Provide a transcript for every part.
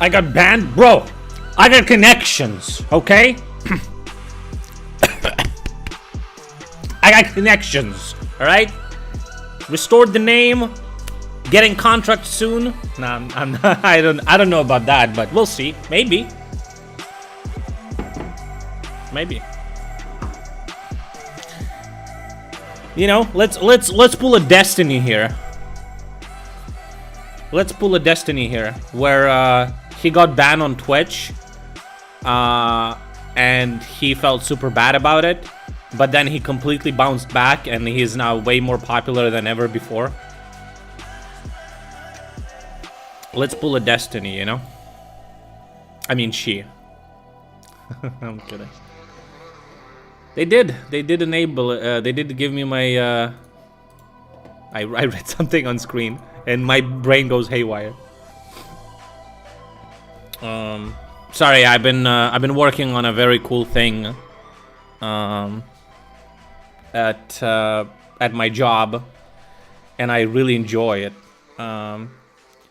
I got banned? Bro, I got connections, okay? I got connections, alright? Restored the name. Getting contract soon. Nah, I'm not, I don't know about that, but we'll see. Maybe. Maybe. You know, let's pull a destiny here. Let's pull a destiny here where he got banned on Twitch and he felt super bad about it, but then he completely bounced back and he's now way more popular than ever before. Let's pull a destiny, you know? I mean, she. I'm kidding. They did enable, they did give me my, I read something on screen and my brain goes haywire. Sorry, I've been working on a very cool thing, at my job, and I really enjoy it.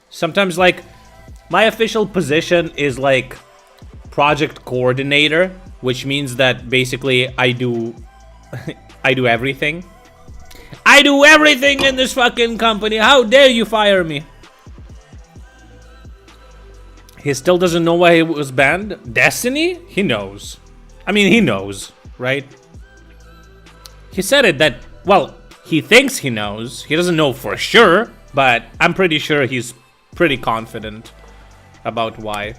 Sometimes, like, my official position is like project coordinator, which means that basically I do everything. I do everything in this fucking company. How dare you fire me? He still doesn't know why he was banned. Destiny? He knows. I mean, he knows, right? He said it that, well, he thinks he knows. He doesn't know for sure, but I'm pretty sure he's pretty confident about why.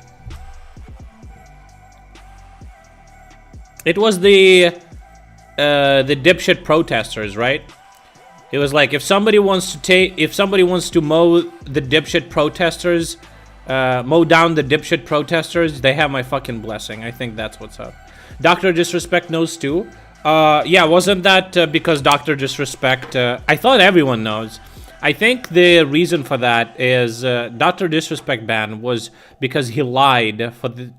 It was the dipshit protesters, right? It was like, if somebody wants to mow the dipshit protesters, mow down the dipshit protesters, they have my fucking blessing. I think that's what's up. Dr. Disrespect knows too. Yeah, wasn't that because Dr. Disrespect, I thought everyone knows. I think the reason for that is Dr. Disrespect ban was because he lied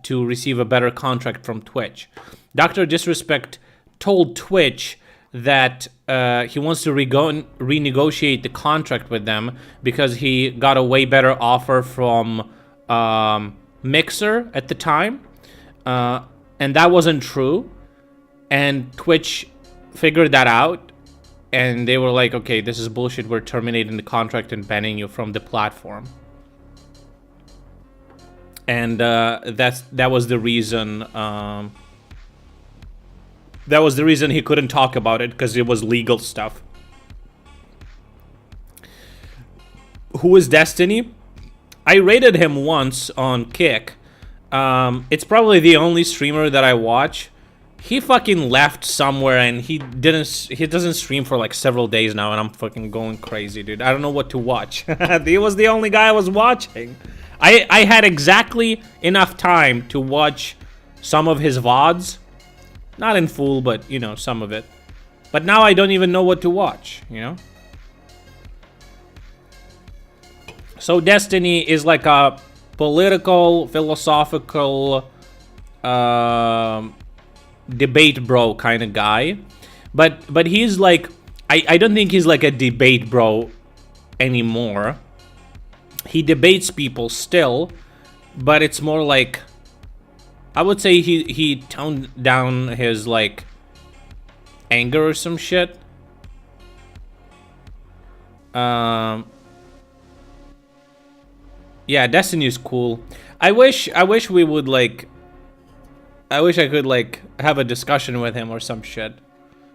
to receive a better contract from Twitch. Dr. Disrespect told Twitch that he wants to renegotiate the contract with them because he got a way better offer from Mixer at the time, and that wasn't true, and Twitch figured that out. And they were like, okay, this is bullshit. We're terminating the contract and banning you from the platform. And that was the reason. That was the reason he couldn't talk about it, because it was legal stuff. Who is Destiny? I rated him once on Kick. It's probably the only streamer that I watch. He fucking left somewhere and he doesn't stream for like several days now, and I'm fucking going crazy, dude. I don't know what to watch. He was the only guy I was watching. I had exactly enough time to watch some of his VODs. Not in full, but, you know, some of it. But now I don't even know what to watch, you know? So Destiny is like a political, philosophical, debate bro kind of guy, but he's like, I don't think he's like a debate bro anymore. He debates people still, but it's more like, I would say he toned down his like anger or some shit. Yeah, Destiny is cool. I wish we would like, I wish I could like have a discussion with him or some shit.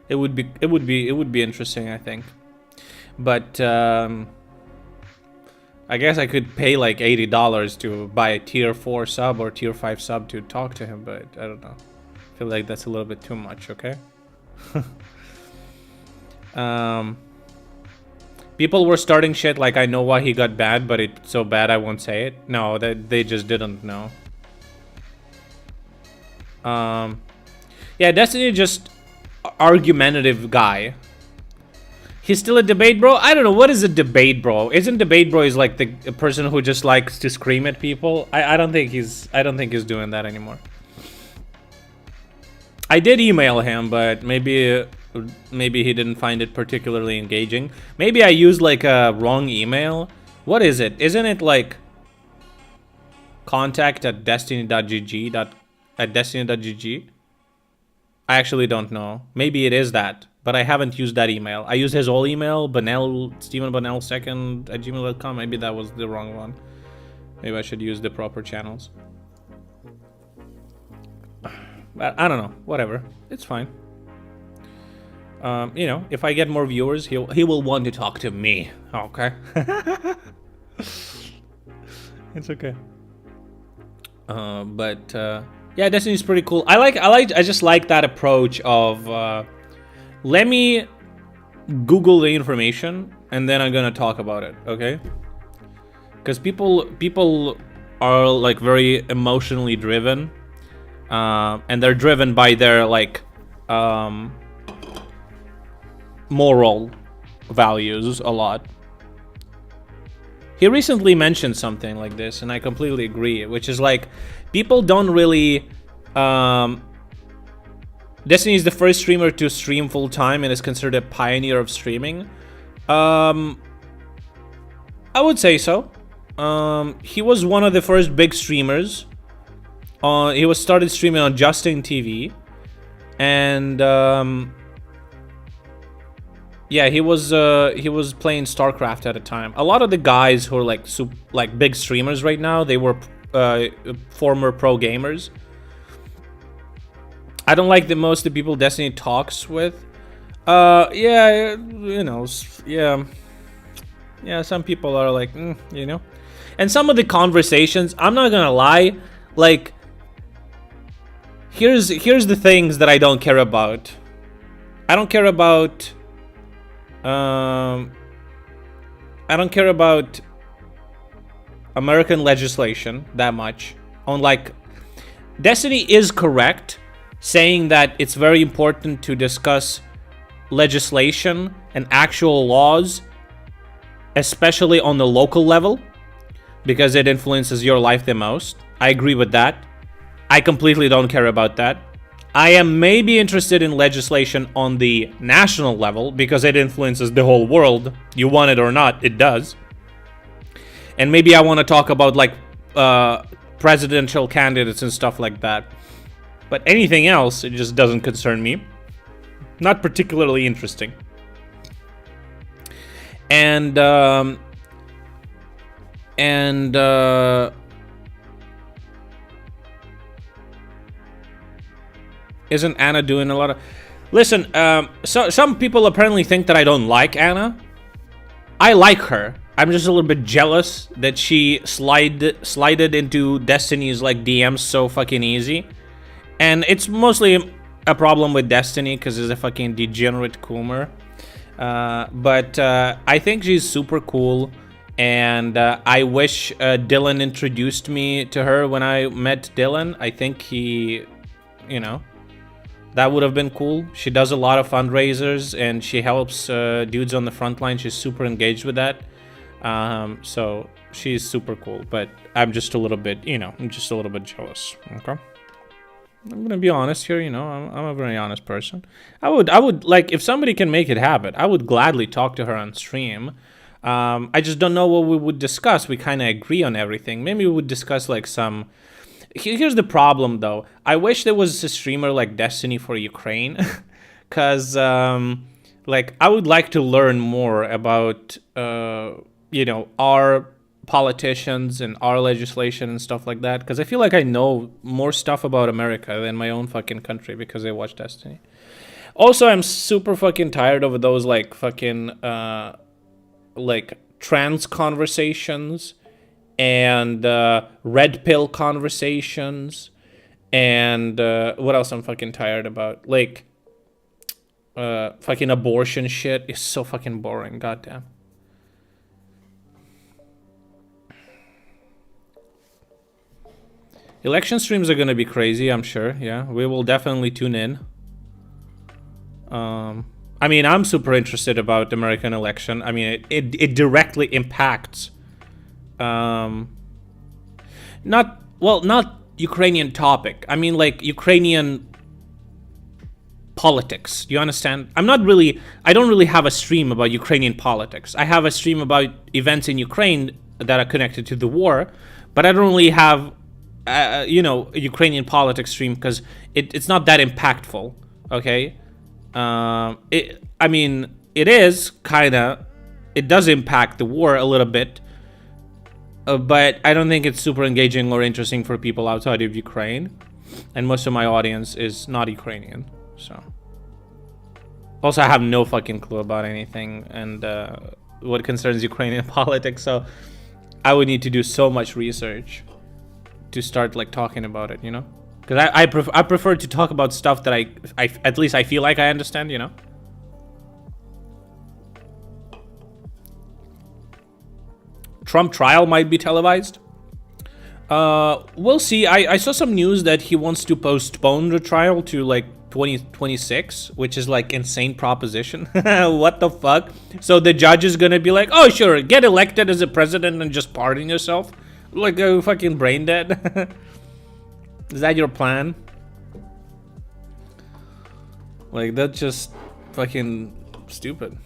It would be interesting, I think. But I guess I could pay like $80 to buy a tier 4 sub or tier 5 sub to talk to him, but I don't know. I feel like that's a little bit too much, okay? People were starting shit like, I know why he got banned, but it's so bad I won't say it. No, they just didn't know. Yeah, Destiny just argumentative guy. He's still a debate bro? I don't know, what is a debate bro? Isn't debate bro is like the person who just likes to scream at people? I don't think he's doing that anymore. I did email him, but maybe he didn't find it particularly engaging. Maybe I used like a wrong email. What is it? Isn't it like contact at destiny.gg at destiny.gg. I actually don't know. Maybe it is that, but I haven't used that email. I used his old email, Stephen Bonnell 2nd at gmail.com. Maybe that was the wrong one. Maybe I should use the proper channels. But I don't know. Whatever. It's fine. You know, if I get more viewers, he will want to talk to me. Okay. It's okay. Yeah, Destiny's pretty cool. I just like that approach of let me Google the information and then I'm gonna talk about it, okay? Because people are like very emotionally driven, and they're driven by their like moral values a lot. He recently mentioned something like this, and I completely agree, which is like, people don't really... Destiny is the first streamer to stream full-time and is considered a pioneer of streaming. I would say so. He was one of the first big streamers. He started streaming on Justin TV. And... yeah, he was playing StarCraft at a time. A lot of the guys who are like big streamers right now, they were former pro gamers. I don't like most of the people Destiny talks with. Yeah, you know, yeah, some people are like, you know, and some of the conversations, I'm not gonna lie, like, here's the things that I don't care about. I don't care about. I don't care about American legislation that much. On like, Destiny is correct saying that it's very important to discuss legislation and actual laws, especially on the local level, because it influences your life the most. I agree with that. I completely don't care about that. I am maybe interested in legislation on the national level because it influences the whole world. You want it or not, it does. And maybe I want to talk about like presidential candidates and stuff like that. But anything else, it just doesn't concern me. Not particularly interesting. And isn't Anna doing a lot of... Listen, so some people apparently think that I don't like Anna. I like her. I'm just a little bit jealous that she slided into Destiny's like DMs so fucking easy. And it's mostly a problem with Destiny because it's a fucking degenerate Coomer. But I think she's super cool. And I wish Dylan introduced me to her when I met Dylan. I think he, you know, that would have been cool. She does a lot of fundraisers and she helps dudes on the front line. She's super engaged with that. So she's super cool, but I'm just a little bit, you know, I'm just a little bit jealous. Okay. I'm gonna be honest here, you know, I'm a very honest person. I would like, if somebody can make it happen, I would gladly talk to her on stream. I just don't know what we would discuss. We kind of agree on everything. Maybe we would discuss like some... Here's the problem, though. I wish there was a streamer like Destiny for Ukraine, because, like, I would like to learn more about, you know, our politicians and our legislation and stuff like that, because I feel like I know more stuff about America than my own fucking country because I watch Destiny. Also, I'm super fucking tired of those, like, fucking, like, trans conversations and red pill conversations and what else I'm fucking tired about, like fucking abortion shit is so fucking boring. Goddamn. Election streams are gonna be crazy, I'm sure. Yeah, we will definitely tune in. I mean, I'm super interested about the American election. I mean, it directly impacts not Ukrainian topic. I mean, like, Ukrainian politics. You understand? I don't really have a stream about Ukrainian politics. I have a stream about events in Ukraine that are connected to the war, but I don't really have you know, Ukrainian politics stream because it's not that impactful. Okay, I mean, it is kind of, it does impact the war a little bit, but I don't think it's super engaging or interesting for people outside of Ukraine, and most of my audience is not Ukrainian, so. Also, I have no fucking clue about anything and what concerns Ukrainian politics, so I would need to do so much research to start like talking about it, you know? Because I prefer to talk about stuff that I at least I feel like I understand, you know? Trump trial might be televised. We'll see. I saw some news that he wants to postpone the trial to like 2026, which is like insane proposition. What the fuck? So the judge is gonna be like, oh sure, get elected as a president and just pardon yourself? Like a fucking brain dead? Is that your plan? Like, that's just fucking stupid.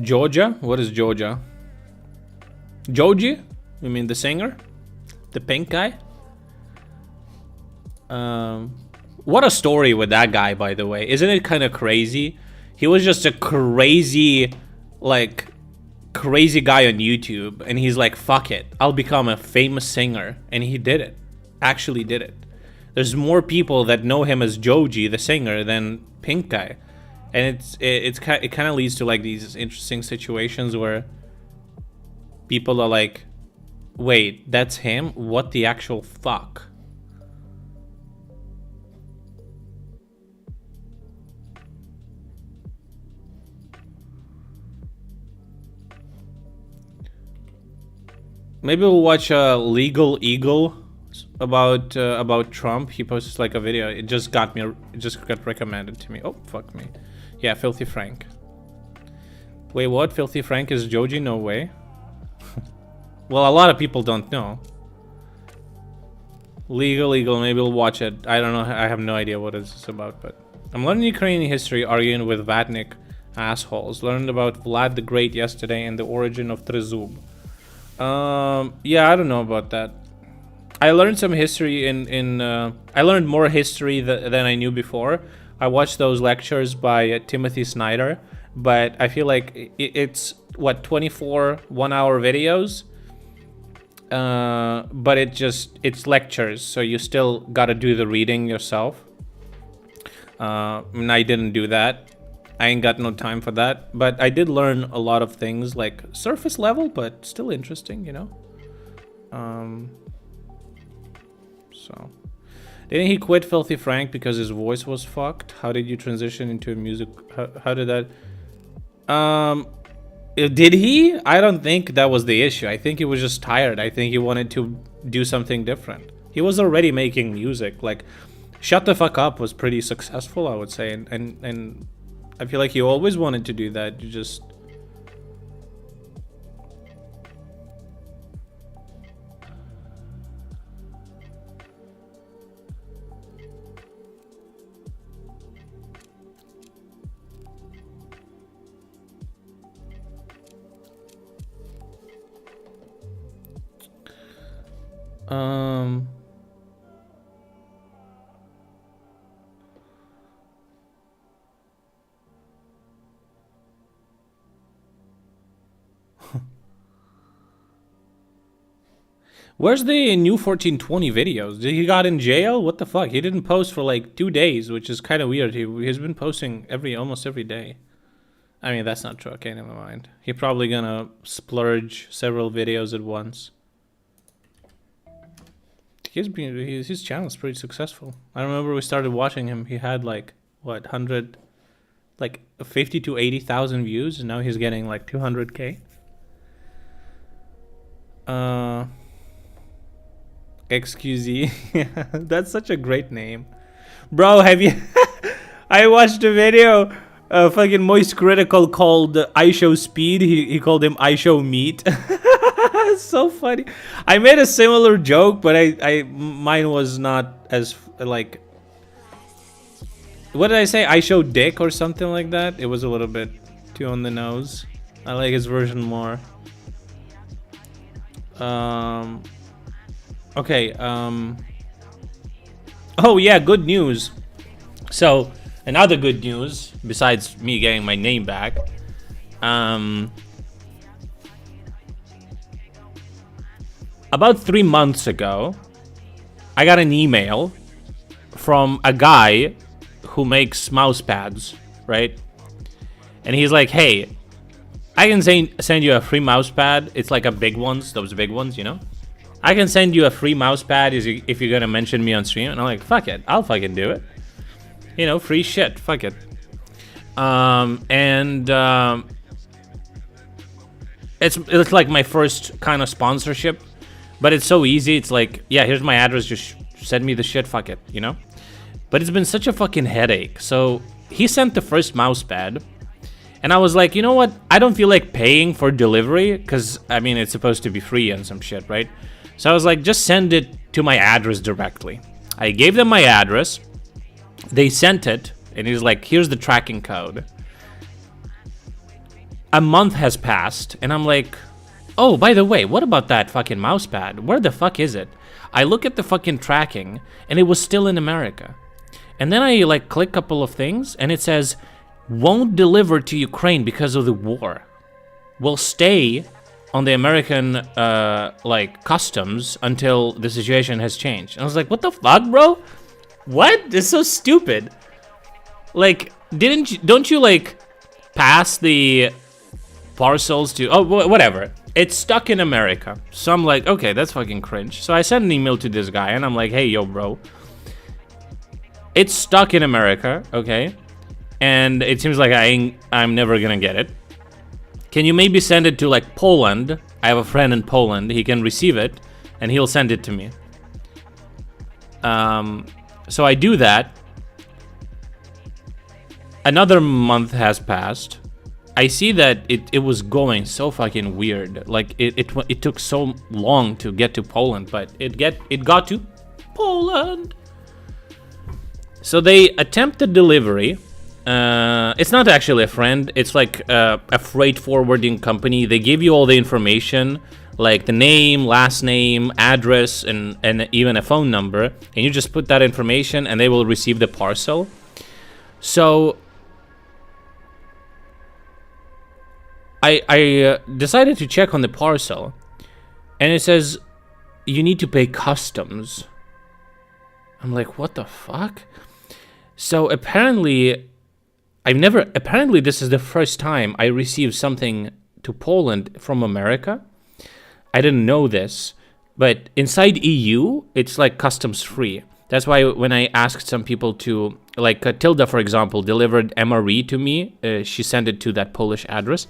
Georgia? What is Georgia? Joji? You mean the singer? The pink guy? What a story with that guy, by the way. Isn't it kind of crazy? He was just a crazy, like, crazy guy on YouTube. And he's like, fuck it, I'll become a famous singer. And he did it. Actually did it. There's more people that know him as Joji, the singer, than Pink Guy. And it kind of leads to like these interesting situations where people are like, wait, that's him? What the actual fuck? Maybe we'll watch Legal Eagle about Trump. He posts like a video. It just got recommended to me. Oh, fuck me. Yeah, Filthy Frank. Wait, what? Filthy Frank is Joji? No way. Well, a lot of people don't know. Legal Eagle, maybe we'll watch it. I don't know, I have no idea what it's about, but... I'm learning Ukrainian history, arguing with Vatnik assholes. Learned about Vlad the Great yesterday and the origin of Trezub. Yeah, I don't know about that. I learned some history I learned more history than I knew before. I watched those lectures by Timothy Snyder, but I feel like it's, what, 24 one-hour videos? But it's lectures, so you still gotta do the reading yourself. And I didn't do that. I ain't got no time for that, but I did learn a lot of things, like surface level, but still interesting, you know? So... Didn't he quit Filthy Frank because his voice was fucked? How did you transition into music? How did that... Did he? I don't think that was the issue. I think he was just tired. I think he wanted to do something different. He was already making music. Like, Shut the Fuck Up was pretty successful, I would say. And I feel like he always wanted to do that. You just... Where's the new 1420 videos? Did he got in jail? What the fuck? He didn't post for like 2 days, which is kind of weird. He's been posting almost every day. I mean, that's not true. Okay, never mind. He probably gonna splurge several videos at once. His channel's pretty successful. I remember we started watching him. He had like, what, 100, like 50 to 80,000 views, and now he's getting like 200k. XQZ. That's such a great name. Bro, have you... I watched a video, fucking Moist Critical called I Show Speed. He called him I Show Meat. It's so funny. I made a similar joke, but mine was not as, like... what did I say? I show dick or something like that. It was a little bit too on the nose. I like his version more. Okay. Oh yeah, good news. So another good news besides me getting my name back. About 3 months ago, I got an email from a guy who makes mouse pads, right? And he's like, hey, I can send you a free mouse pad. It's like a big ones, those big ones, you know? I can send you a free mouse pad if you're gonna mention me on stream. And I'm like, fuck it, I'll fucking do it. You know, free shit, fuck it. It's like my first kind of sponsorship. But it's so easy. It's like, yeah, here's my address. Just send me the shit. Fuck it, you know? But it's been such a fucking headache. So he sent the first mouse pad. And I was like, you know what? I don't feel like paying for delivery. Because, I mean, it's supposed to be free and some shit, right? So I was like, just send it to my address directly. I gave them my address. They sent it. And he's like, here's the tracking code. A month has passed. And I'm like... oh, by the way, what about that fucking mouse pad? Where the fuck is it? I look at the fucking tracking, and it was still in America. And then I, like, click a couple of things, and it says, won't deliver to Ukraine because of the war. Will stay on the American, like, customs until the situation has changed. And I was like, what the fuck, bro? What? It's so stupid. Like, don't you, like, pass the parcels to... oh, whatever. It's stuck in America. So I'm like, okay, that's fucking cringe. So I sent an email to this guy and I'm like, hey, yo, bro. It's stuck in America, okay? And it seems like I'm never gonna get it. Can you maybe send it to like Poland? I have a friend in Poland. He can receive it and he'll send it to me. So I do that. Another month has passed. I see that it was going so fucking weird. Like it took so long to get to Poland, but it got to Poland. So they attempted delivery. It's not actually a friend. It's like a freight forwarding company. They give you all the information, like the name, last name, address, and even a phone number, and you just put that information, and they will receive the parcel. So I decided to check on the parcel, and it says you need to pay customs. I'm like, what the fuck? So apparently this is the first time I received something to Poland from America. I didn't know this, but inside EU it's like customs free. That's why when I asked some people to, like Tilda, for example, delivered MRE to me, she sent it to that Polish address.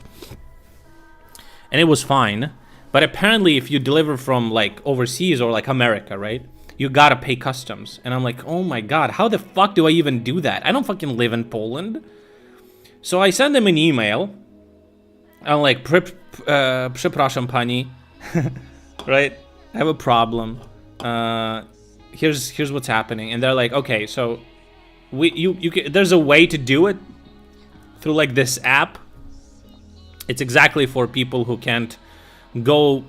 And it was fine. But apparently if you deliver from like overseas or like America, right? You gotta pay customs. And I'm like, oh my god, how the fuck do I even do that? I don't fucking live in Poland. So I send them an email. I'm like, przepraszam pani. Right? I have a problem. Here's what's happening. And they're like, okay, so there's a way to do it through like this app. It's exactly for people who can't go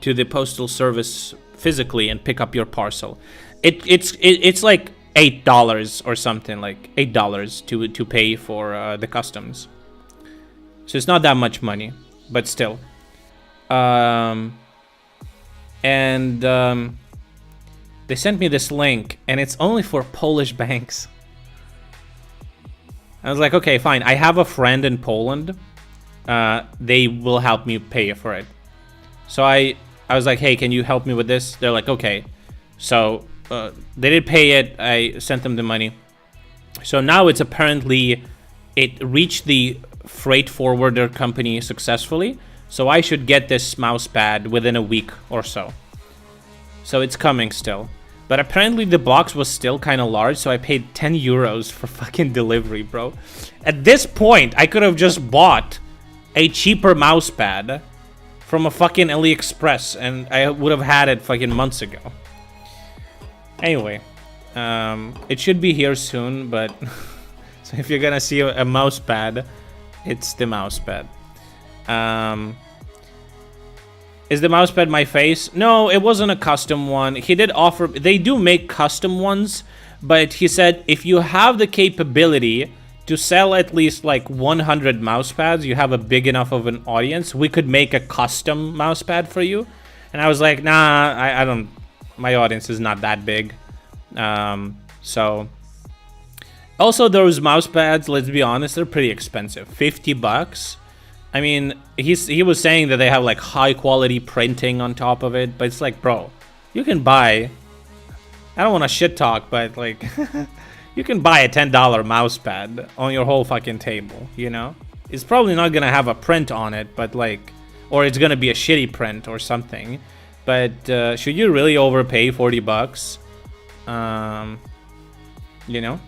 to the postal service physically and pick up your parcel. It's like $8 or something, like $8 to pay for the customs. So it's not that much money, but still. They sent me this link, and it's only for Polish banks. I was like, okay, fine. I have a friend in Poland. They will help me pay for it. So I was like, hey, can you help me with this? They're like, okay. So they did pay it. I sent them the money. So now it's apparently, it reached the freight forwarder company successfully. So I should get this mouse pad within a week or so. So it's coming still. But apparently the box was still kind of large, so I paid 10 euros for fucking delivery, bro. At this point, I could have just bought a cheaper mouse pad from a fucking AliExpress, and I would have had it fucking months ago. Anyway, it should be here soon, but So if you're gonna see a mouse pad, it's the mouse pad. Is the mouse pad my face? No, it wasn't a custom one. He did offer... They do make custom ones, but he said if you have the capability to sell at least like 100 mouse pads, you have a big enough of an audience, we could make a custom mouse pad for you. And I was like, nah, I don't... My audience is not that big. So... Also, those mouse pads, let's be honest, they're pretty expensive. 50 bucks. I mean, he was saying that they have like high quality printing on top of it, but it's like, bro, you can buy... I don't want to shit talk, but like... you can buy a $10 mouse pad on your whole fucking table, you know? It's probably not gonna have a print on it, but like... Or it's gonna be a shitty print or something. But should you really overpay 40 bucks? You know?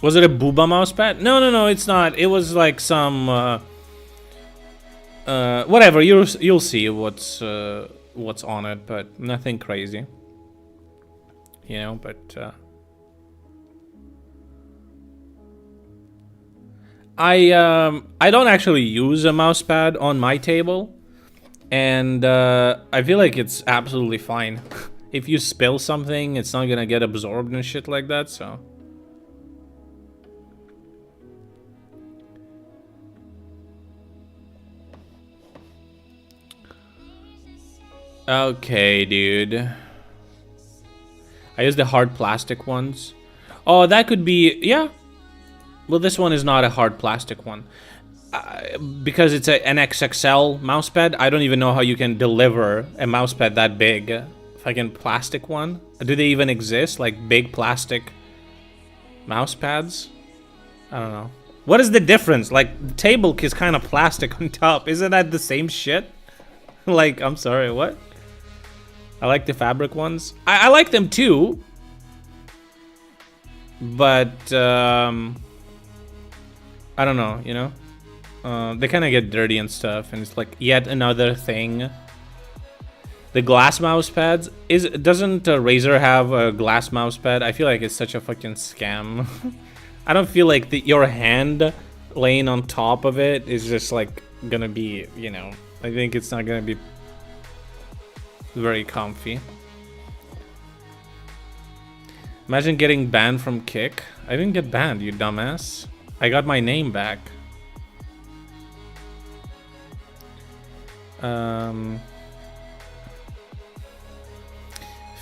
Was it a booba mouse pad? No, it's not. It was like some whatever. You'll see what's on it, but nothing crazy. You know, but I don't actually use a mouse pad on my table, and I feel like it's absolutely fine. If you spill something, it's not gonna get absorbed and shit like that, so. Okay, dude. I use the hard plastic ones. Oh, that could be... Yeah. Well, this one is not a hard plastic one. Because it's an XXL mousepad, I don't even know how you can deliver a mousepad that big. Fucking plastic one. Do they even exist? Like, big plastic mousepads? I don't know. What is the difference? Like, the table is kind of plastic on top. Isn't that the same shit? Like, I'm sorry, what? I like the fabric ones. I like them too. But, I don't know, you know? They kind of get dirty and stuff, and it's like yet another thing. The glass mouse pads, doesn't Razer have a glass mouse pad? I feel like it's such a fucking scam. I don't feel like your hand laying on top of it is just like gonna be, you know, I think it's not gonna be very comfy. Imagine getting banned from Kick. I didn't get banned, you dumbass. I got my name back.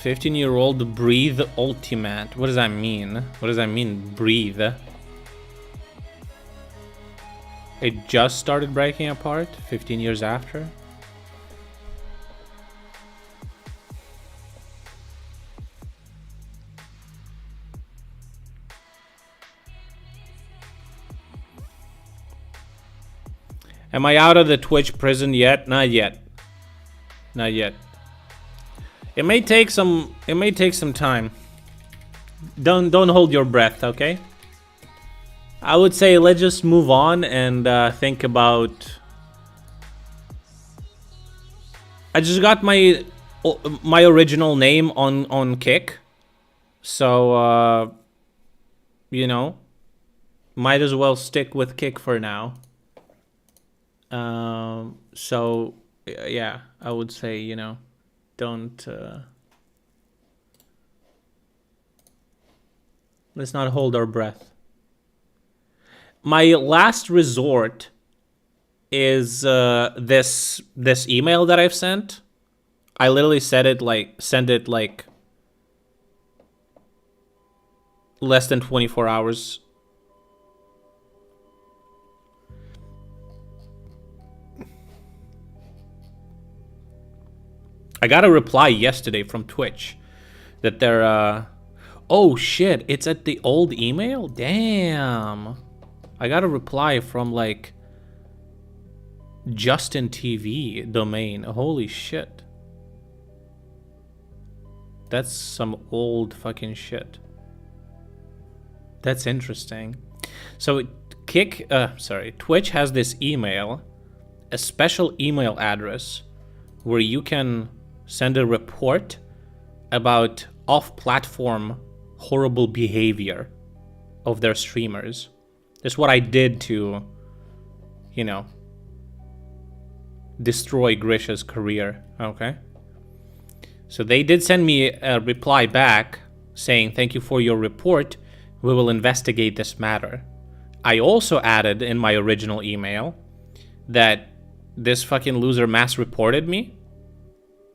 15-year-old breathe ultimate. What does that mean? What does that mean, breathe? It just started breaking apart 15 years after. Am I out of the Twitch prison yet? Not yet. Not yet. It may take some time. Don't hold your breath, okay? I would say let's just move on and think about... I just got my original name on Kick. So you know, might as well stick with Kick for now. So yeah, I would say, you know, don't let's not hold our breath. My last resort is this email that I've sent. I literally sent it like less than 24 hours. I got a reply yesterday from Twitch that they're oh shit, it's at the old email? Damn. I got a reply from like Justin TV domain. Holy shit. That's some old fucking shit. That's interesting. So Twitch has this email, a special email address where you can send a report about off-platform horrible behavior of their streamers. That's what I did to, you know, destroy Grisha's career, okay? So they did send me a reply back saying, thank you for your report. We will investigate this matter. I also added in my original email that this fucking loser mass reported me.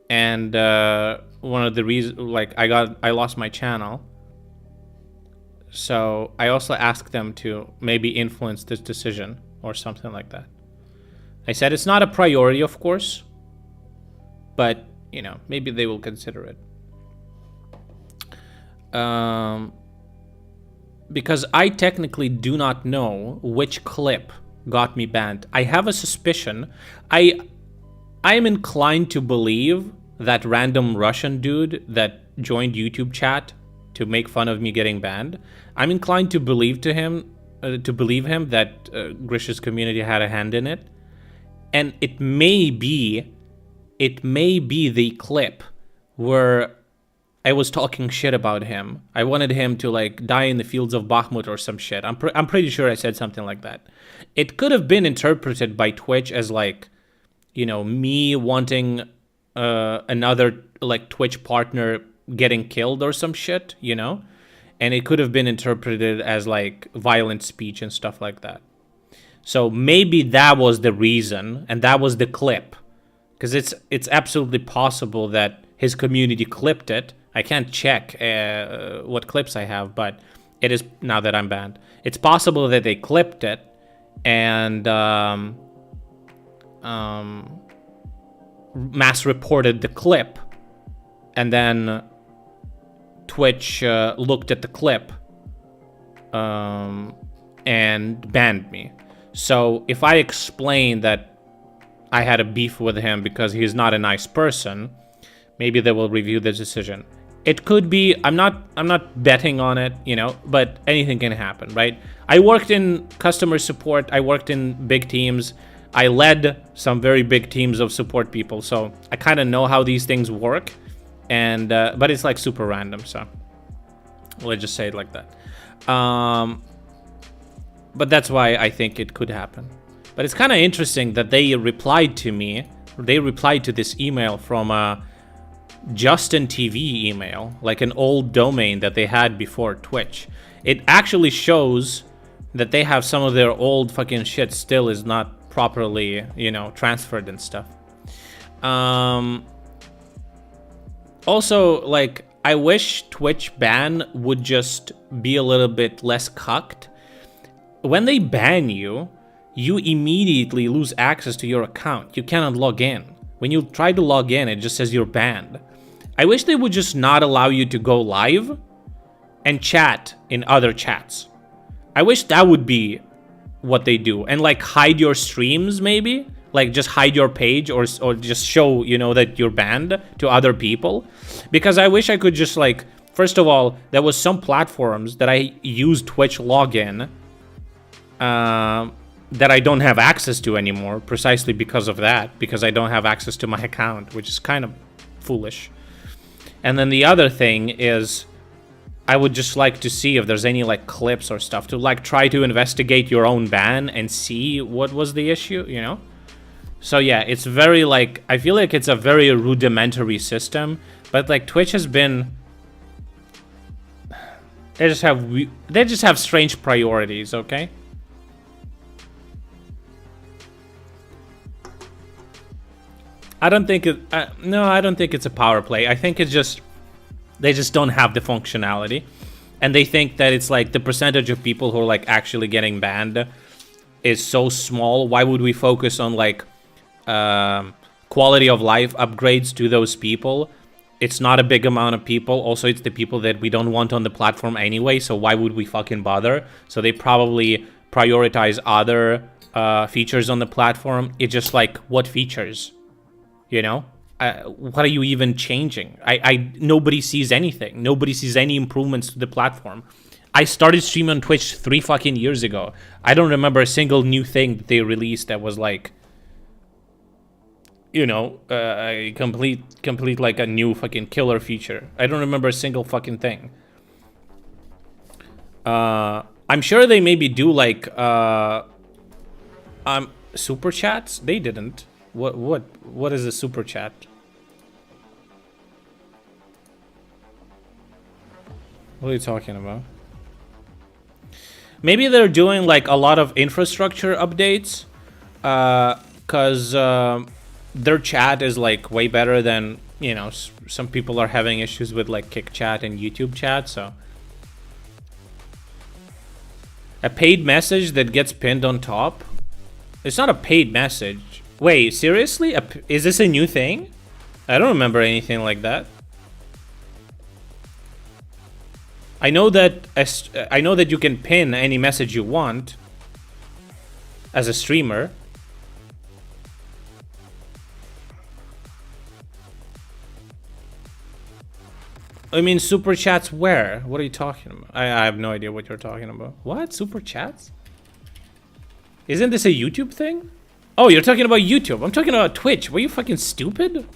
And one of the reasons, like, I lost my channel. So I also asked them to maybe influence this decision or something like that. I said it's not a priority, of course, but, you know, maybe they will consider it. Because I technically do not know which clip got me banned. I have a suspicion. I am inclined to believe that random Russian dude that joined YouTube chat to make fun of me getting banned. I'm inclined to believe him that Grisha's community had a hand in it. And it may be the clip where I was talking shit about him. I wanted him to, like, die in the fields of Bakhmut or some shit. I'm pretty sure I said something like that. It could have been interpreted by Twitch as, like, you know, me wanting another, like, Twitch partner getting killed or some shit, you know? And it could have been interpreted as, like, violent speech and stuff like that. So maybe that was the reason, and that was the clip. Because it's absolutely possible that his community clipped it. I can't check what clips I have, but it is, now that I'm banned, it's possible that they clipped it and mass reported the clip, and then Twitch looked at the clip and banned me. So if I explain that I had a beef with him because he's not a nice person, maybe they will review the decision. It could be, I'm not betting on it, you know, but anything can happen, right? I worked in customer support, I worked in big teams, I led some very big teams of support people, so I kind of know how these things work, and but it's like super random, so let's just say it like that. But that's why I think it could happen. But it's kind of interesting that they replied to me. They replied to this email from a Justin TV email, like an old domain that they had before Twitch. It actually shows that they have some of their old fucking shit still is not properly, you know, transferred and stuff. Also, like, I wish Twitch ban would just be a little bit less cucked. When they ban you, you immediately lose access to your account. You cannot log in. When you try to log in, it just says you're banned. I wish they would just not allow you to go live and chat in other chats. I wish that would be what they do. And, like, hide your streams, maybe? Like, just hide your page or just show, you know, that you're banned to other people. Because I wish I could just, like, first of all, there was some platforms that I used Twitch login that I don't have access to anymore, precisely because of that, because I don't have access to my account, which is kind of foolish. And then the other thing is, I would just like to see if there's any, like, clips or stuff to, like, try to investigate your own ban and see what was the issue, you know? So yeah, it's very, like, I feel like it's a very rudimentary system, but, like, Twitch has been, they just have strange priorities, okay? I don't think it, no, I don't think it's a power play. I think it's just, they just don't have the functionality. And they think that it's like the percentage of people who are, like, actually getting banned is so small. Why would we focus on, like, quality of life upgrades to those people? It's not a big amount of people. Also, it's the people that we don't want on the platform anyway, so why would we fucking bother? So they probably prioritize other features on the platform. It's just like, what features? You know, what are you even changing? Nobody sees anything. Nobody sees any improvements to the platform. I started streaming on Twitch 3 fucking years ago. I don't remember a single new thing that they released that was, like, you know, a complete like a new fucking killer feature. I don't remember a single fucking thing. I'm sure they maybe do like super chats. They didn't. What is a super chat? What are you talking about? Maybe they're doing like a lot of infrastructure updates, cause their chat is like way better than, you know, some people are having issues with like Kick Chat and YouTube chat. So a paid message that gets pinned on top. It's not a paid message. Wait, seriously? Is this a new thing? I don't remember anything like that. I know that you can pin any message you want as a streamer. I mean, super chats where? What are you talking about? I have no idea what you're talking about. What? Super chats? Isn't this a YouTube thing? Oh, you're talking about YouTube. I'm talking about Twitch. Were you fucking stupid?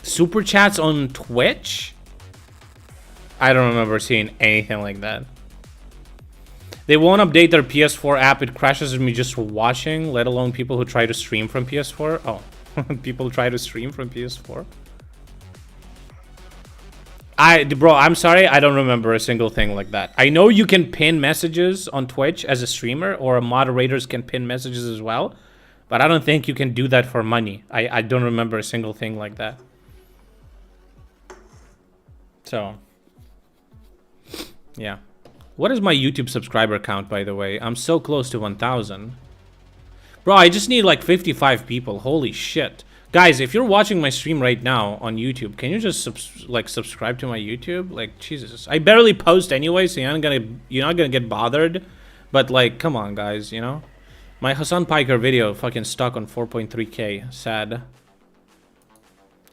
Super chats on Twitch? I don't remember seeing anything like that. They won't update their PS4 app. It crashes me just for watching, let alone people who try to stream from PS4. Oh, people try to stream from PS4. Bro, I'm sorry, I don't remember a single thing like that. I know you can pin messages on Twitch as a streamer, or moderators can pin messages as well, but I don't think you can do that for money. I don't remember a single thing like that. So, yeah. What is my YouTube subscriber count, by the way? I'm so close to 1,000. Bro, I just need like 55 people. Holy shit. Guys, if you're watching my stream right now on YouTube, can you just subscribe to my YouTube? Like, Jesus. I barely post anyway, so you're not gonna get bothered. But like, come on, guys, you know? My Hassan Piker video fucking stuck on 4.3k. Sad.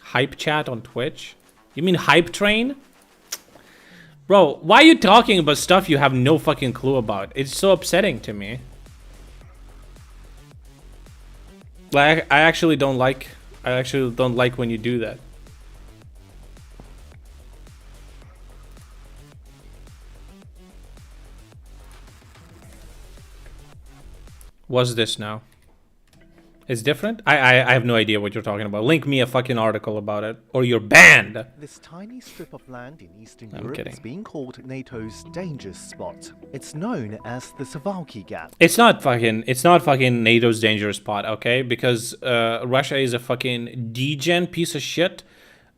Hype chat on Twitch? You mean Hype Train? Bro, why are you talking about stuff you have no fucking clue about? It's so upsetting to me. Like, I actually don't like when you do that. What's this now? It's different? I have no idea what you're talking about. Link me a fucking article about it, or you're banned. This tiny strip of land in Eastern Europe is being called NATO's danger spot. It's known as the Suwałki Gap. It's not fucking NATO's danger spot, okay? Because Russia is a fucking degen piece of shit,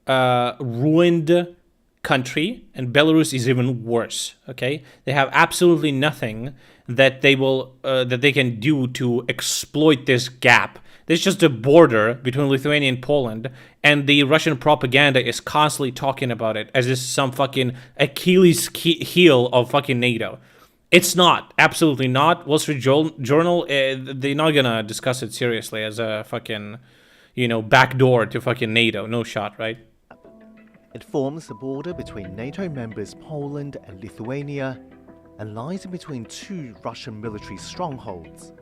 ruined country, and Belarus is even worse, okay? They have absolutely nothing that they can do to exploit this gap. There's just a border between Lithuania and Poland, and the Russian propaganda is constantly talking about it as this is some fucking Achilles heel of fucking NATO. It's not. Absolutely not. Wall Street Journal, they're not gonna discuss it seriously as a fucking, you know, backdoor to fucking NATO. No shot, right? It forms the border between NATO members Poland and Lithuania, and lies in between two Russian military strongholds.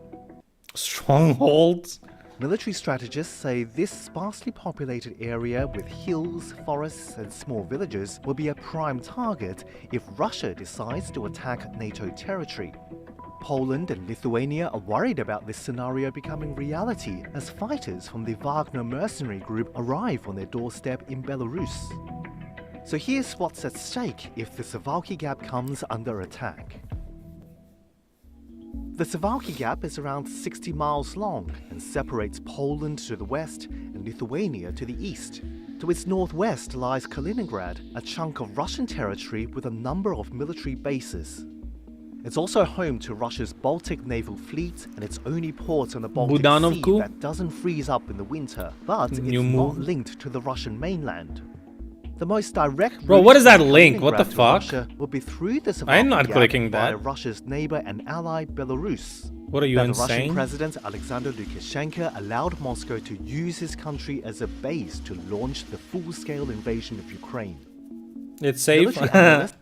Strongholds? Military strategists say this sparsely populated area with hills, forests and small villages will be a prime target if Russia decides to attack NATO territory. Poland and Lithuania are worried about this scenario becoming reality as fighters from the Wagner mercenary group arrive on their doorstep in Belarus. So here's what's at stake if the Suwałki Gap comes under attack. The Suwałki Gap is around 60 miles long and separates Poland to the west and Lithuania to the east. To its northwest lies Kaliningrad, a chunk of Russian territory with a number of military bases. It's also home to Russia's Baltic Naval Fleet and its only port on the Baltic Sea that doesn't freeze up in the winter, but it's not linked to the Russian mainland. The most direct Bro, what is that link? What the fuck? Russia will be through the Suwałki I'm not Gap clicking via that. Russia's neighbor and ally Belarus. What are you, Then insane? The Russian President Alexander Lukashenko allowed Moscow to use his country as a base to launch the full-scale invasion of Ukraine. It's safe. Military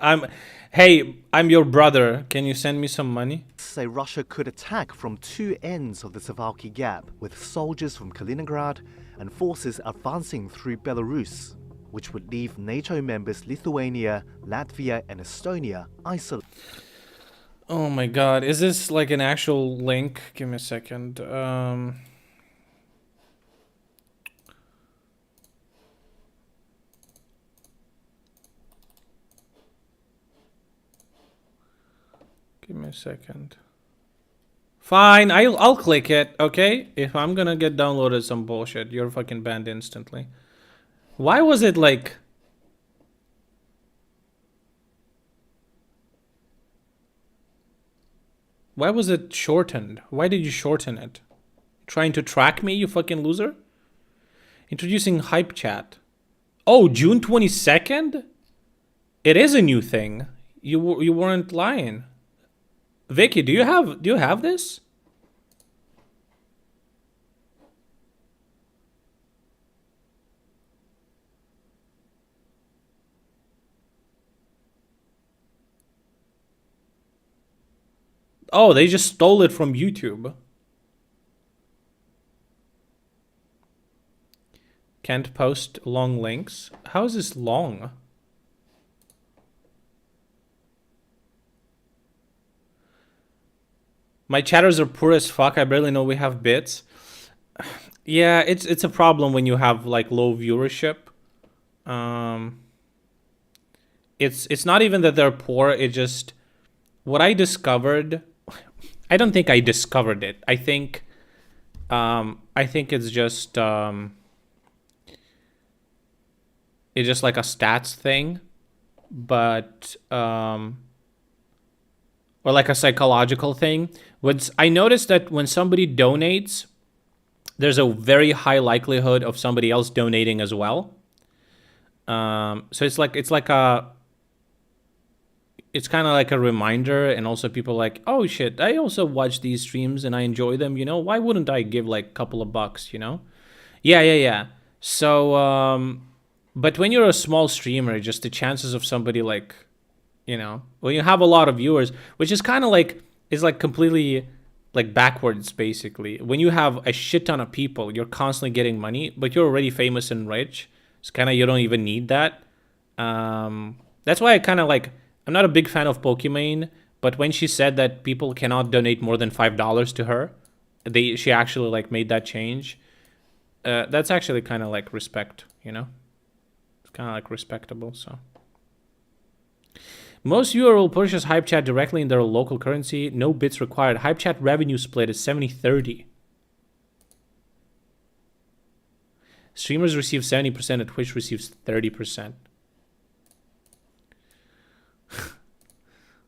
analysts I'm your brother. Can you send me some money? say Russia could attack from two ends of the Suwalki Gap, with soldiers from Kaliningrad and forces advancing through Belarus, which would leave NATO members Lithuania, Latvia, and Estonia isolated. Oh my god, is this like an actual link? Give me a second. Give me a second. Fine, I'll click it, okay? If I'm gonna get downloaded some bullshit, you're fucking banned instantly. Why was it like... Why was it shortened? Why did you shorten it? Trying to track me, you fucking loser? Introducing hype chat. Oh, June 22nd? It is a new thing. You weren't lying. Vicky, do you have this? Oh, they just stole it from YouTube. Can't post long links. How is this long? My chatters are poor as fuck. I barely know we have bits. Yeah, it's a problem when you have like low viewership. It's not even that they're poor. It just what I discovered. I don't think I discovered it. I think it's just like a stats thing, but or like a psychological thing. I noticed that when somebody donates, there's a very high likelihood of somebody else donating as well. So it's kind of like a reminder, and also people like, oh shit, I also watch these streams and I enjoy them, you know, why wouldn't I give like a couple of bucks, you know? Yeah. So but when you're a small streamer, just the chances of somebody like, you know, when you have a lot of viewers, which is kind of like, is like completely like backwards basically. When you have a shit ton of people, you're constantly getting money, but you're already famous and rich. It's kind of, you don't even need that. That's why I kind of like, I'm not a big fan of Pokimane, but when she said that people cannot donate more than $5 to her, she actually like made that change. That's actually kind of like respect, you know? It's kind of like respectable, so. Most viewers will purchase Hype Chat directly in their local currency. No bits required. Hype Chat revenue split is 70-30. Streamers receive 70% and Twitch receives 30%.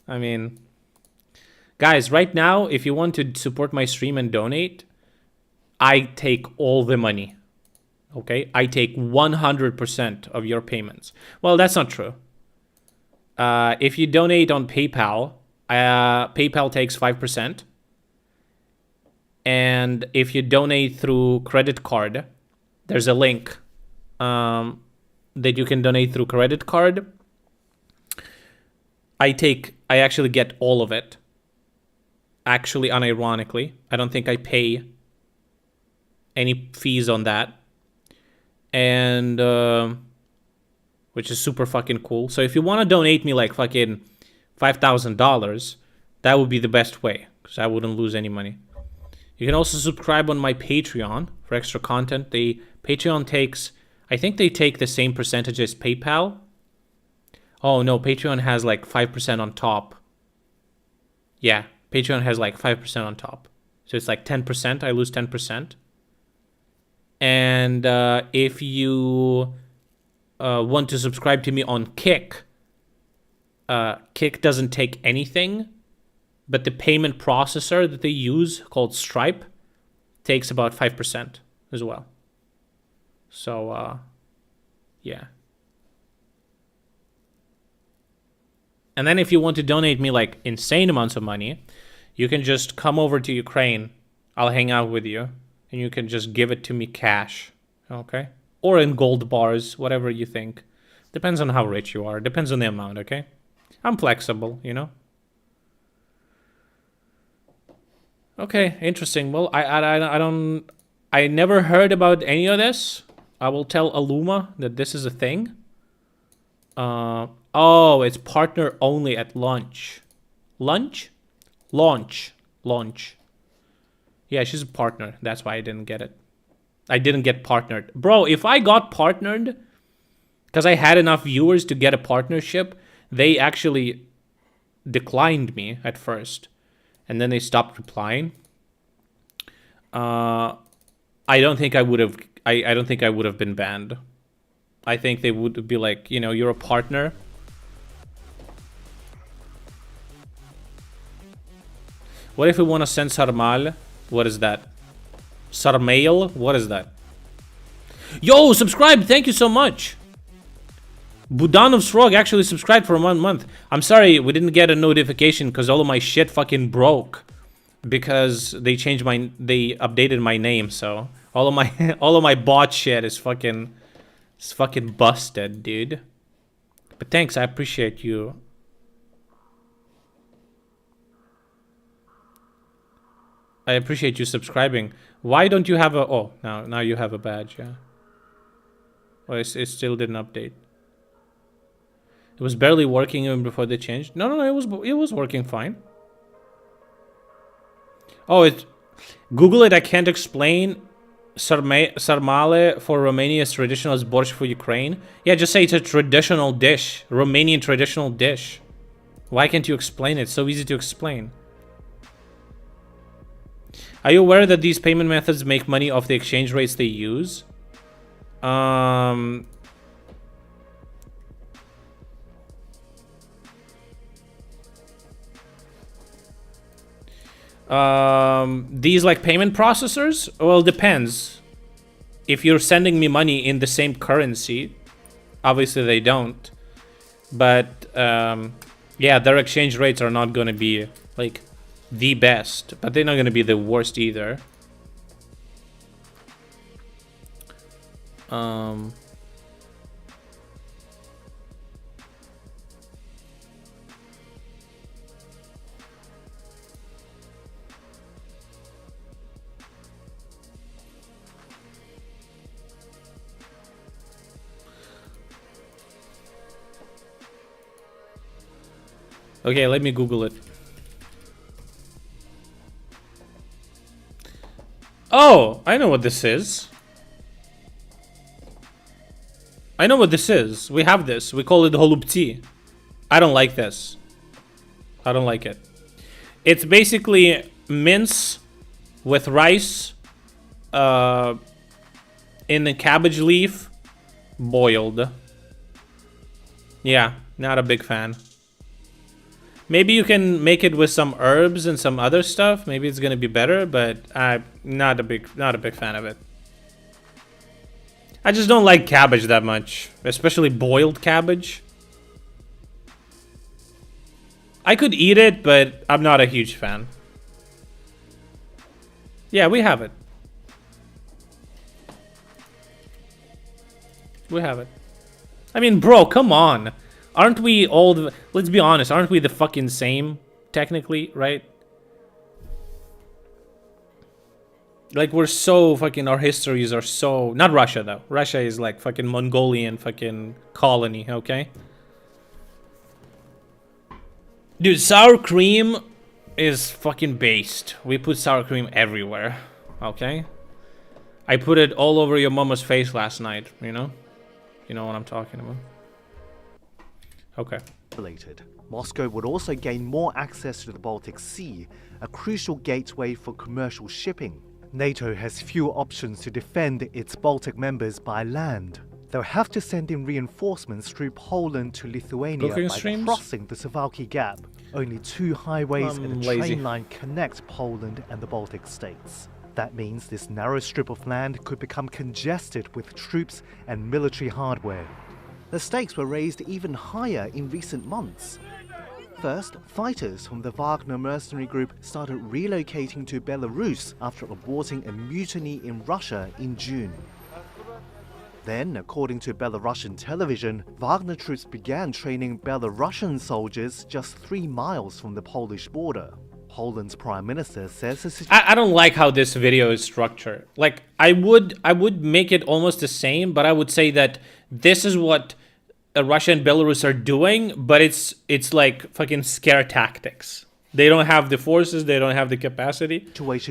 I mean, guys, right now, if you want to support my stream and donate, I take all the money. Okay? I take 100% of your payments. Well, that's not true. If you donate on PayPal, PayPal takes 5%. And if you donate through credit card, there's a link that you can donate through credit card. I actually get all of it. Actually, unironically. I don't think I pay any fees on that. And, which is super fucking cool. So if you want to donate me like fucking $5,000, that would be the best way, because I wouldn't lose any money. You can also subscribe on my Patreon for extra content. The Patreon takes, I think they take the same percentage as PayPal. Oh no, Patreon has like 5% on top. Yeah, Patreon has like 5% on top. So it's like 10%, I lose 10%. And if you want to subscribe to me on Kick, Kick doesn't take anything, but the payment processor that they use, called Stripe, takes about 5% as well. So, yeah. And then if you want to donate me like insane amounts of money, you can just come over to Ukraine. I'll hang out with you, and you can just give it to me cash, okay? Or in gold bars, whatever you think. Depends on how rich you are. Depends on the amount, okay? I'm flexible, you know? Okay, interesting. Well, I never heard about any of this. I will tell Aluma that this is a thing. Oh, it's partner only at lunch. Lunch? Launch. Launch. Yeah, she's a partner. That's why I didn't get it. I didn't get partnered. Bro, if I got partnered, because I had enough viewers to get a partnership, they actually declined me at first. And then they stopped replying. I don't think I would have... I don't think I would have been banned. I think they would be like, you know, you're a partner. What if we want to send Sarmal? What is that? Sarmail? What is that? Yo, subscribe! Thank you so much! Budanov's Frog actually subscribed for 1 month. I'm sorry, we didn't get a notification because all of my shit fucking broke. Because they changed my... They updated my name, so... All of my bot shit is fucking... It's fucking busted, dude. But thanks, I appreciate you. I appreciate you subscribing. Why don't you have a... Oh, now you have a badge, yeah. Well, it still didn't update. It was barely working even before they changed. No, it was working fine. Oh, it... Google it, I can't explain. Sarmale for Romania is traditional as borscht for Ukraine. Yeah, just say it's a traditional dish. Romanian traditional dish. Why can't you explain it? It's so easy to explain. Are you aware that these payment methods make money off the exchange rates they use? These like payment processors? Well, depends. If you're sending me money in the same currency, obviously they don't. But yeah, their exchange rates are not gonna be like the best, but they're not gonna be the worst either. Okay, let me Google it. Oh, I know what this is. I know what this is. We have this. We call it holubtsi. I don't like this. I don't like it. It's basically mince with rice in a cabbage leaf, boiled. Yeah, not a big fan. Maybe you can make it with some herbs and some other stuff. Maybe it's gonna be better, but I'm not a big fan of it. I just don't like cabbage that much, especially boiled cabbage. I could eat it, but I'm not a huge fan. Yeah, we have it. We have it. I mean, bro, come on. Aren't we all the... Let's be honest, aren't we the fucking same, technically, right? Like, we're so fucking... Our histories are so... Not Russia, though. Russia is like fucking Mongolian fucking colony, okay? Dude, sour cream is fucking based. We put sour cream everywhere, okay? I put it all over your mama's face last night, you know? You know what I'm talking about. Okay. Moscow would also gain more access to the Baltic Sea, a crucial gateway for commercial shipping. NATO has few options to defend its Baltic members by land. They'll have to send in reinforcements through Poland to Lithuania by crossing the Suwałki Gap. Only 2 highways and a train line connect Poland and the Baltic states. That means this narrow strip of land could become congested with troops and military hardware. The stakes were raised even higher in recent months. First, fighters from the Wagner mercenary group started relocating to Belarus after aborting a mutiny in Russia in June. Then, according to Belarusian television, Wagner troops began training Belarusian soldiers just 3 miles from the Polish border. Poland's prime minister says the situation I don't like how this video is structured. Like, I would make it almost the same, but I would say that this is what Russia and Belarus are doing, but it's like fucking scare tactics. They don't have the forces, they don't have the capacity.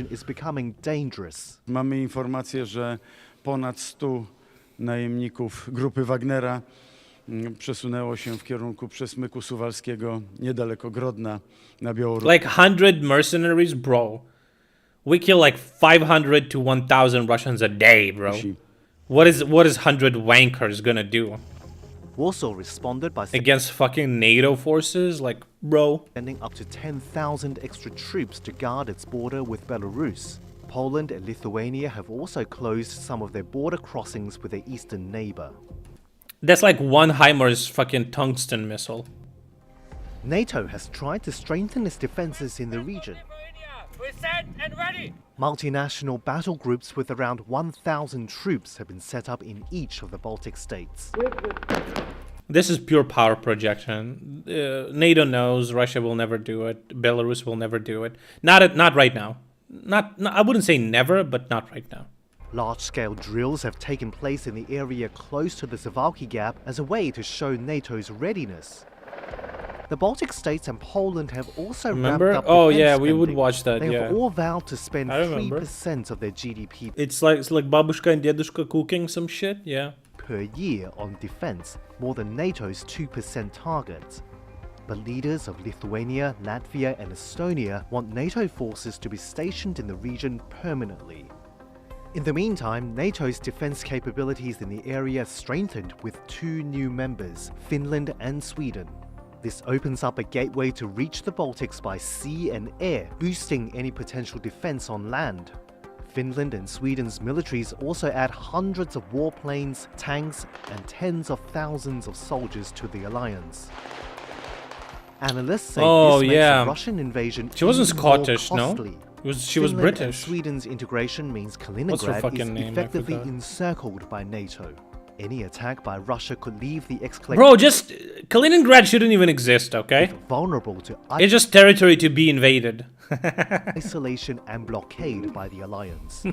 is becoming dangerous. Mamy informację, że ponad 100 najemników grupy Wagnera przesunęło się w kierunku przesmyku suwalskiego niedaleko Grodna na Białorusi. Like 100 mercenaries, bro. We kill like 500 to 1,000 Russians a day, bro. What is 100 wankers gonna do? Warsaw responded by Against fucking NATO forces? Like, bro. sending up to 10,000 extra troops to guard its border with Belarus. Poland and Lithuania have also closed some of their border crossings with their eastern neighbor. That's like one HIMARS fucking tungsten missile. NATO has tried to strengthen its defenses in the region. We're set and ready. Multinational battle groups with around 1,000 troops have been set up in each of the Baltic states. This is pure power projection. NATO knows Russia will never do it. Belarus will never do it. Not right now. I wouldn't say never, but not right now. Large-scale drills have taken place in the area close to the Suwałki Gap as a way to show NATO's readiness. The Baltic states and Poland have also Remember? ramped up Oh defense yeah, we would spending. watch that. They Yeah, have all vowed to spend I remember. 3% of their GDP it's like babushka and dedushka cooking some shit. Yeah. per year on defense, more than NATO's 2% target. But leaders of Lithuania, Latvia and Estonia want NATO forces to be stationed in the region permanently. In the meantime, NATO's defense capabilities in the area strengthened with 2 new members, Finland and Sweden. This opens up a gateway to reach the Baltics by sea and air, boosting any potential defense on land. Finland and Sweden's militaries also add hundreds of warplanes, tanks, and tens of thousands of soldiers to the alliance. Analysts say Oh, this yeah. makes the Russian invasion She wasn't even more Scottish, no? costly. She was Finland British. And Sweden's integration means What's her Kaliningrad is fucking name? I effectively forgot. encircled by NATO. Any attack by Russia could leave the exclave Bro, just Kaliningrad shouldn't even exist, okay? vulnerable to It's just territory to be invaded. isolation and blockade by the alliance.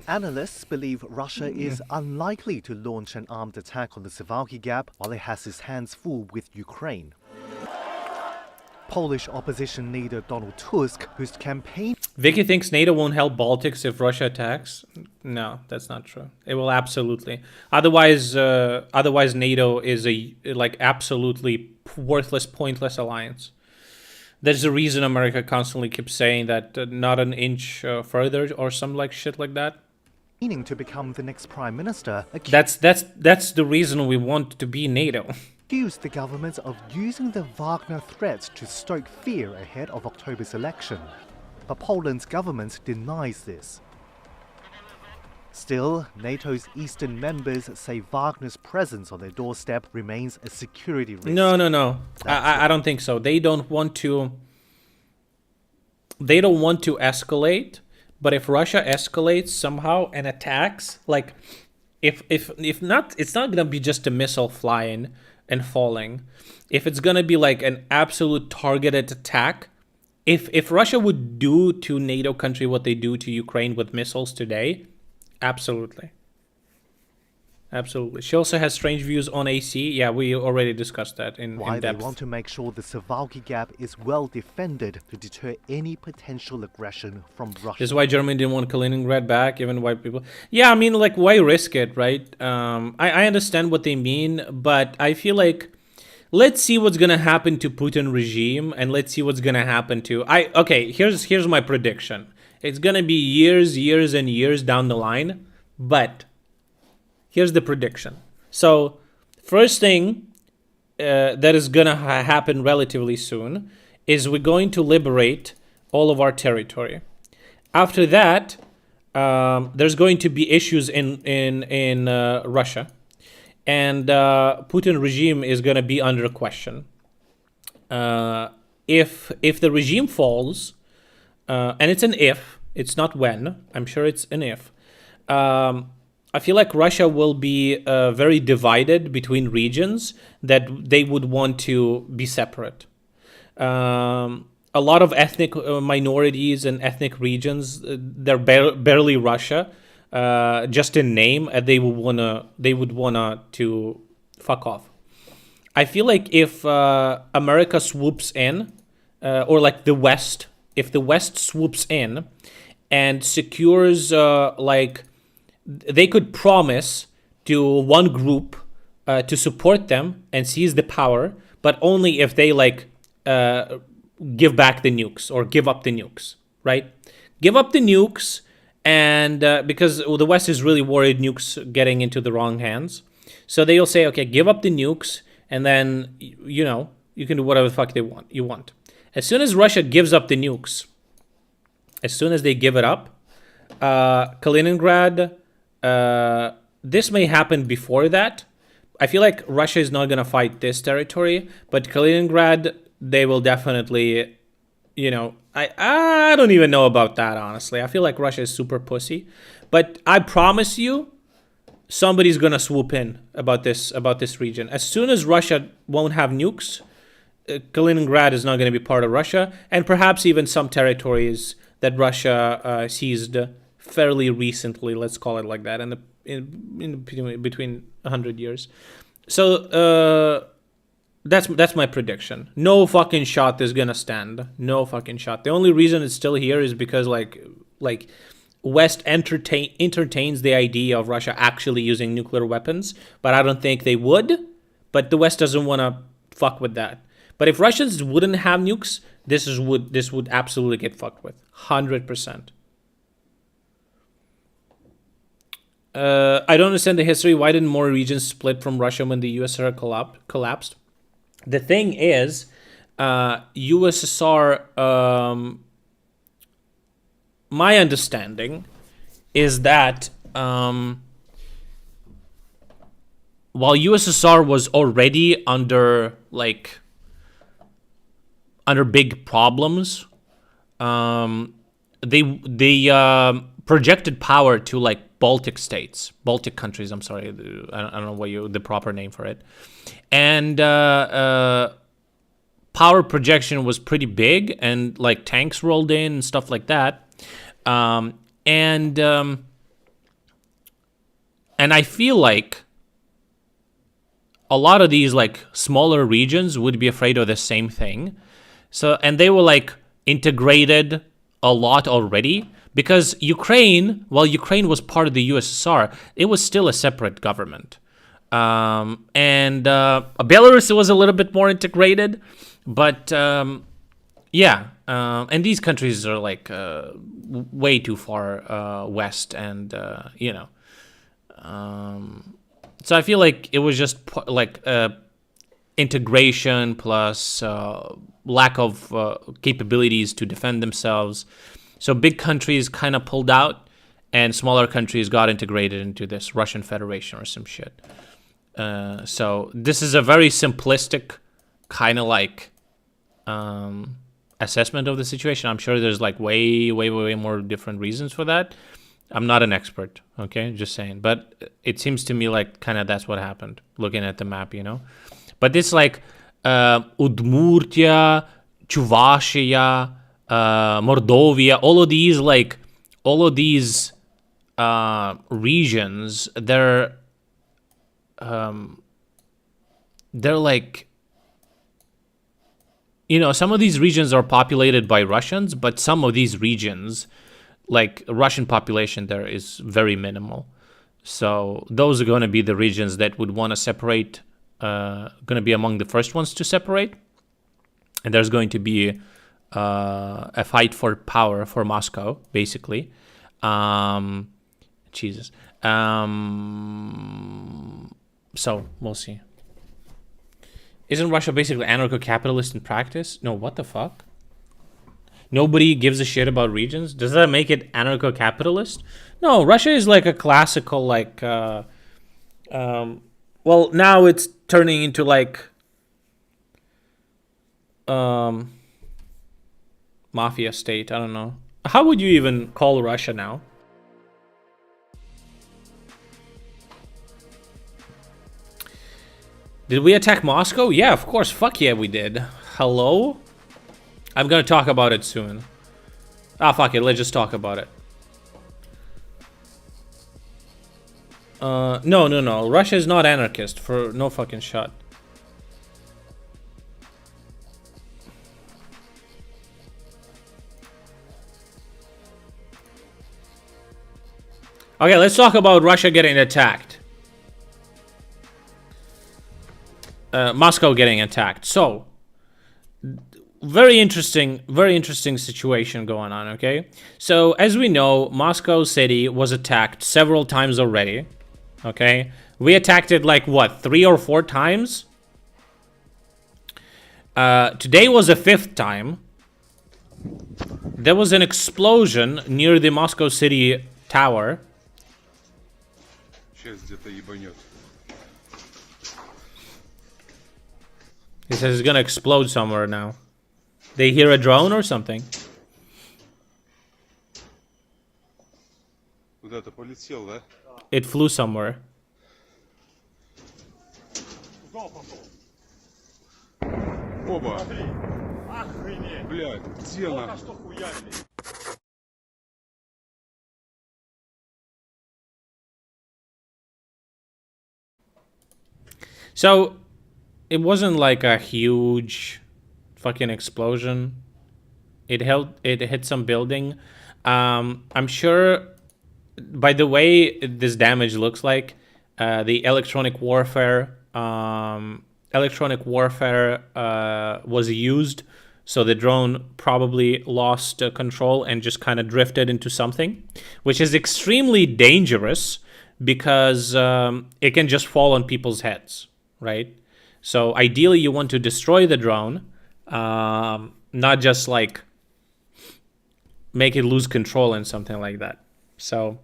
Analysts believe Russia is unlikely to launch an armed attack on the Suwałki Gap while it has its hands full with Ukraine. Polish opposition leader Donald Tusk, whose campaign Vicky thinks NATO won't help Baltics if Russia attacks. No, that's not true. It will absolutely. Otherwise NATO is a like absolutely worthless, pointless alliance. There's a reason America constantly keeps saying that not an inch further or some like shit like that. meaning to become the next prime minister, That's the reason we want to be NATO. accused the government of using the Wagner threat to stoke fear ahead of October's election. But Poland's government denies this. Still, NATO's eastern members say Wagner's presence on their doorstep remains a security risk. No. I don't think so. They don't want to escalate, but if Russia escalates somehow and attacks, like if not, it's not gonna be just a missile flying and falling. If it's gonna be like an absolute targeted attack, if Russia would do to NATO country what they do to Ukraine with missiles today, absolutely. She also has strange views on AC. Yeah, we already discussed that in Why they depth. want to make sure the Suwałki Gap is well defended to deter any potential aggression from Russia. This is why Germany didn't want Kaliningrad back, even white people. Yeah, I mean, like, why risk it, right? I understand what they mean, but I feel like let's see what's gonna happen to Putin regime, and let's see what's gonna happen to okay. Here's my prediction. It's gonna be years and years down the line, but here's the prediction. So, first thing that is gonna happen relatively soon is we're going to liberate all of our territory. After that, there's going to be issues in Russia, and Putin regime is gonna be under question. If the regime falls, and it's an if, it's not when. I'm sure it's an if. I feel like Russia will be very divided between regions that they would want to be separate. A lot of ethnic minorities and ethnic regions, they're barely Russia, just in name, and they would wanna to fuck off. I feel like if America swoops in, or like the West, if the West swoops in and secures, like, they could promise to one group to support them and seize the power, but only if they like give back the nukes or give up the nukes, right? Give up the nukes, and because the West is really worried nukes getting into the wrong hands, so they'll say, okay, give up the nukes, and then you can do whatever the fuck you want. As soon as Russia gives up the nukes, as soon as they give it up, Kaliningrad, this may happen before that. I feel like Russia is not gonna fight this territory, but Kaliningrad, they will definitely, I don't even know about that, honestly. I feel like Russia is super pussy, but I promise you, somebody's gonna swoop in about this region. As soon as Russia won't have nukes, Kaliningrad is not going to be part of Russia, and perhaps even some territories that Russia seized fairly recently, let's call it like that, in between 100 years. So that's my prediction. No fucking shot is gonna stand. No fucking shot. The only reason it's still here is because like West entertains the idea of Russia actually using nuclear weapons, but I don't think they would. But the West doesn't want to fuck with that. But if Russians wouldn't have nukes, this would absolutely get fucked with, 100%. I don't understand the history. Why didn't more regions split from Russia when the USSR collapsed? The thing is, USSR. My understanding is that while USSR was already under big problems, they projected power to like Baltic countries. I'm sorry, I don't know the proper name for it, and power projection was pretty big, and like tanks rolled in and stuff like that. And I feel like a lot of these like smaller regions would be afraid of the same thing. So, and they were like integrated a lot already, because Ukraine, while Ukraine was part of the USSR, it was still a separate government. And Belarus was a little bit more integrated, but yeah. And these countries are like way too far west, and so I feel like it was just like integration plus lack of capabilities to defend themselves. So big countries kind of pulled out, and smaller countries got integrated into this Russian Federation or some shit. So this is a very simplistic kind of like assessment of the situation. I'm sure there's like way more different reasons for that. I'm not an expert, okay? Just saying. But it seems to me like kind of that's what happened, looking at the map, But this like Udmurtia, Chuvashia, Mordovia, all of these regions, they're like, some of these regions are populated by Russians, but some of these regions, like Russian population there is very minimal. So those are going to be the regions that would want to separate, going to be among the first ones to separate. And there's going to be a fight for power for Moscow, basically. Jesus. So we'll see. Isn't Russia basically anarcho-capitalist in practice? No, what the fuck? Nobody gives a shit about regions? Does that make it anarcho-capitalist? No, Russia is like a classical, like, well, now it's turning into like, mafia state. I don't know. How would you even call Russia now? Did we attack Moscow? Yeah, of course. Fuck yeah, we did. Hello? I'm gonna talk about it soon. Ah, fuck it. Let's just talk about it. No. Russia is not anarchist for no fucking shot. Okay, let's talk about Russia getting attacked. Moscow getting attacked. So, very interesting situation going on, okay? So, as we know, Moscow city was attacked several times already, okay? We attacked it like, what, 3 or 4 times? Today was the 5th time. There was an explosion near the Moscow city tower. He says it's gonna explode somewhere now. They hear a drone or something. It flew somewhere. So, it wasn't like a huge fucking explosion. It hit some building. I'm sure by the way this damage looks like, the electronic warfare was used, so the drone probably lost control and just kind of drifted into something, which is extremely dangerous because it can just fall on people's heads, right? So ideally you want to destroy the drone, not just like make it lose control and something like that. So,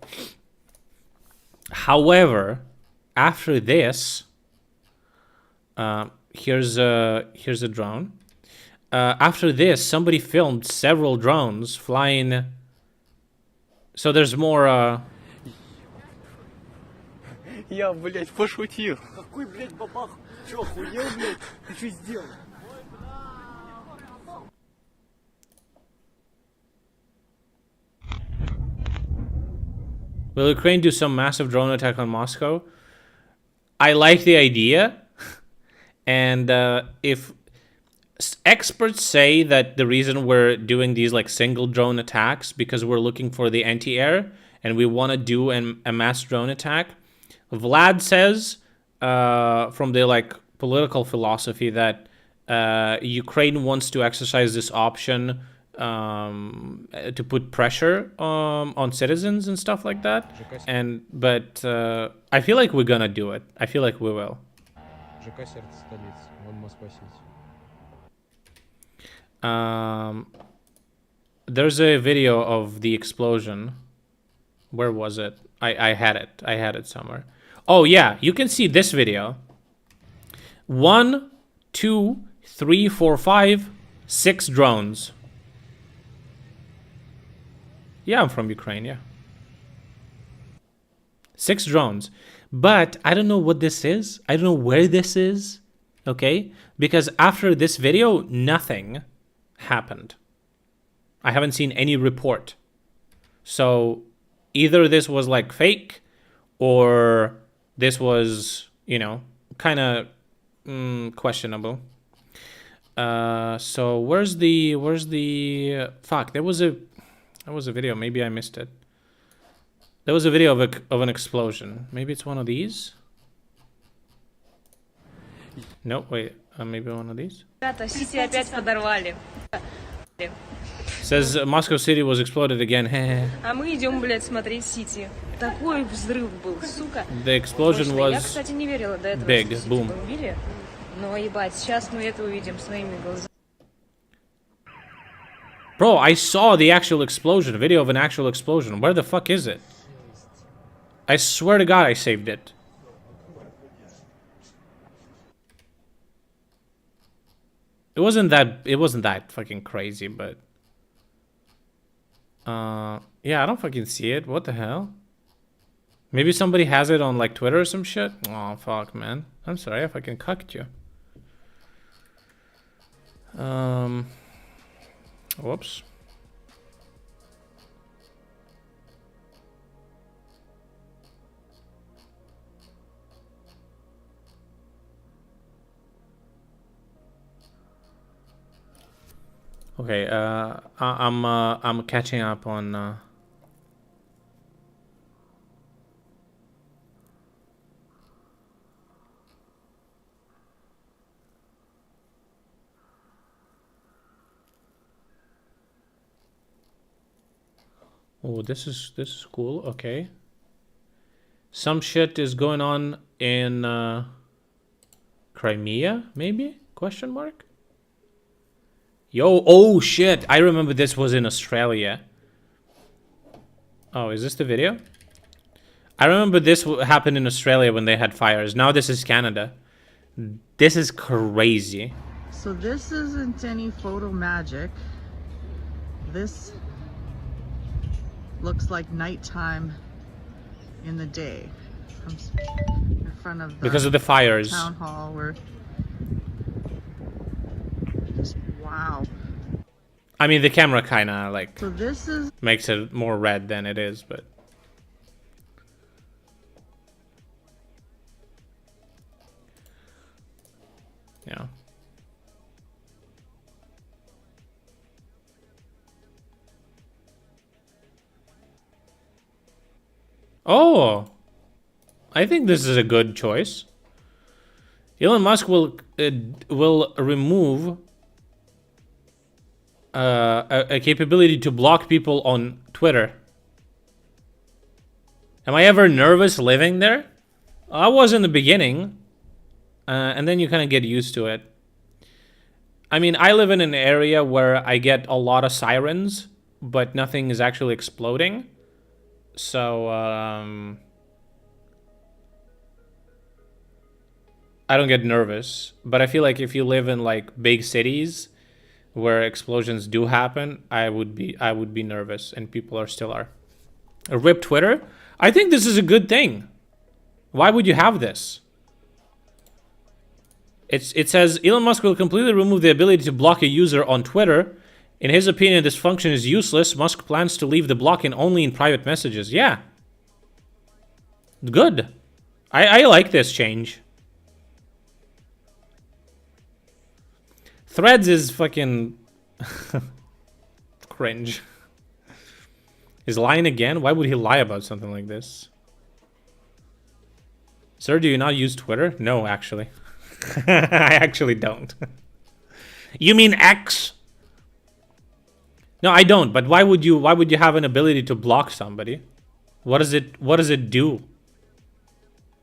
however, after this, here's a drone. After this, somebody filmed several drones flying. So there's more. Я, блядь, пошутил. Какой, блядь, бабах? Чё, охуел, блядь? Ты что сделал? Will Ukraine do some massive drone attack on Moscow? I like the idea. And if experts say that the reason we're doing these like single drone attacks because we're looking for the anti-air and we want to do a mass drone attack, Vlad says from the like political philosophy that Ukraine wants to exercise this option to put pressure on citizens and stuff like that. But I feel like we're gonna do it. I feel like we will. There's a video of the explosion. Where was it? I had it somewhere. Oh yeah, you can see this video. 1, 2, 3, 4, 5, 6 drones. Yeah, I'm from Ukraine, yeah. 6 drones. But I don't know what this is. I don't know where this is. Okay? Because after this video, nothing happened. I haven't seen any report. So either this was like fake or this was, you know, kind of questionable. So where's the fuck, there was a video, maybe I missed it. There was a video of an explosion. Maybe it's one of these? No, wait, maybe one of these? Says Moscow City was exploded again. А мы идем, блядь, смотреть Сити. Такой взрыв был, сука. The explosion Я, was кстати, не верила до этого, big, что Сити boom. бомбили. Но, ебать, сейчас мы это увидим своими глазами. Bro, I saw the actual explosion, a video of an actual explosion. Where the fuck is it? I swear to God I saved it. It wasn't that fucking crazy, but yeah, I don't fucking see it. What the hell? Maybe somebody has it on like Twitter or some shit. Oh fuck, man. I'm sorry, I fucking cucked you. Whoops. Okay, I'm catching up on Oh, this is cool. Okay. Some shit is going on in Crimea, maybe? Question mark? Yo, oh shit. I remember this was in Australia. Oh, is this the video? I remember this happened in Australia when they had fires. Now this is Canada. This is crazy. So this isn't any photo magic. This looks like nighttime in the day. In front of the Because of the fires. town hall where just wow. I mean, the camera kind of like So this is makes it more red than it is, but yeah. Oh, I think this is a good choice. Elon Musk will remove a capability to block people on Twitter. Am I ever nervous living there? I was in the beginning, and then you kind of get used to it. I mean, I live in an area where I get a lot of sirens, but nothing is actually exploding. So, I don't get nervous. But I feel like if you live in like big cities where explosions do happen, I would be nervous, and people still are. RIP Twitter. I think this is a good thing. Why would you have this? It says Elon Musk will completely remove the ability to block a user on Twitter. In his opinion, this function is useless. Musk plans to leave the blocking only in private messages. Yeah. Good. I like this change. Threads is fucking cringe. Is lying again? Why would he lie about something like this? Sir, do you not use Twitter? No, actually. I actually don't. You mean X? No, I don't. But why would you have an ability to block somebody? What does it do?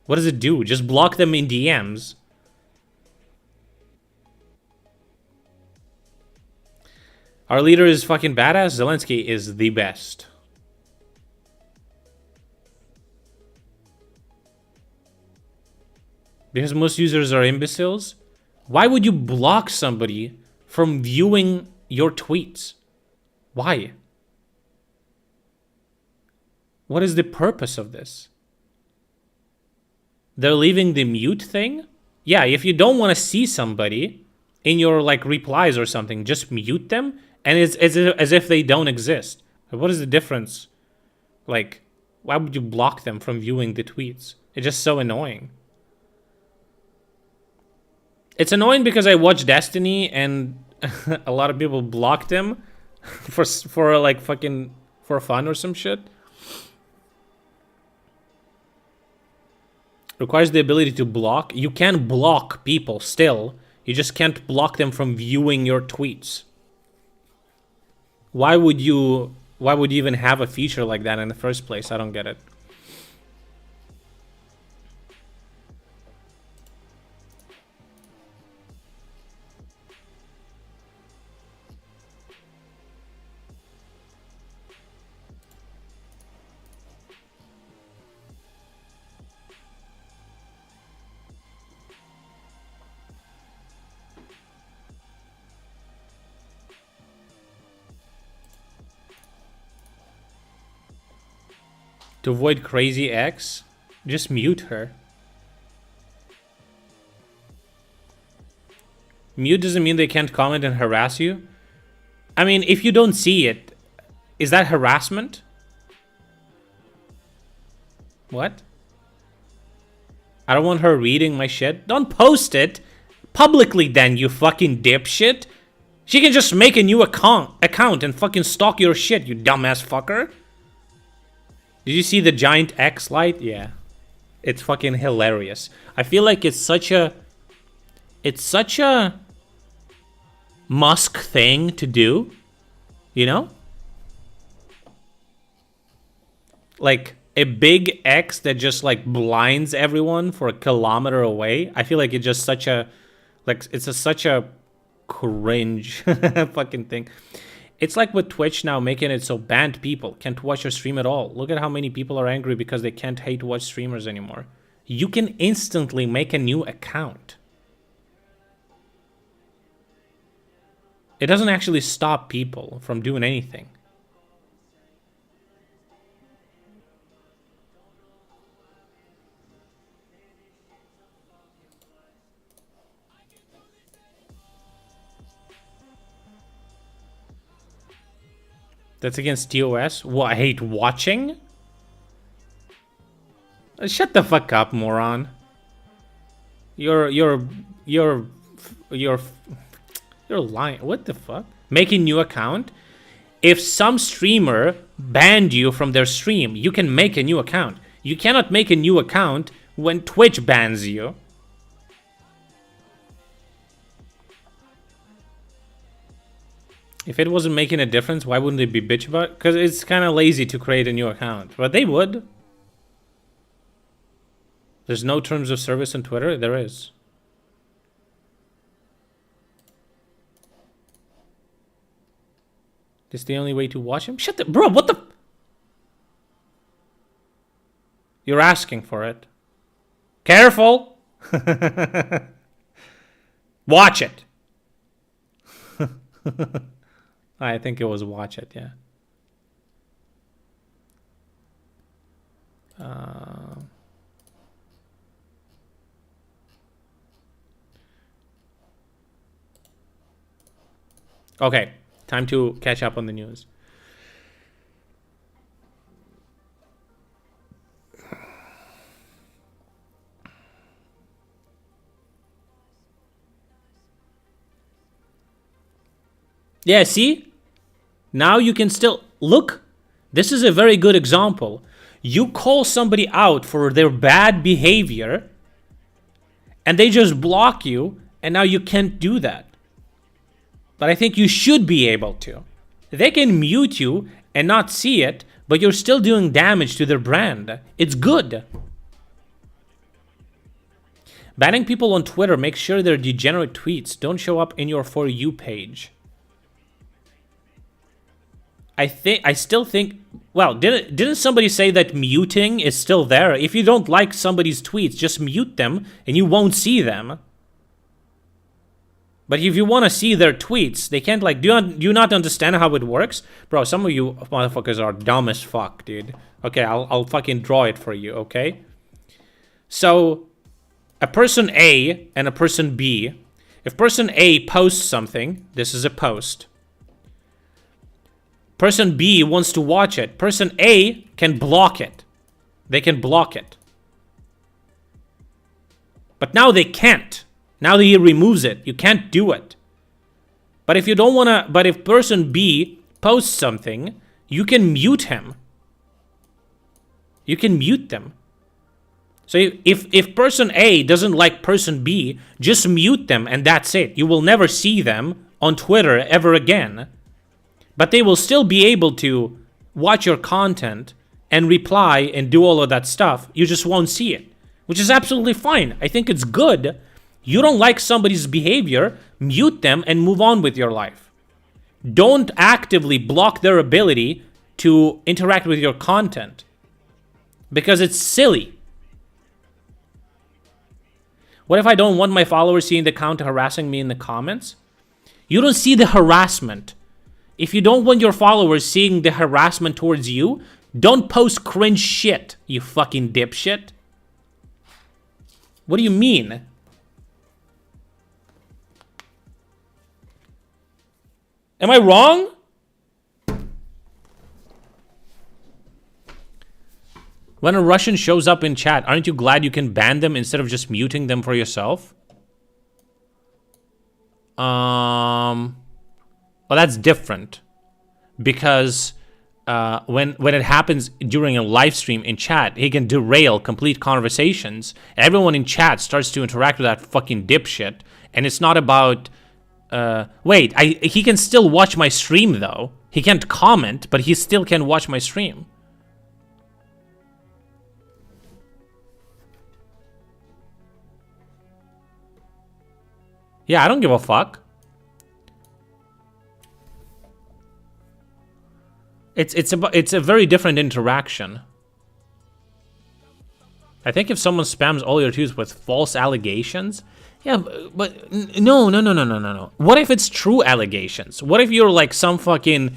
What does it do? Just block them in DMs. Our leader is fucking badass. Zelensky is the best. Because most users are imbeciles? Why would you block somebody from viewing your tweets? Why? What is the purpose of this? They're leaving the mute thing? Yeah, if you don't want to see somebody in your like replies or something, just mute them, and it's as if they don't exist. What is the difference? Like, why would you block them from viewing the tweets? It's just so annoying. It's annoying because I watch Destiny and a lot of people blocked him for like fucking for fun or some shit. Requires the ability to block. You can block people still. You just can't block them from viewing your tweets. Why would you even have a feature like that in the first place? I don't get it. To avoid crazy ex, just mute her. Mute doesn't mean they can't comment and harass you. I mean, if you don't see it, is that harassment? What? I don't want her reading my shit. Don't post it publicly then, you fucking dipshit. She can just make a new account and fucking stalk your shit, you dumbass fucker. Did you see the giant X light? Yeah. It's fucking hilarious. I feel like it's such a Musk thing to do, you know? Like a big X that just like blinds everyone for a kilometer away. I feel like it's just such a, like, such a cringe fucking thing. It's like with Twitch now making it so banned people can't watch your stream at all. Look at how many people are angry because they can't hate watch streamers anymore. You can instantly make a new account. It doesn't actually stop people from doing anything. That's against TOS? What, I hate watching? Shut the fuck up, moron. You're lying. What the fuck? Making new account? If some streamer banned you from their stream, you can make a new account. You cannot make a new account when Twitch bans you. If it wasn't making a difference, why wouldn't they be bitch about it? Because it's kind of lazy to create a new account. But they would. There's no terms of service on Twitter? There is. This the only way to watch him? Shut the... Bro, what the... You're asking for it. Careful! Watch it! I think it was watch it, yeah. Okay, time to catch up on the news. Yeah, see? Now you can still... Look, this is a very good example. You call somebody out for their bad behavior, and they just block you, and now you can't do that. But I think you should be able to. They can mute you and not see it, but you're still doing damage to their brand. It's good. Banning people on Twitter makes sure their degenerate tweets don't show up in your For You page. I still think, well, didn't somebody say that muting is still there? If you don't like somebody's tweets, just mute them and you won't see them. But if you want to see their tweets, they can't, like, do you not understand how it works? Bro, some of you motherfuckers are dumb as fuck, dude. Okay, I'll fucking draw it for you, okay? So, a person A and a person B. If person A posts something, this is a post. Person B wants to watch it. Person A can block it. They can block it. But now they can't. Now that he removes it, you can't do it. But if you don't want to... But if person B posts something, you can mute him. You can mute them. So if person A doesn't like person B, just mute them and that's it. You will never see them on Twitter ever again. But they will still be able to watch your content and reply and do all of that stuff. You just won't see it, which is absolutely fine. I think it's good. You don't like somebody's behavior, mute them and move on with your life. Don't actively block their ability to interact with your content because it's silly. What if I don't want my followers seeing the account harassing me in the comments? You don't see the harassment. If you don't want your followers seeing the harassment towards you, Don't post cringe shit, you fucking dipshit. What do you mean? Am I wrong? When a Russian shows up in chat, aren't you glad you can ban them instead of just muting them for yourself? Well, that's different. Because when it happens during a live stream in chat, he can derail complete conversations. Everyone in chat starts to interact with that fucking dipshit. And it's not about... he can still watch my stream, though. He can't comment, but he still can watch my stream. Yeah, I don't give a fuck. It's a very different interaction. I think if someone spams all your tweets with false allegations, yeah, but no. What if it's true allegations? What if you're like some fucking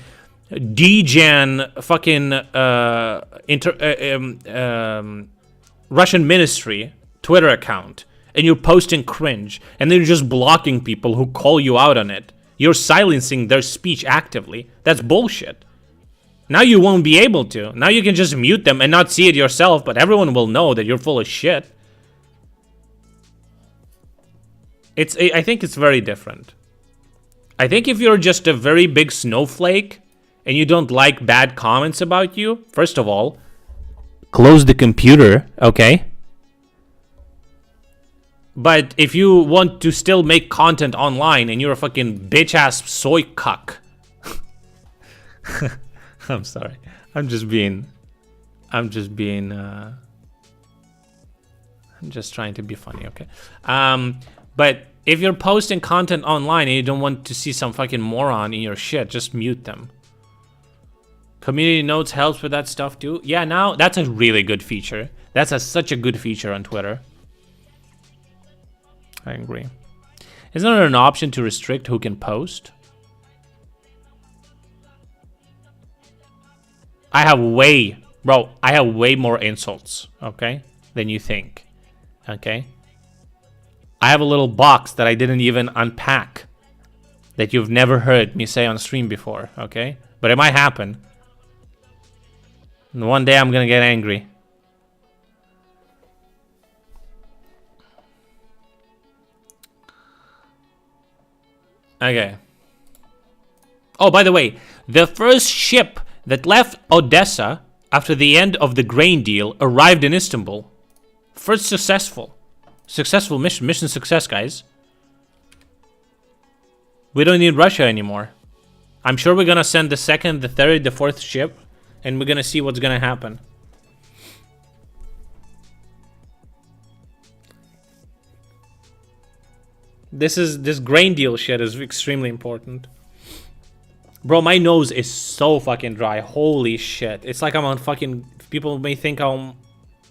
DGen fucking Russian ministry Twitter account, and you're posting cringe, and then you're just blocking people who call you out on it? You're silencing their speech actively. That's bullshit. Now you won't be able to. Now you can just mute them and not see it yourself, but everyone will know that you're full of shit. I think it's very different. I think if you're just a very big snowflake and you don't like bad comments about you, first of all, close the computer, okay? But if you want to still make content online and you're a fucking bitch-ass soy cuck... I'm sorry. I'm just trying to be funny, okay? But if you're posting content online and you don't want to see some fucking moron in your shit, just mute them. Community notes helps with that stuff too. Yeah, now that's a really good feature. That's such a good feature on Twitter. I agree. Isn't there an option to restrict who can post? I have way more insults, okay, than you think, okay? I have a little box that I didn't even unpack that you've never heard me say on stream before, okay? But it might happen. And one day I'm gonna get angry. Okay. Oh, by the way, the first ship that left Odessa after the end of the grain deal arrived in Istanbul. First successful mission. Mission success, guys. We don't need Russia anymore. I'm sure we're gonna send the second, the third, the fourth ship, and we're gonna see what's gonna happen. This grain deal shit is extremely important. Bro, my nose is so fucking dry. Holy shit. It's like I'm on fucking... People may think I'm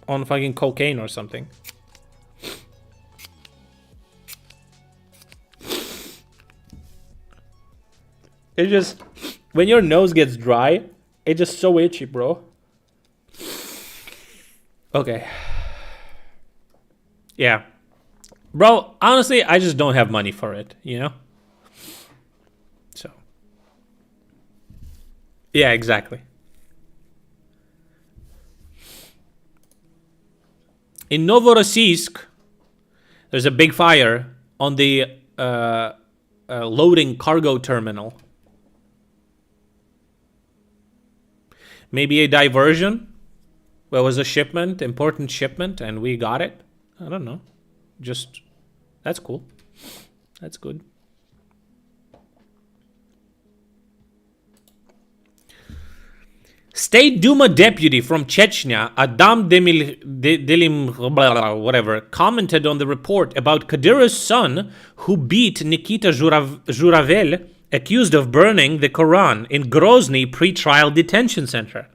on fucking cocaine or something. It just... When your nose gets dry, it's just so itchy, bro. Okay. Yeah. Bro, honestly, I just don't have money for it, you know? So... Yeah, exactly. In Novorossiysk, there's a big fire on the loading cargo terminal. Maybe a diversion? Well, it was a shipment, important shipment, and we got it? I don't know. Just, that's cool. That's good. State Duma deputy from Chechnya, Adam whatever, commented on the report about Kadyrov's son who beat Nikita Zhuravel, accused of burning the Quran in Grozny pre-trial detention center.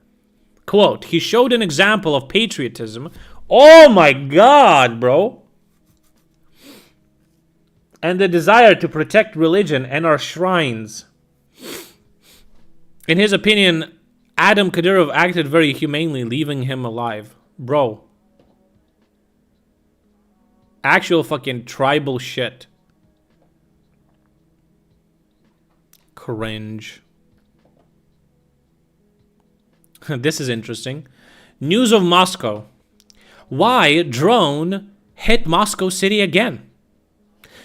Quote, he showed an example of patriotism. Oh my god, bro. And the desire to protect religion and our shrines. In his opinion, Adam Kadyrov acted very humanely, leaving him alive. Bro. Actual fucking tribal shit. Cringe. This is interesting. News of Moscow. Why drone hit Moscow city again?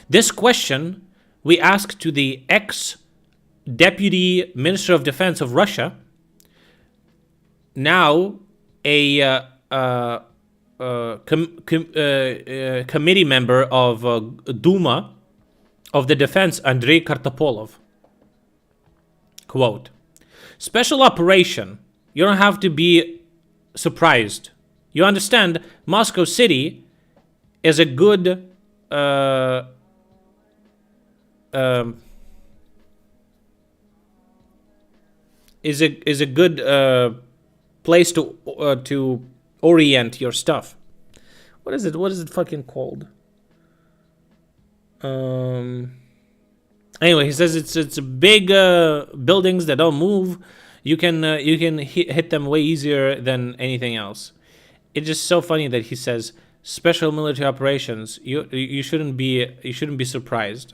This question we asked to the ex-deputy Minister of Defense of Russia, now a committee member of Duma of the Defense, Andrei Kartopolov. Quote, special operation. You don't have to be surprised. You understand, Moscow City is a good is a good place to orient your stuff. What is it? What is it fucking called? Anyway, he says it's big buildings that don't move. You can hit them way easier than anything else. It's just so funny that he says special military operations. You shouldn't be surprised.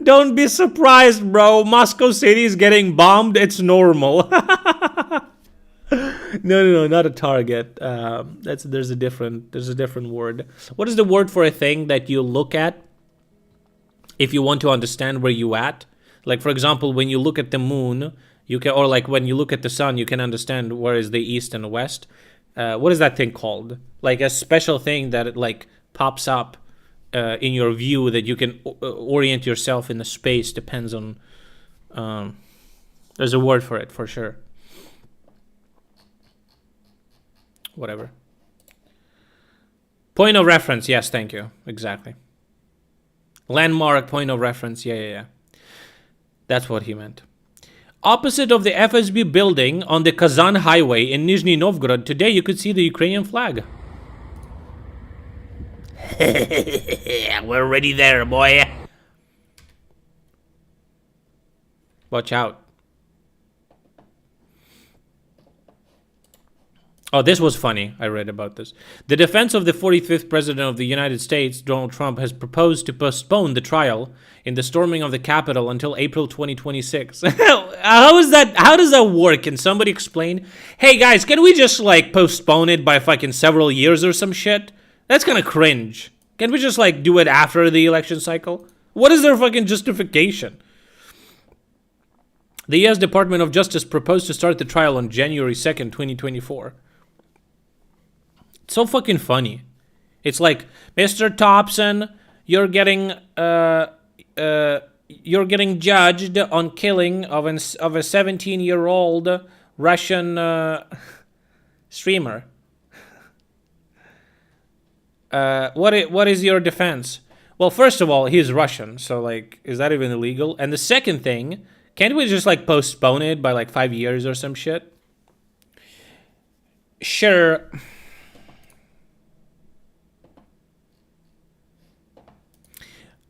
Don't be surprised, bro. Moscow City is getting bombed. It's normal. No, not a target. There's a different word. What is the word for a thing that you look at if you want to understand where you at? Like, for example, when you look at the moon, you can, or like when you look at the sun, you can understand where is the east and the west. What is that thing called? Like a special thing that it like pops up in your view that you can orient yourself in the space. Depends on. There's a word for it for sure. Whatever. Point of reference. Yes, thank you. Exactly. Landmark, point of reference. Yeah. That's what he meant. Opposite of the FSB building on the Kazan highway in Nizhny Novgorod, today you could see the Ukrainian flag. We're already there, boy. Watch out. Oh, this was funny. I read about this. The defense of the 45th president of the United States, Donald Trump, has proposed to postpone the trial in the storming of the Capitol until April 2026. How is that? How does that work? Can somebody explain? Hey guys, can we just like postpone it by fucking several years or some shit? That's kind of cringe. Can we just like do it after the election cycle? What is their fucking justification? The U.S. Department of Justice proposed to start the trial on January 2nd, 2024. It's so fucking funny. It's like, Mr. Thompson, you're getting judged on killing of a 17-year-old Russian streamer. What is your defense? Well, first of all, he's Russian, so like, is that even illegal? And the second thing, can't we just like postpone it by like 5 years or some shit? Sure.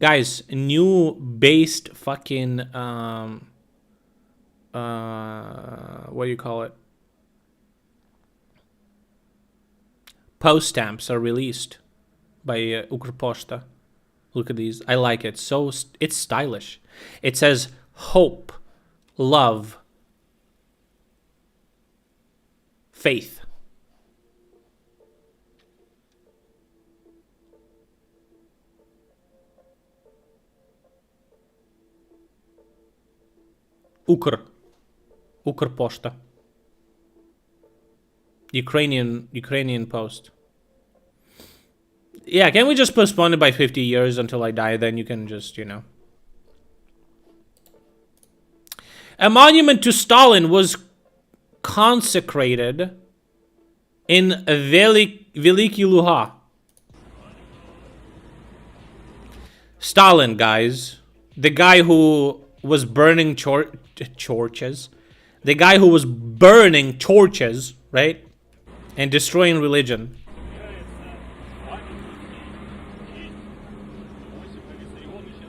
Guys, new based fucking what do you call it? Post stamps are released by Ukrposhta. Look at these. I like it. So it's stylish. It says hope, love, faith. Ukrposhta. Ukrainian Post. Yeah, can we just postpone it by 50 years until I die? Then you can just, you know. A monument to Stalin was consecrated in Veliki Luha. Stalin, guys. The guy who was burning churches. The guy who was burning churches, right? And destroying religion.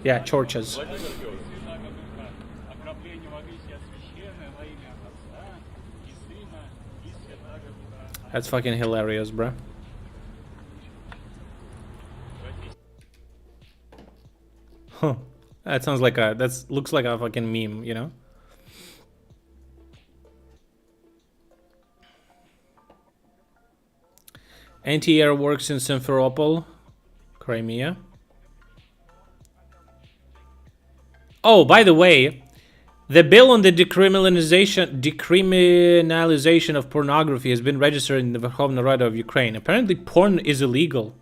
Yeah, churches. That's fucking hilarious, bro. Huh. That sounds like a... That looks like a fucking meme, you know? Anti-air works in Simferopol, Crimea. Oh, by the way, the bill on the decriminalization of pornography has been registered in the Verkhovna Rada of Ukraine. Apparently, porn is illegal.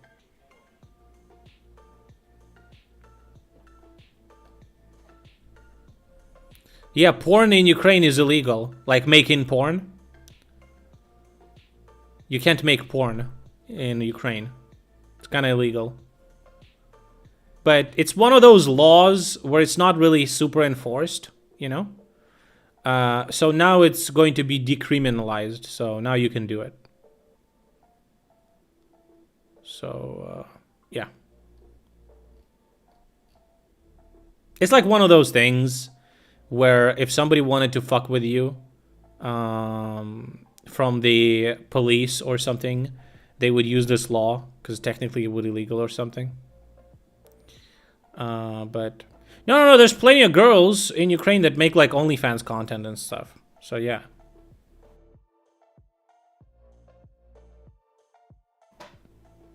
Yeah, porn in Ukraine is illegal. Like making porn. You can't make porn in Ukraine. It's kind of illegal. But it's one of those laws where it's not really super enforced, you know? So now it's going to be decriminalized. So now you can do it. So, yeah. It's like one of those things where if somebody wanted to fuck with you from the police or something, they would use this law because technically it would be illegal or something. But no, there's plenty of girls in Ukraine that make like OnlyFans content and stuff. So yeah.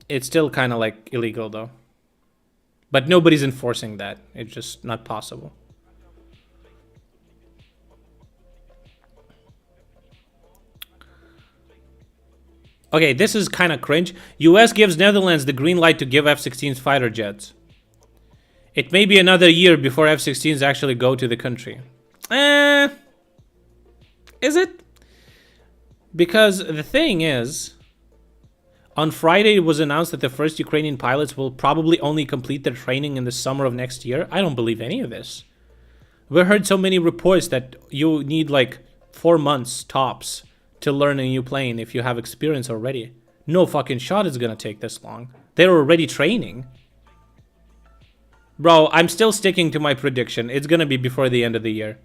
It's still kind of like illegal though. But nobody's enforcing that. It's just not possible. Okay, this is kind of cringe. US gives Netherlands the green light to give F-16s fighter jets. It may be another year before F-16s actually go to the country. Is it? Because the thing is, on Friday it was announced that the first Ukrainian pilots will probably only complete their training in the summer of next year. I don't believe any of this. We heard so many reports that you need like 4 months tops to learn a new plane if you have experience already. No fucking shot it's gonna take this long. They're already training. Bro, I'm still sticking to my prediction. It's gonna be before the end of the year.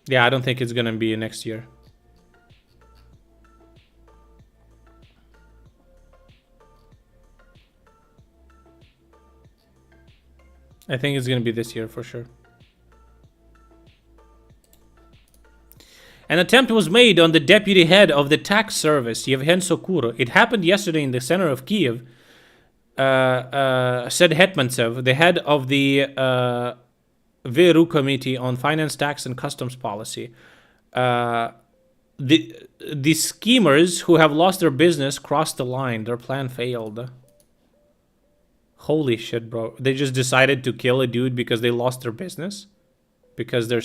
Yeah, I don't think it's gonna be next year. I think it's gonna be this year for sure. An attempt was made on the deputy head of the tax service, Yevhen Sokur. It happened yesterday in the center of Kiev, said Hetmantsev, the head of the VRU Committee on Finance, Tax and Customs Policy. The schemers who have lost their business crossed the line. Their plan failed. Holy shit, bro. They just decided to kill a dude because they lost their business? Because they're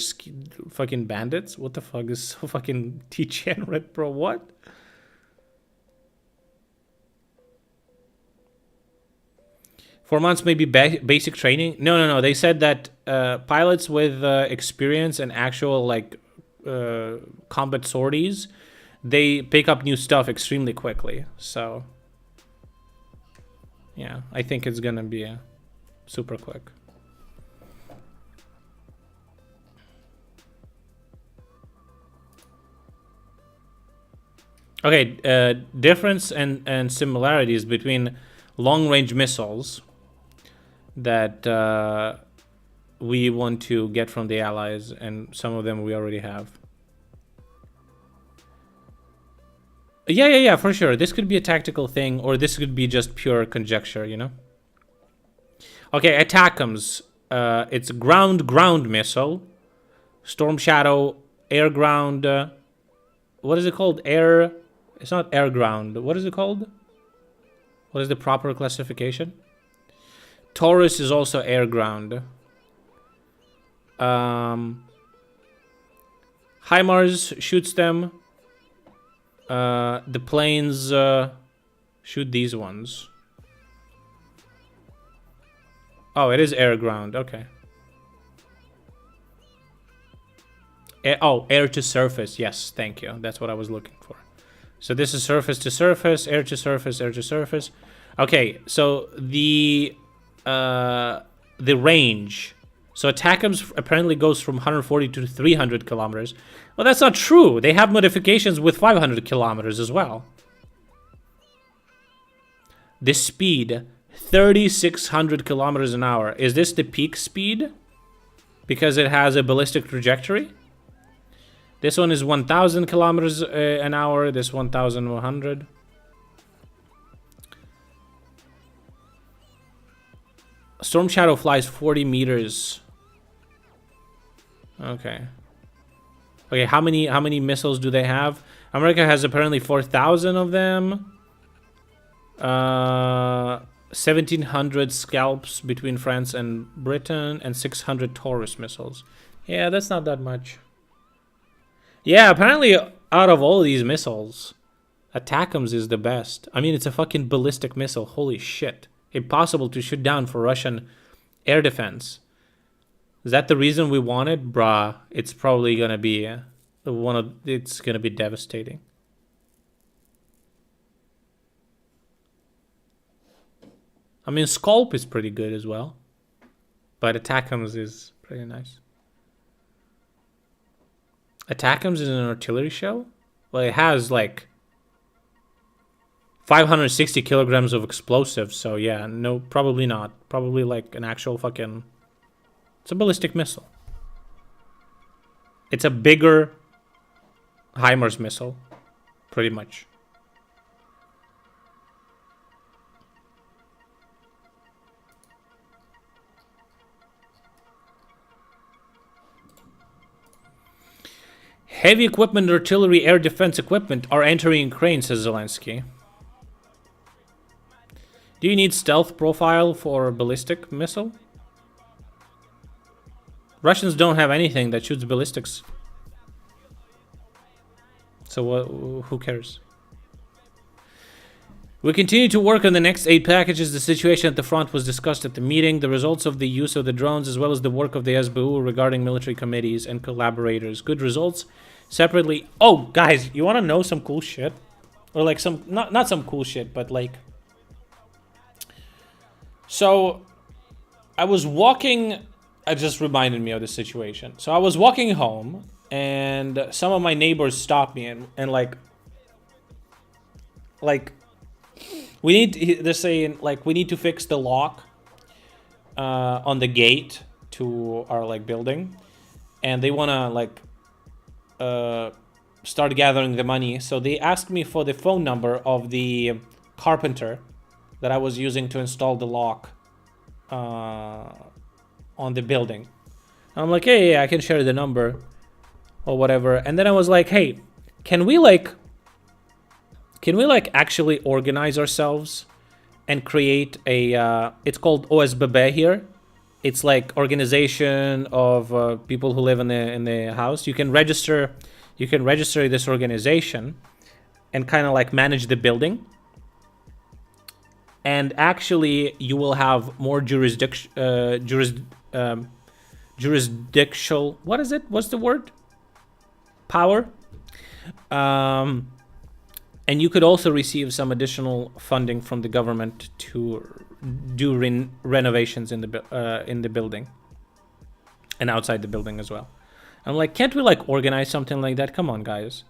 fucking bandits? What the fuck is so fucking degenerate, bro? What? Four months maybe basic training? No. They said that pilots with experience and actual like combat sorties, they pick up new stuff extremely quickly. So yeah, I think it's gonna be super quick. Okay, difference and similarities between long-range missiles that we want to get from the Allies, and some of them we already have. Yeah, for sure. This could be a tactical thing, or this could be just pure conjecture, you know? Okay, ATACMS. It's a ground-ground missile. Storm Shadow, air-ground... what is it called? Air... It's not air-ground. What is it called? What is the proper classification? Taurus is also air-ground. HIMARS shoots them. The planes shoot these ones. Oh, it is air-ground. Okay. Air to surface. Yes, thank you. That's what I was looking for. So this is surface to surface, air to surface, air to surface. Okay, so the the range. So ATACMS apparently goes from 140 to 300 kilometers. Well, that's not true. They have modifications with 500 kilometers as well. The speed, 3,600 kilometers an hour. Is this the peak speed? Because it has a ballistic trajectory? This one is 1,000 kilometers an hour. This 1,100. Storm Shadow flies 40 meters. Okay. Okay, how many missiles do they have? America has apparently 4,000 of them. 1,700 scalps between France and Britain, and 600 Taurus missiles. Yeah, that's not that much. Yeah, apparently out of all these missiles, ATACMS is the best. I mean, it's a fucking ballistic missile. Holy shit. Impossible to shoot down for Russian air defense. Is that the reason we want it? Bruh, it's probably gonna be it's gonna be devastating. I mean, Sculp is pretty good as well, but ATACMS is pretty nice. ATACMS is an artillery shell? Well, it has like 560 kilograms of explosives, so yeah, no, probably not. Probably like an actual fucking... It's a ballistic missile. It's a bigger HIMARS missile, pretty much. Heavy equipment, artillery, air defense equipment are entering Ukraine, says Zelensky. Do you need stealth profile for a ballistic missile? Russians don't have anything that shoots ballistics. So who cares? We continue to work on the next 8 packages. The situation at the front was discussed at the meeting. The results of the use of the drones, as well as the work of the SBU regarding military committees and collaborators. Good results. Separately. Oh, guys, you want to know some cool shit? Or like some, not some cool shit, but like... So, I was walking... It just reminded me of the situation. So I was walking home, and some of my neighbors stopped me and like... they're saying, like, we need to fix the lock on the gate to our, like, building. And they want to, like, start gathering the money. So they asked me for the phone number of the carpenter that I was using to install the lock on the building. And I'm like, hey, I can share the number or whatever. And then I was like, hey, can we actually organize ourselves and create a, it's called OSBB here. It's like organization of people who live in the house. You can register this organization and kind of like manage the building. And actually you will have more jurisdictional, what is it? What's the word? Power. And you could also receive some additional funding from the government to do renovations in the building and outside the building as well. I'm like, can't we like organize something like that? Come on, guys.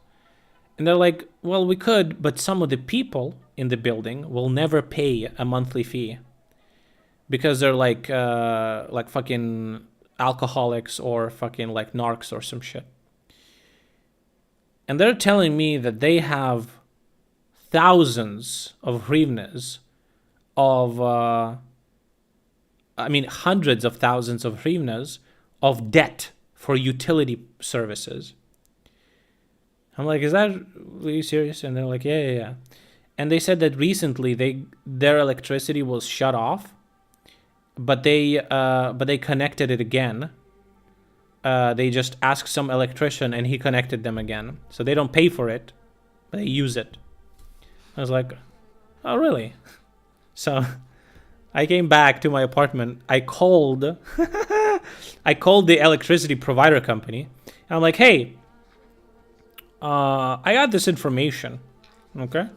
And they're like, well, we could, but some of the people in the building will never pay a monthly fee because they're like fucking alcoholics or fucking like narcs or some shit. And they're telling me that they have thousands of hryvnias of, hundreds of thousands of hryvnias of debt for utility services. I'm like, is that really serious? And they're like, yeah. And they said that recently their electricity was shut off, but they connected it again. They just asked some electrician and he connected them again. So they don't pay for it, but they use it. I was like, oh, really? So I came back to my apartment. I called the electricity provider company. And I'm like, hey, I got this information, okay?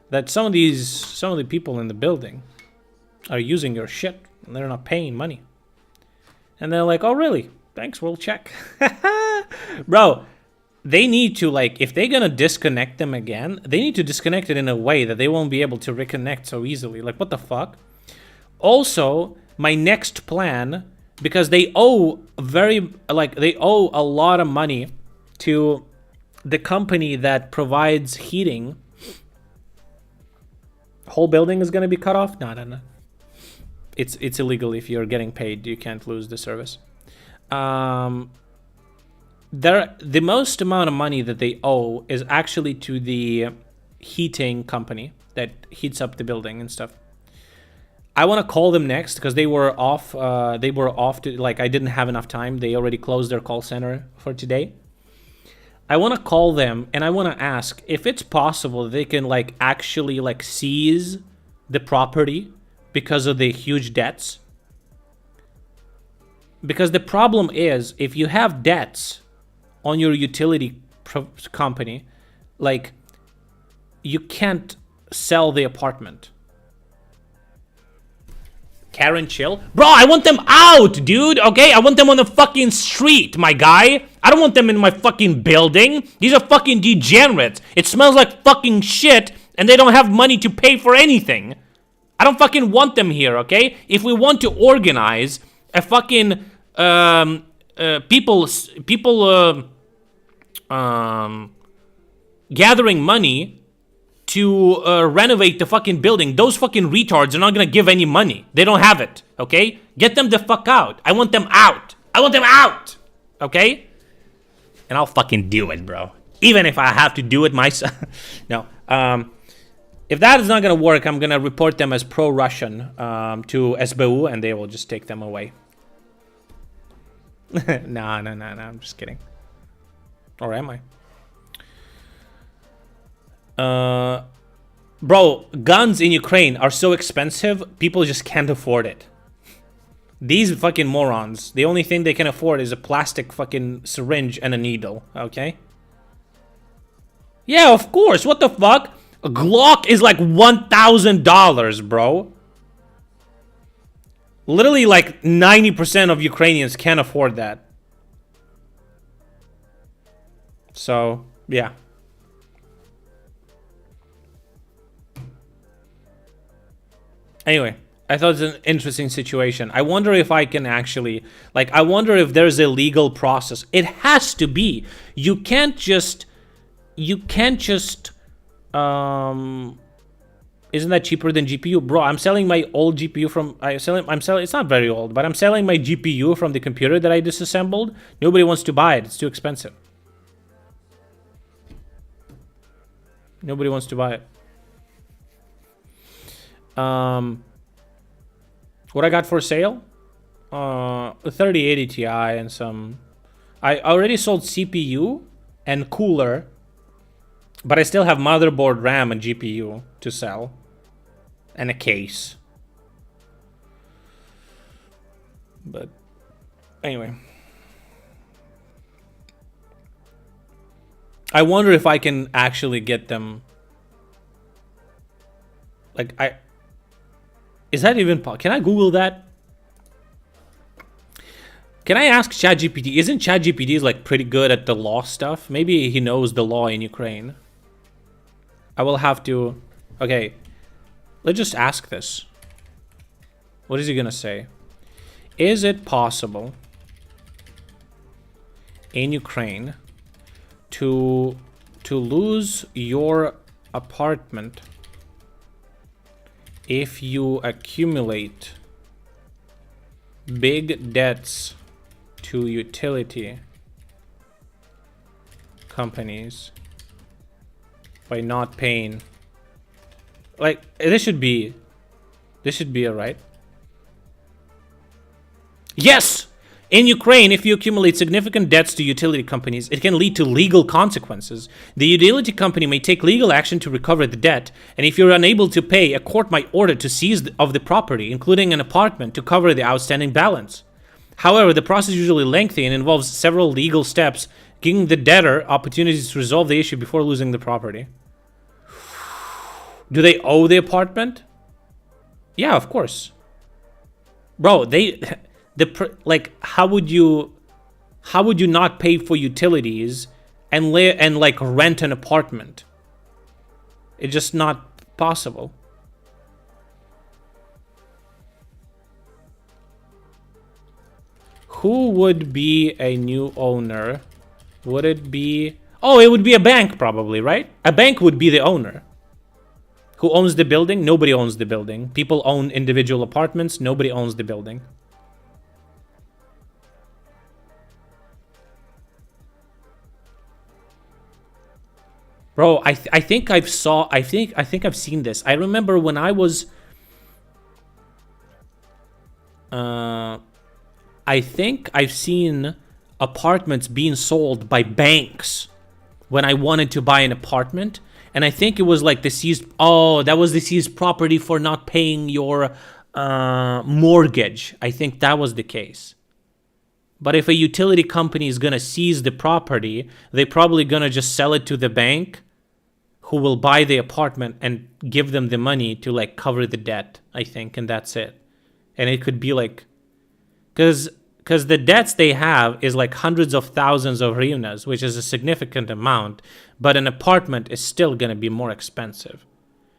That some of the people in the building are using your shit And they're not paying money. And they're like, oh, really? Thanks, we'll check. Bro, they need to, like, if they're gonna disconnect them again, they need to disconnect it in a way that they won't be able to reconnect so easily. Like, what the fuck? Also, my next plan, because they owe they owe a lot of money to the company that provides heating. Whole building is gonna be cut off? No. It's illegal. If you're getting paid, you can't lose the service. The most amount of money that they owe is actually to the heating company that heats up the building and stuff. I want to call them next because they were off. To, like, I didn't have enough time. They already closed their call center for today. I want to call them and I want to ask if it's possible they can, like, actually, like, seize the property because of the huge debts. Because the problem is, if you have debts on your utility company, like, you can't sell the apartment. Karen, chill. Bro, I want them out, dude, okay? I want them on the fucking street, my guy. I don't want them in my fucking building. These are fucking degenerates. It smells like fucking shit, and they don't have money to pay for anything. I don't fucking want them here, okay? If we want to organize a fucking gathering money to renovate the fucking building, those fucking retards are not gonna give any money. They don't have it, okay? Get them the fuck out. I want them out. I want them out, okay? And I'll fucking do it, bro. Even if I have to do it myself. No. If that is not gonna work, I'm gonna report them as pro-Russian to SBU, and they will just take them away. No, I'm just kidding. Or am I? Bro, guns in Ukraine are so expensive, people just can't afford it. These fucking morons, the only thing they can afford is a plastic fucking syringe and a needle, okay? Yeah, of course, what the fuck? A Glock is like $1,000, bro. Literally, like, 90% of Ukrainians can't afford that. So, yeah. Anyway, I thought it's an interesting situation. I wonder if I can actually, like, I wonder if there's a legal process. It has to be. You can't just, isn't that cheaper than GPU? Bro, I'm selling my old GPU from, it's not very old, but I'm selling my GPU from the computer that I disassembled. Nobody wants to buy it. It's too expensive. Nobody wants to buy it. What I got for sale? A 3080 Ti and some... I already sold CPU and cooler, but I still have motherboard, RAM, and GPU to sell. And a case. But anyway. I wonder if I can actually get them... Like, is that even possible? Can I Google that? Can I ask ChatGPT? Isn't ChatGPT like pretty good at the law stuff? Maybe he knows the law in Ukraine. I will have to... Okay. Let's just ask this. What is he gonna say? Is it possible in Ukraine to lose your apartment if you accumulate big debts to utility companies by not paying? Like, this should be alright. Yes! In Ukraine, if you accumulate significant debts to utility companies, it can lead to legal consequences. The utility company may take legal action to recover the debt, and if you're unable to pay, a court might order to seize of the property, including an apartment, to cover the outstanding balance. However, the process is usually lengthy and involves several legal steps, giving the debtor opportunities to resolve the issue before losing the property. Do they owe the apartment? Yeah, of course. Bro, like, how would you not pay for utilities and like rent an apartment? It's just not possible. Who would be a new owner? Would it be... Oh, it would be a bank probably, right? A bank would be the owner. Who owns the building? Nobody owns the building. People own individual apartments. Nobody owns the building. Bro, I think I've seen this. I remember when I was I think I've seen apartments being sold by banks when I wanted to buy an apartment, and I think it was like the seized... Oh, that was the seized property for not paying your mortgage. I think that was the case. But if a utility company is gonna seize the property, they're probably gonna just sell it to the bank, who will buy the apartment and give them the money to like cover the debt, I think, and that's it. And it could be like, because the debts they have is like hundreds of thousands of hryvnias, which is a significant amount, but an apartment is still gonna be more expensive.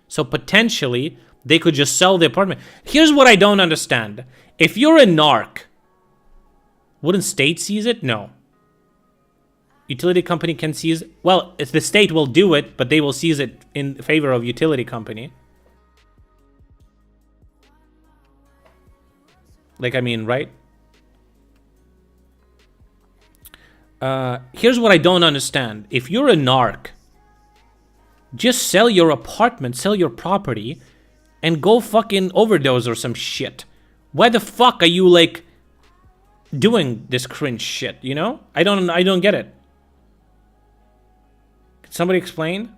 So potentially they could just sell the apartment. Here's what I don't understand: if you're a narc, wouldn't state seize it? No. Utility company can seize... Well, if the state will do it, but they will seize it in favor of utility company. Like, I mean, right? Here's what I don't understand. If you're a narc, just sell your apartment, sell your property, and go fucking overdose or some shit. Why the fuck are you, like, doing this cringe shit, you know? I don't get it. Can somebody explain?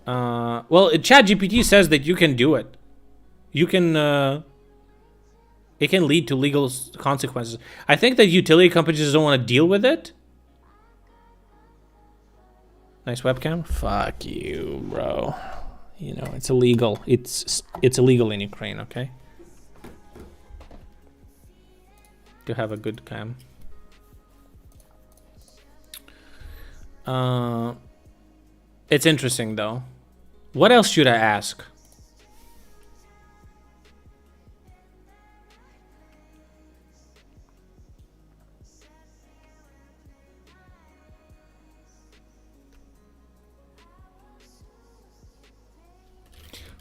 Well, ChatGPT says that you can do it. You can, it can lead to legal consequences. I think that utility companies don't want to deal with it. Nice webcam. Fuck you, bro. You know, it's illegal. It's illegal in Ukraine, okay? To have a good cam. It's interesting though. What else should I ask?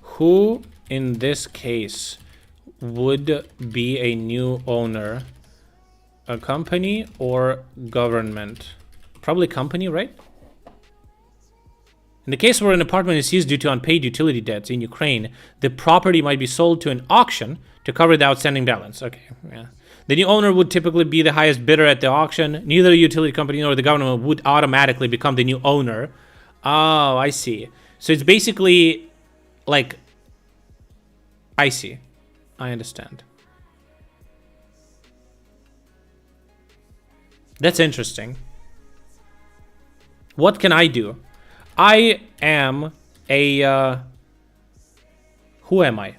Who in this case would be a new owner? A company or government? Probably company, right? In the case where an apartment is seized due to unpaid utility debts in Ukraine, the property might be sold to an auction to cover the outstanding balance. Okay, yeah. The new owner would typically be the highest bidder at the auction. Neither the utility company nor the government would automatically become the new owner. Oh, I see. So it's basically like... I see. I understand. That's interesting. What can I do? I am a... who am I?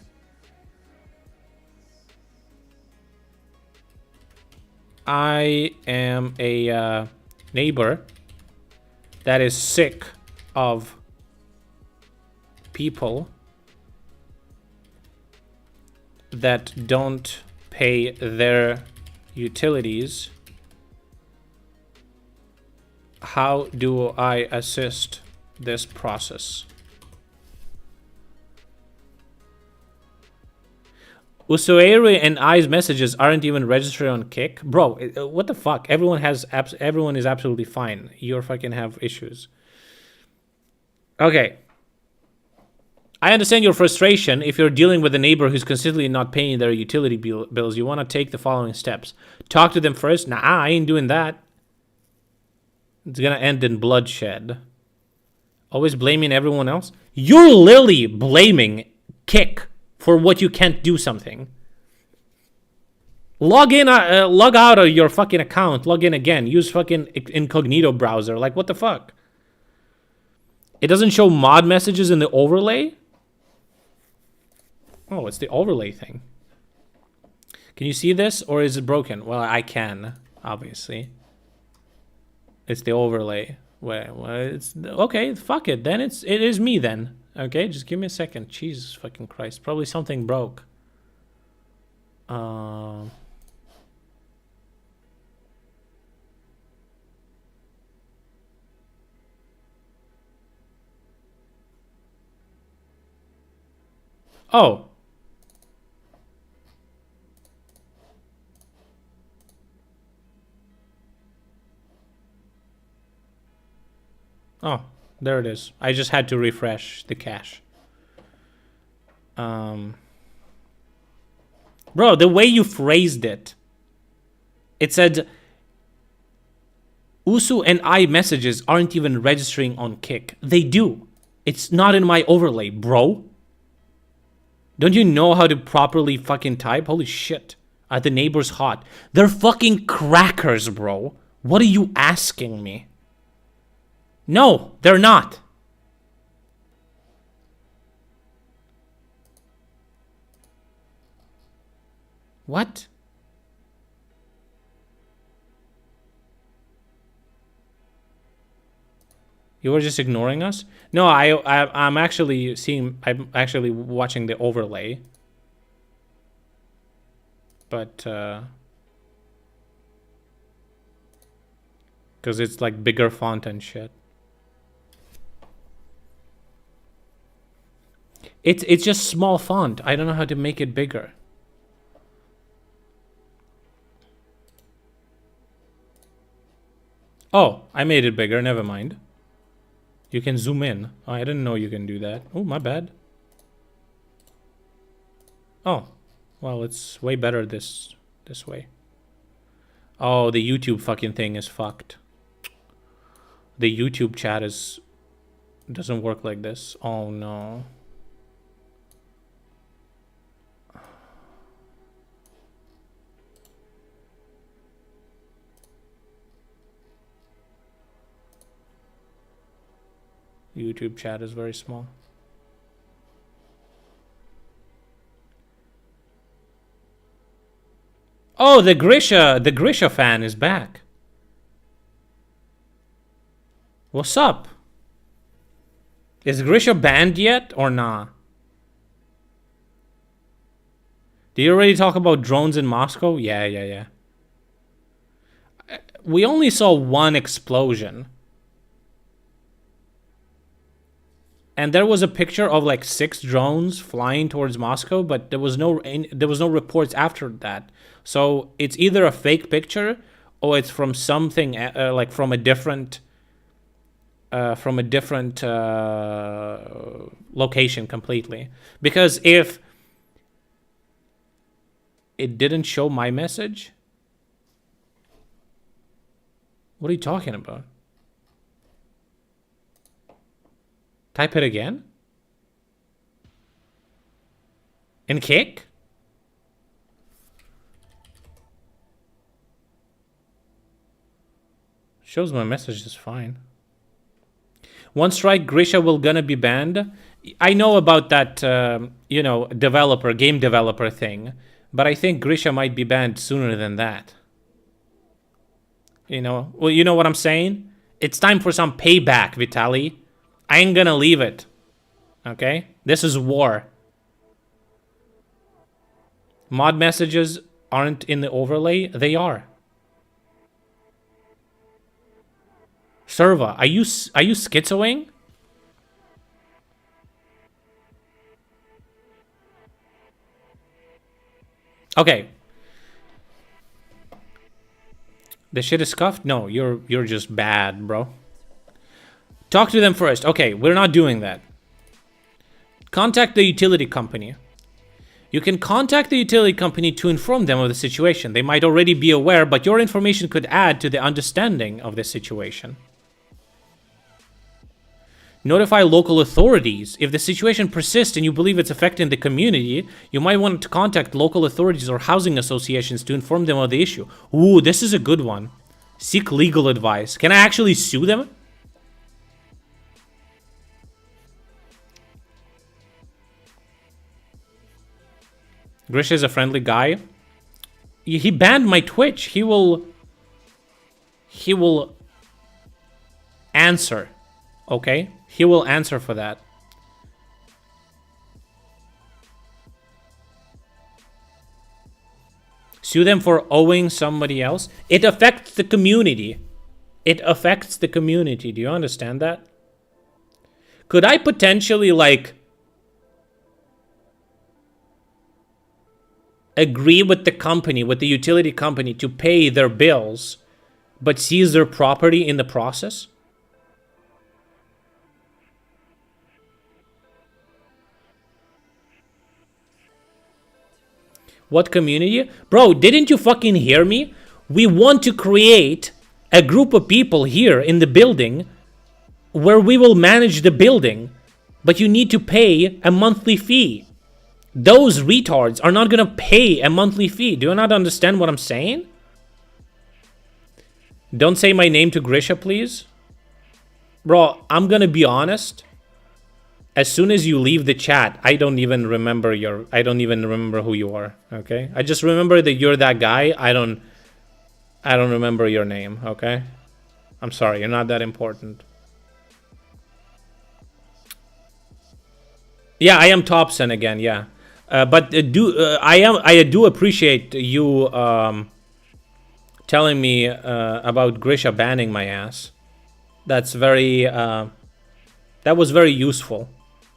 I am a neighbor that is sick of people that don't pay their utilities. How do I assist this process? Usuary and I's messages aren't even registered on Kik. Bro, what the fuck? Everyone is absolutely fine. You fucking have issues. Okay. I understand your frustration if you're dealing with a neighbor who's consistently not paying their utility bills. You want to take the following steps. Talk to them first. Nah, I ain't doing that. It's gonna end in bloodshed. Always blaming everyone else. You're literally blaming Kik for what you can't do something. Log out of your fucking account. Log in again. Use fucking incognito browser. Like, what the fuck? It doesn't show mod messages in the overlay? Oh, it's the overlay thing. Can you see this, or is it broken? Well, I can, obviously. It's the overlay. Well, it's okay. Fuck it. Then it is me then. Okay, just give me a second. Jesus fucking Christ. Probably something broke. Oh. Oh, there it is. I just had to refresh the cache. Bro, the way you phrased it, it said Usu and I messages aren't even registering on Kick. They do. It's not in my overlay, bro. Don't you know how to properly fucking type? Holy shit. Are the neighbors hot? They're fucking crackers, bro. What are you asking me? No, they're not. What? You were just ignoring us? No, I'm actually seeing. I'm actually watching the overlay. But because it's like bigger font and shit. It's just small font. I don't know how to make it bigger. Oh, I made it bigger. Never mind. You can zoom in. Oh, I didn't know you can do that. Oh, my bad. Oh, well, it's way better this way. Oh, the YouTube fucking thing is fucked. The YouTube chat doesn't work like this. Oh no. YouTube chat is very small. Oh, the Grisha fan is back. What's up? Is Grisha banned yet or nah? Did you already talk about drones in Moscow? Yeah. We only saw one explosion. And there was a picture of like 6 drones flying towards Moscow, but there was no reports after that. So it's either a fake picture or it's from something like from a different location completely. Because if it didn't show my message, what are you talking about? Type it again? In Kick? Shows my message is fine. One strike, Grisha will gonna be banned. I know about that, game developer thing, but I think Grisha might be banned sooner than that. You know what I'm saying? It's time for some payback, Vitaly. I ain't gonna leave it. Okay? This is war. Mod messages aren't in the overlay. They are. Serva, are you schizoing? Okay. The shit is scuffed? No, you're just bad, bro. Talk to them first. Okay, we're not doing that. Contact the utility company. You can contact the utility company to inform them of the situation. They might already be aware, but your information could add to the understanding of the situation. Notify local authorities. If the situation persists and you believe it's affecting the community, you might want to contact local authorities or housing associations to inform them of the issue. Ooh, this is a good one. Seek legal advice. Can I actually sue them? Grisha is a friendly guy. He banned my Twitch. He will answer. Okay? He will answer for that. Sue them for owing somebody else. It affects the community. It affects the community. Do you understand that? Could I potentially, like, agree with the company, with the utility company, to pay their bills, but seize their property in the process? What community? Bro, didn't you fucking hear me? We want to create a group of people here in the building where we will manage the building, but you need to pay a monthly fee. Those retards are not gonna pay a monthly fee. Do you not understand what I'm saying? Don't say my name to Grisha, please. Bro, I'm gonna be honest. As soon as you leave the chat, I don't even remember who you are, okay? I just remember that you're that guy. I don't remember your name, okay? I'm sorry, you're not that important. Yeah, I am Thompson again, yeah. But I do appreciate you telling me about Grisha banning my ass. That's very that was very useful.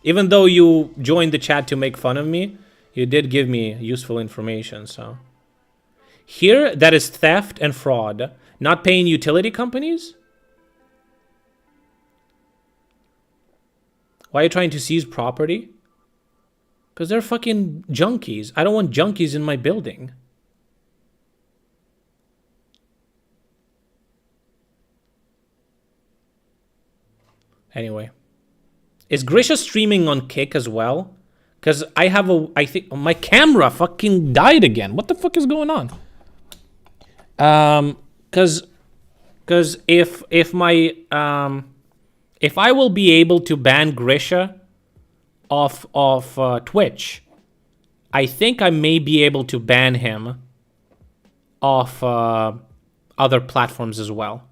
Even though you joined the chat to make fun of me, you did give me useful information, so. Here, that is theft and fraud. Not paying utility companies? Why are you trying to seize property? Because they're fucking junkies. I don't want junkies in my building. Anyway. Is Grisha streaming on Kick as well? Because I think my camera fucking died again. What the fuck is going on? Because if I will be able to ban Grisha off Twitch, I think I may be able to ban him off other platforms as well.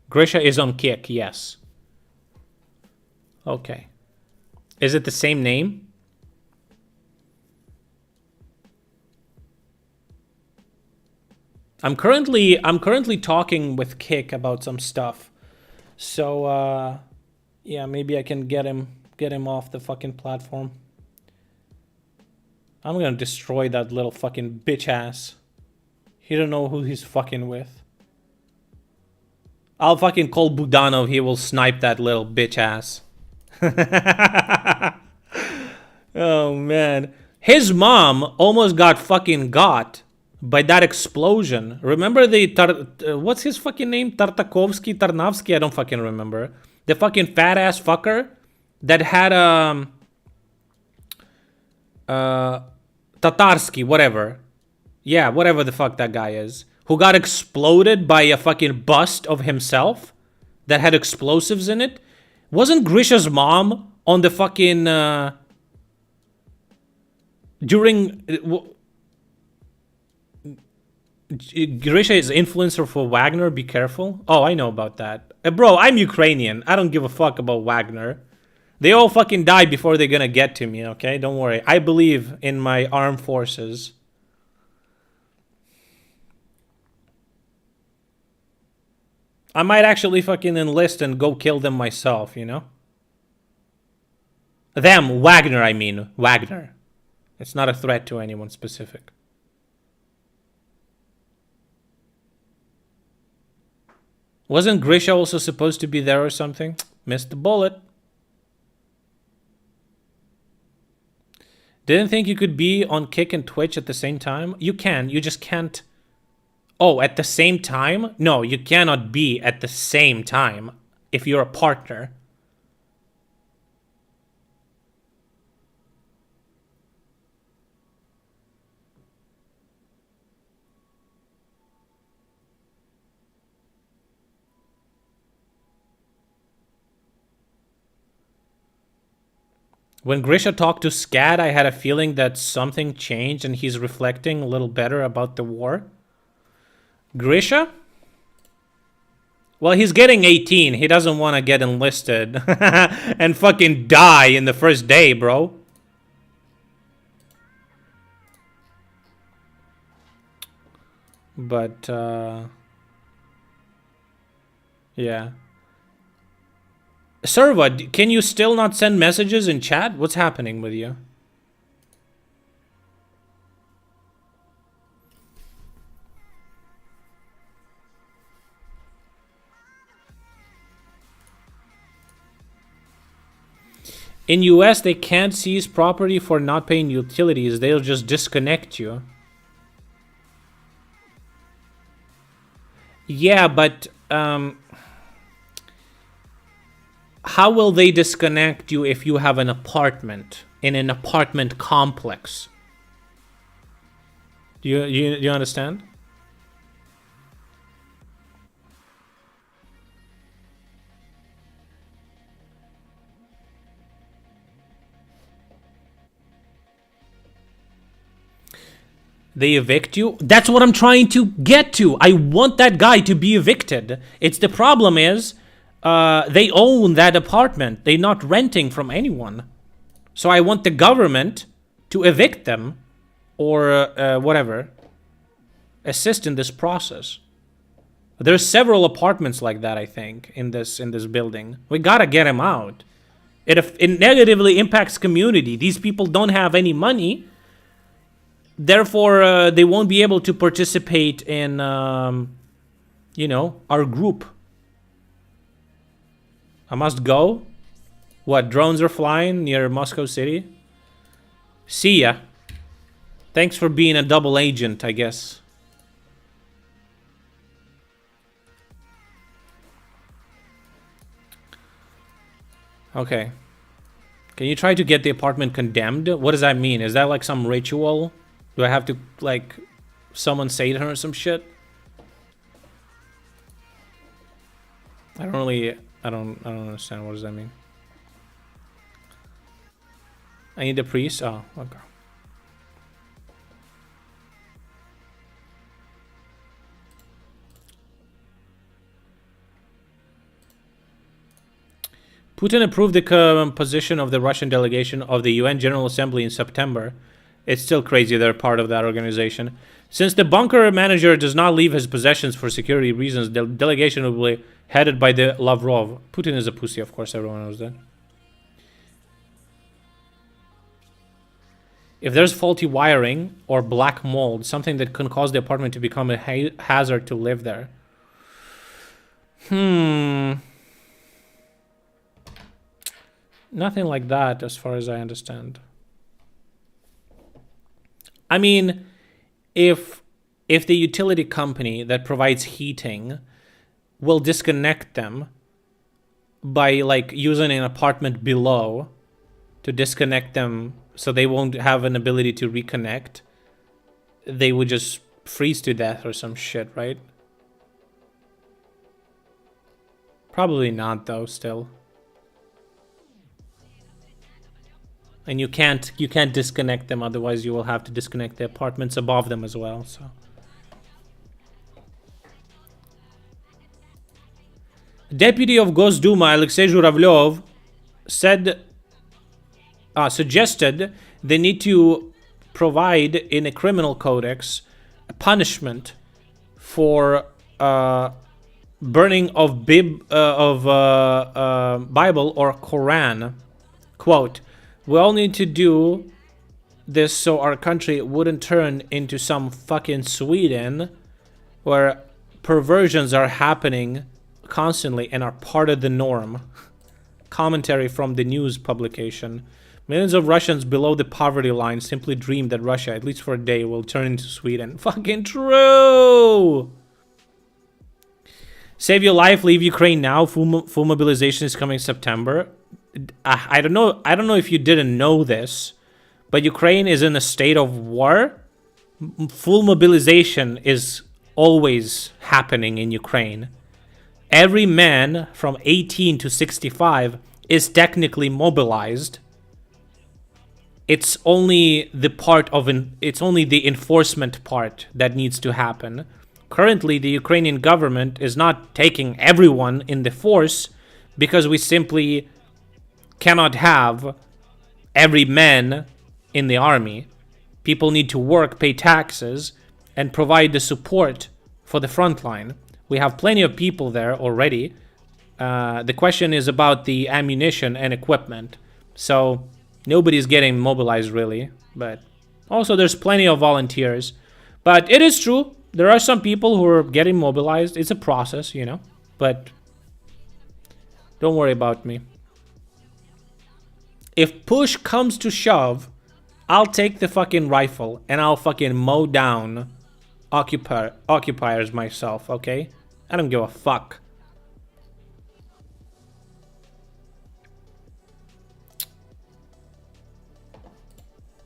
Grisha is on Kick, yes. Okay. Is it the same name? I'm currently talking with Kick about some stuff. So yeah, maybe I can get him off the fucking platform. I'm gonna destroy that little fucking bitch ass. He don't know who he's fucking with. I'll fucking call Budanov, he will snipe that little bitch ass. Oh man. His mom almost got fucking got by that explosion. Remember the what's his fucking name? Tarnavsky? I don't fucking remember. The fucking fat ass fucker that had Tatarsky, whatever. Yeah, whatever the fuck that guy is. Who got exploded by a fucking bust of himself that had explosives in it. Wasn't Grisha's mom on the fucking during Grisha is influencer for Wagner, be careful. Oh, I know about that. Bro, I'm Ukrainian. I don't give a fuck about Wagner. They all fucking die before they're gonna get to me, okay? Don't worry. I believe in my armed forces. I might actually fucking enlist and go kill them myself, you know? Them, Wagner, I mean. Wagner. It's not a threat to anyone specific. Wasn't Grisha also supposed to be there or something? Missed the bullet. Didn't think you could be on Kick and Twitch at the same time? You can, you just can't. Oh, at the same time? No, you cannot be at the same time if you're a partner. When Grisha talked to Scad, I had a feeling that something changed and he's reflecting a little better about the war. Grisha? Well, he's getting 18. He doesn't want to get enlisted and fucking die in the first day, bro. But, yeah. Serva, can you still not send messages in chat? What's happening with you? In US, they can't seize property for not paying utilities. They'll just disconnect you. Yeah, but how will they disconnect you if you have an apartment in an apartment complex? Do you understand? They evict you? That's what I'm trying to get to. I want that guy to be evicted. It's the problem is they own that apartment. They're not renting from anyone. So I want the government to evict them or whatever. Assist in this process. There's several apartments like that, I think, in this building. We gotta get him out. It negatively impacts community. These people don't have any money. Therefore, they won't be able to participate in, you know, our group. I must go? What, drones are flying near Moscow City? See ya. Thanks for being a double agent, I guess. Okay. Can you try to get the apartment condemned? What does that mean? Is that like some ritual? Do I have to, like, someone say to her or some shit? I don't understand. What does that mean? I need a priest? Oh, okay. Putin approved the composition of the Russian delegation of the UN General Assembly in September. It's still crazy they're part of that organization. Since the bunker manager does not leave his possessions for security reasons, the delegation will be headed by the Lavrov. Putin is a pussy, of course, everyone knows that. If there's faulty wiring or black mold, something that can cause the apartment to become a hazard to live there. Nothing like that, as far as I understand. I mean, if the utility company that provides heating will disconnect them by like using an apartment below to disconnect them so they won't have an ability to reconnect, they would just freeze to death or some shit, right? Probably not though, still. And you can't disconnect them, otherwise you will have to disconnect the apartments above them as well, so. Deputy of Gosduma Alexei Zhuravlyov suggested they need to provide in a criminal codex a punishment for burning of Bible or Quran. Quote, "We all need to do this so our country wouldn't turn into some fucking Sweden where perversions are happening constantly and are part of the norm." Commentary from the news publication. Millions of Russians below the poverty line simply dream that Russia, at least for a day, will turn into Sweden. Fucking true! Save your life, leave Ukraine now. Full mobilization is coming September. I don't know if you didn't know this, but Ukraine is in a state of war. Full mobilization is always happening in Ukraine. Every man from 18 to 65 is technically mobilized it's only the part of it's only the enforcement part that needs to happen. Currently, the Ukrainian government is not taking everyone in the force because we simply cannot have every man in the army. People need to work, pay taxes, and provide the support for the front line. We have plenty of people there already. The question is about the ammunition and equipment. So nobody's getting mobilized really, but also there's plenty of volunteers. But it is true, there are some people who are getting mobilized. It's a process, you know, but don't worry about me. If push comes to shove, I'll take the fucking rifle and I'll fucking mow down occupiers myself, okay? I don't give a fuck.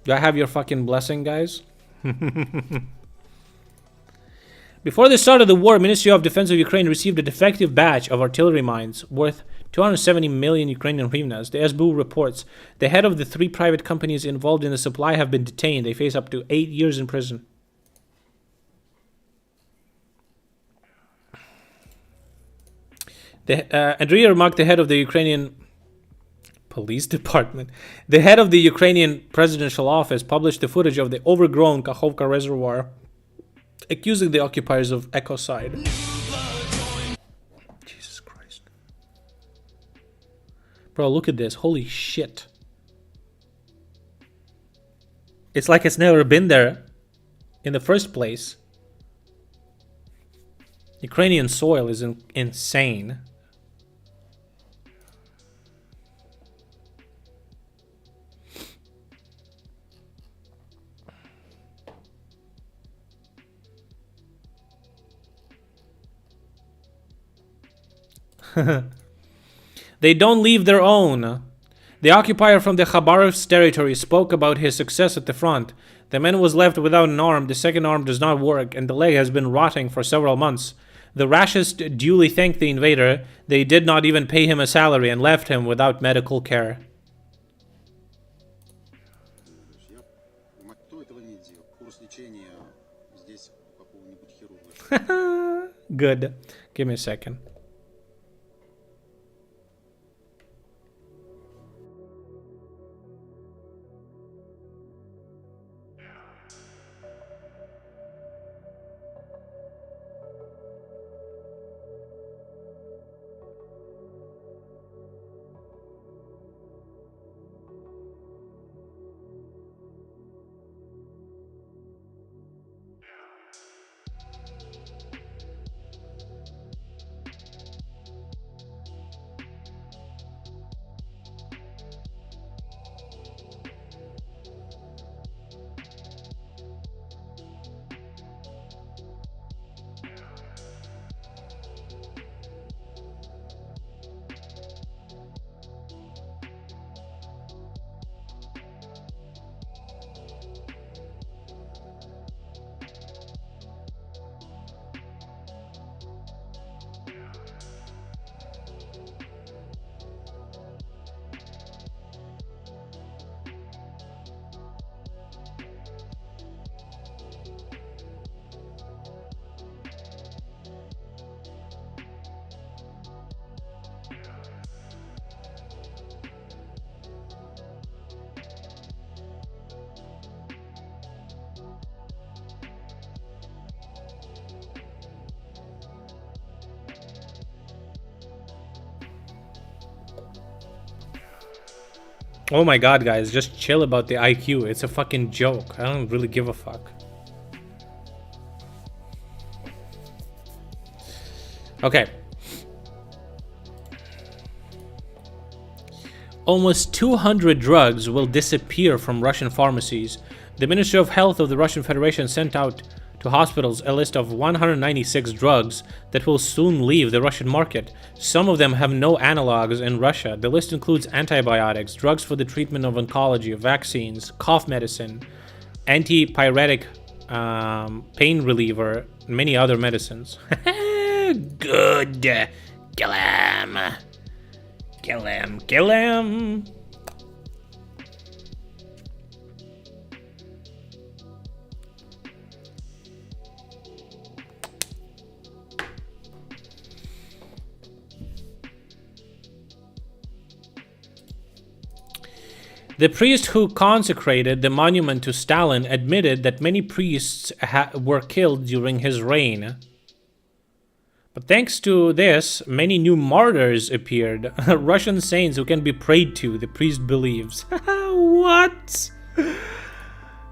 Do I have your fucking blessing, guys? Before the start of the war, Ministry of Defense of Ukraine received a defective batch of artillery mines worth 270 million Ukrainian hryvnias. The SBU reports the head of the 3 private companies involved in the supply have been detained. They face up to 8 years in prison. Andriy Yermak, the head of the Ukrainian police department, the head of the Ukrainian presidential office, published the footage of the overgrown Kakhovka reservoir, accusing the occupiers of ecocide. Jesus Christ. Bro, look at this. Holy shit. It's like it's never been there in the first place. Ukrainian soil is insane. They don't leave their own. The occupier from the Khabarovsk territory spoke about his success at the front. The man was left without an arm, the second arm does not work, and the leg has been rotting for several months. The Rashists duly thanked the invader. They did not even pay him a salary and left him without medical care. Good. Give me a second. Oh my god, guys, just chill about the IQ. It's a fucking joke. I don't really give a fuck. Okay. Almost 200 drugs will disappear from Russian pharmacies. The Ministry of Health of the Russian Federation sent out to hospitals a list of 196 drugs that will soon leave the Russian market. Some of them have no analogs in Russia. The list includes antibiotics, drugs for the treatment of oncology, vaccines, cough medicine, antipyretic pain reliever, and many other medicines. Good. Kill him. Kill him. Kill him. The priest who consecrated the monument to Stalin admitted that many priests were killed during his reign. But thanks to this, many new martyrs appeared. Russian saints who can be prayed to, the priest believes. What?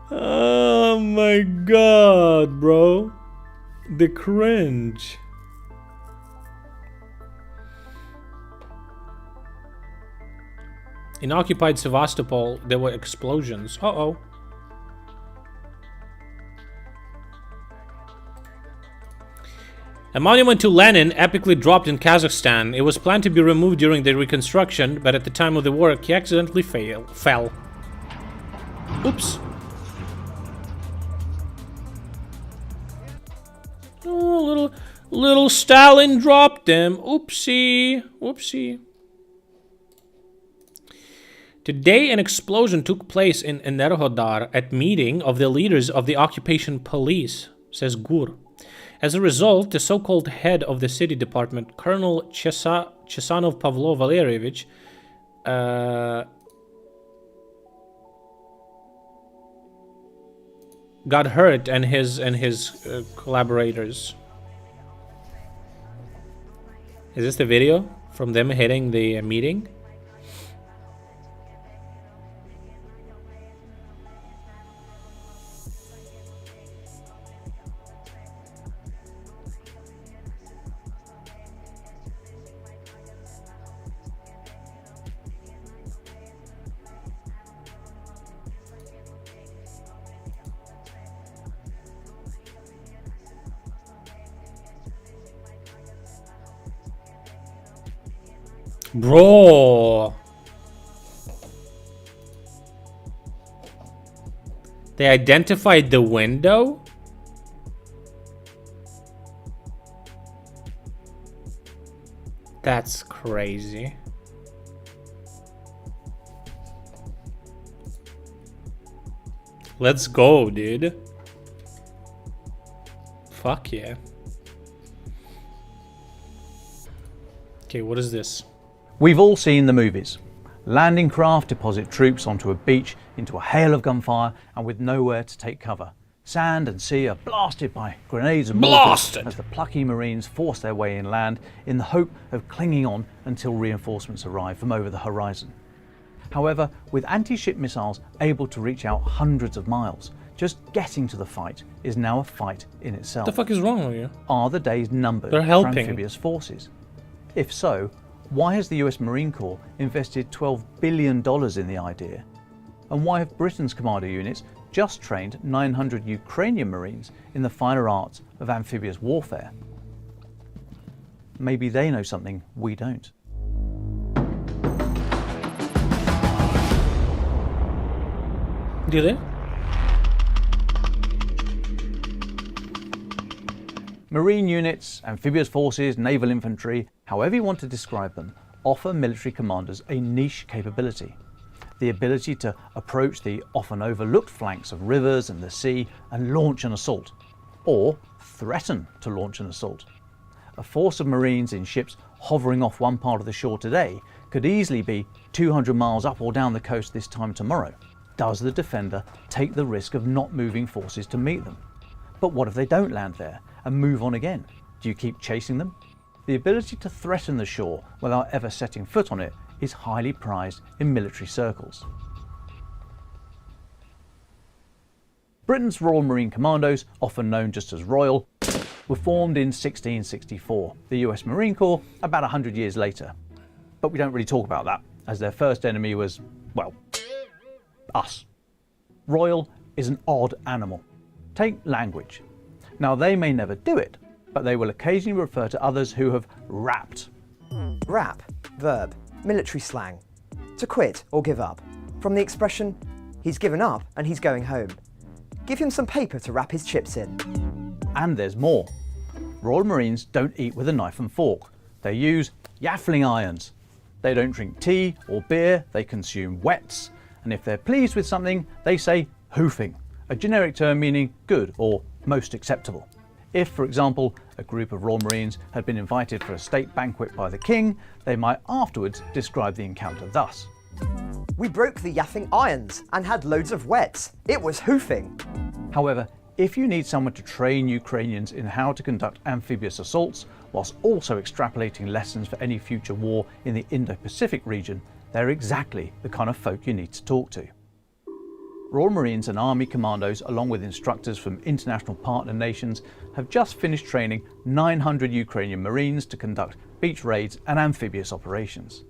Oh my god, bro. The cringe. In occupied Sevastopol, there were explosions. Uh-oh. A monument to Lenin epically dropped in Kazakhstan. It was planned to be removed during the reconstruction, but at the time of the work, he accidentally fell. Oops. Oh, little Stalin dropped them. Oopsie. Whoopsie. Today, an explosion took place in Enerhodar at meeting of the leaders of the occupation police, says Gur. As a result, the so-called head of the city department, Colonel Chesanov Pavlo Valerievich, got hurt, and his collaborators. Is this the video from them hitting the meeting? Bro, they identified the window? That's crazy. Let's go, dude. Fuck yeah. Okay, what is this? We've all seen the movies. Landing craft deposit troops onto a beach into a hail of gunfire and with nowhere to take cover. Sand and sea are blasted by grenades and mortars as the plucky Marines force their way inland in the hope of clinging on until reinforcements arrive from over the horizon. However, with anti-ship missiles able to reach out hundreds of miles, just getting to the fight is now a fight in itself. What the fuck is wrong with you? Are the days numbered They're for helping. amphibious forces? If so, why has the US Marine Corps invested $12 billion in the idea? And why have Britain's commando units just trained 900 Ukrainian Marines in the finer arts of amphibious warfare? Maybe they know something we don't. Do they? Marine units, amphibious forces, naval infantry, however you want to describe them, offer military commanders a niche capability. The ability to approach the often overlooked flanks of rivers and the sea and launch an assault, or threaten to launch an assault. A force of Marines in ships hovering off one part of the shore today could easily be 200 miles up or down the coast this time tomorrow. Does the defender take the risk of not moving forces to meet them? But what if they don't land there and move on again? Do you keep chasing them? The ability to threaten the shore without ever setting foot on it is highly prized in military circles. Britain's Royal Marine Commandos, often known just as Royal, were formed in 1664, the US Marine Corps about 100 years later. But we don't really talk about that, as their first enemy was, well, us. Royal is an odd animal. Take language. Now they may never do it, but they will occasionally refer to others who have rapped. Rap, verb, military slang. To quit or give up. From the expression, he's given up and he's going home. Give him some paper to wrap his chips in. And there's more. Royal Marines don't eat with a knife and fork. They use yaffling irons. They don't drink tea or beer, they consume wets. And if they're pleased with something, they say hoofing, a generic term meaning good or most acceptable. If, for example, a group of Royal Marines had been invited for a state banquet by the king, they might afterwards describe the encounter thus. We broke the yaffing irons and had loads of wets. It was hoofing. However, if you need someone to train Ukrainians in how to conduct amphibious assaults, whilst also extrapolating lessons for any future war in the Indo-Pacific region, they're exactly the kind of folk you need to talk to. Royal Marines and Army commandos, along with instructors from international partner nations, have just finished training 900 Ukrainian Marines to conduct beach raids and amphibious operations.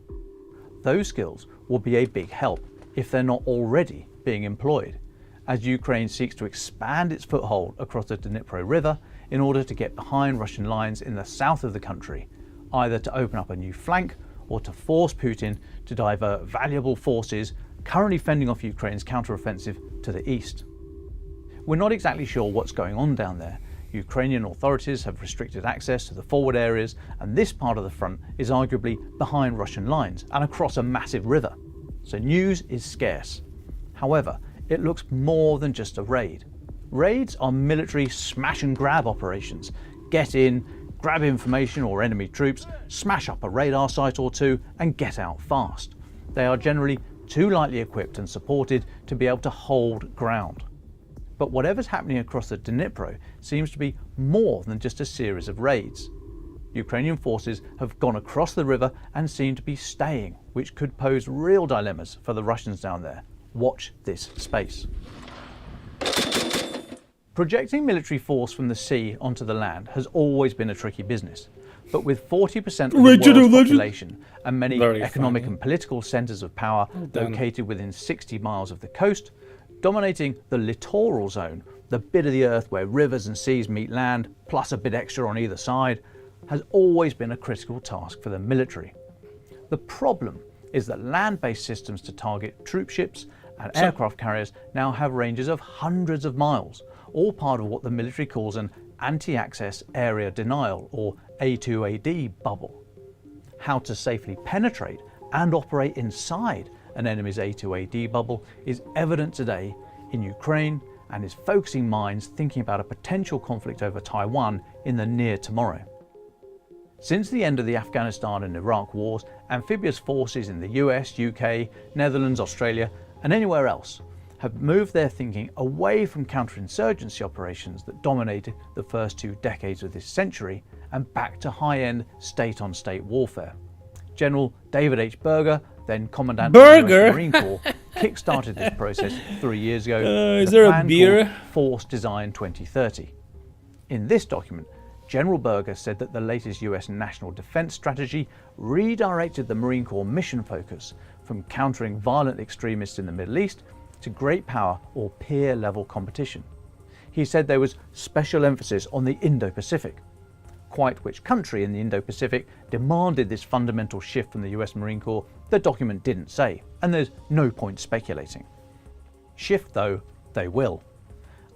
Those skills will be a big help, if they're not already being employed, as Ukraine seeks to expand its foothold across the Dnipro River in order to get behind Russian lines in the south of the country, either to open up a new flank or to force Putin to divert valuable forces currently fending off Ukraine's counteroffensive to the east. We're not exactly sure what's going on down there. Ukrainian authorities have restricted access to the forward areas, and this part of the front is arguably behind Russian lines and across a massive river. So news is scarce. However, it looks more than just a raid. Raids are military smash and grab operations. Get in, grab information or enemy troops, smash up a radar site or two, and get out fast. They are generally too lightly equipped and supported to be able to hold ground. But whatever's happening across the Dnipro seems to be more than just a series of raids. Ukrainian forces have gone across the river and seem to be staying, which could pose real dilemmas for the Russians down there. Watch this space. Projecting military force from the sea onto the land has always been a tricky business. But with 40% of the world's population and many economic and political centres of power located within 60 miles of the coast, dominating the littoral zone, the bit of the earth where rivers and seas meet land, plus a bit extra on either side, has always been a critical task for the military. The problem is that land-based systems to target troop ships and aircraft carriers now have ranges of hundreds of miles, all part of what the military calls an anti-access area denial, or A2AD bubble. How to safely penetrate and operate inside an enemy's A2AD bubble is evident today in Ukraine and is focusing minds thinking about a potential conflict over Taiwan in the near tomorrow. Since the end of the Afghanistan and Iraq wars, amphibious forces in the US, UK, Netherlands, Australia, and anywhere else have moved their thinking away from counterinsurgency operations that dominated the first 2 decades of this century and back to high-end state-on-state warfare. General David H. Berger, then Commandant of the US Marine Corps, kick-started this process 3 years ago. Is there a beer? Force Design 2030. In this document, General Berger said that the latest US national defense strategy redirected the Marine Corps mission focus from countering violent extremists in the Middle East to great power or peer-level competition. He said there was special emphasis on the Indo-Pacific. Quite which country in the Indo-Pacific demanded this fundamental shift from the US Marine Corps, the document didn't say, and there's no point speculating. Shift, though, they will.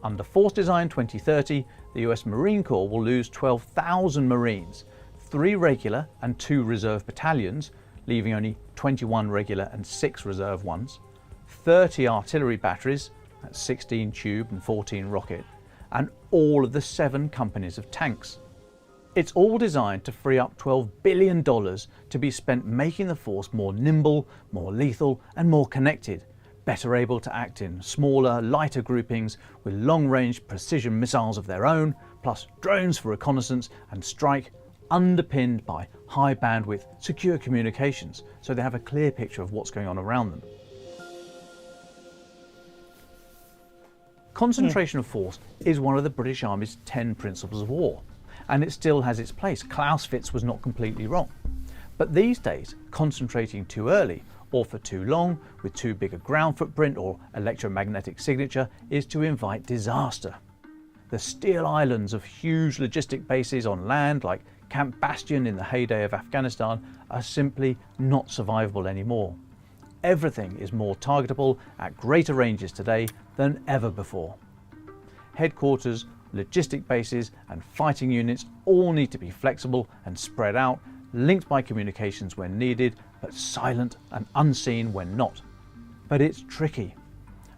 Under Force Design 2030, the US Marine Corps will lose 12,000 Marines, 3 regular and 2 reserve battalions, leaving only 21 regular and 6 reserve ones, 30 artillery batteries, that's 16 tube and 14 rocket, and all of the 7 companies of tanks. It's all designed to free up $12 billion to be spent making the force more nimble, more lethal, and more connected, better able to act in smaller, lighter groupings with long-range precision missiles of their own, plus drones for reconnaissance and strike, underpinned by high-bandwidth, secure communications, so they have a clear picture of what's going on around them. Concentration of force is one of the British Army's 10 principles of war, and it still has its place. Clausewitz was not completely wrong. But these days, concentrating too early or for too long with too big a ground footprint or electromagnetic signature is to invite disaster. The steel islands of huge logistic bases on land like Camp Bastion in the heyday of Afghanistan are simply not survivable anymore. Everything is more targetable at greater ranges today than ever before. Headquarters, logistic bases and fighting units all need to be flexible and spread out, linked by communications when needed, but silent and unseen when not. But it's tricky.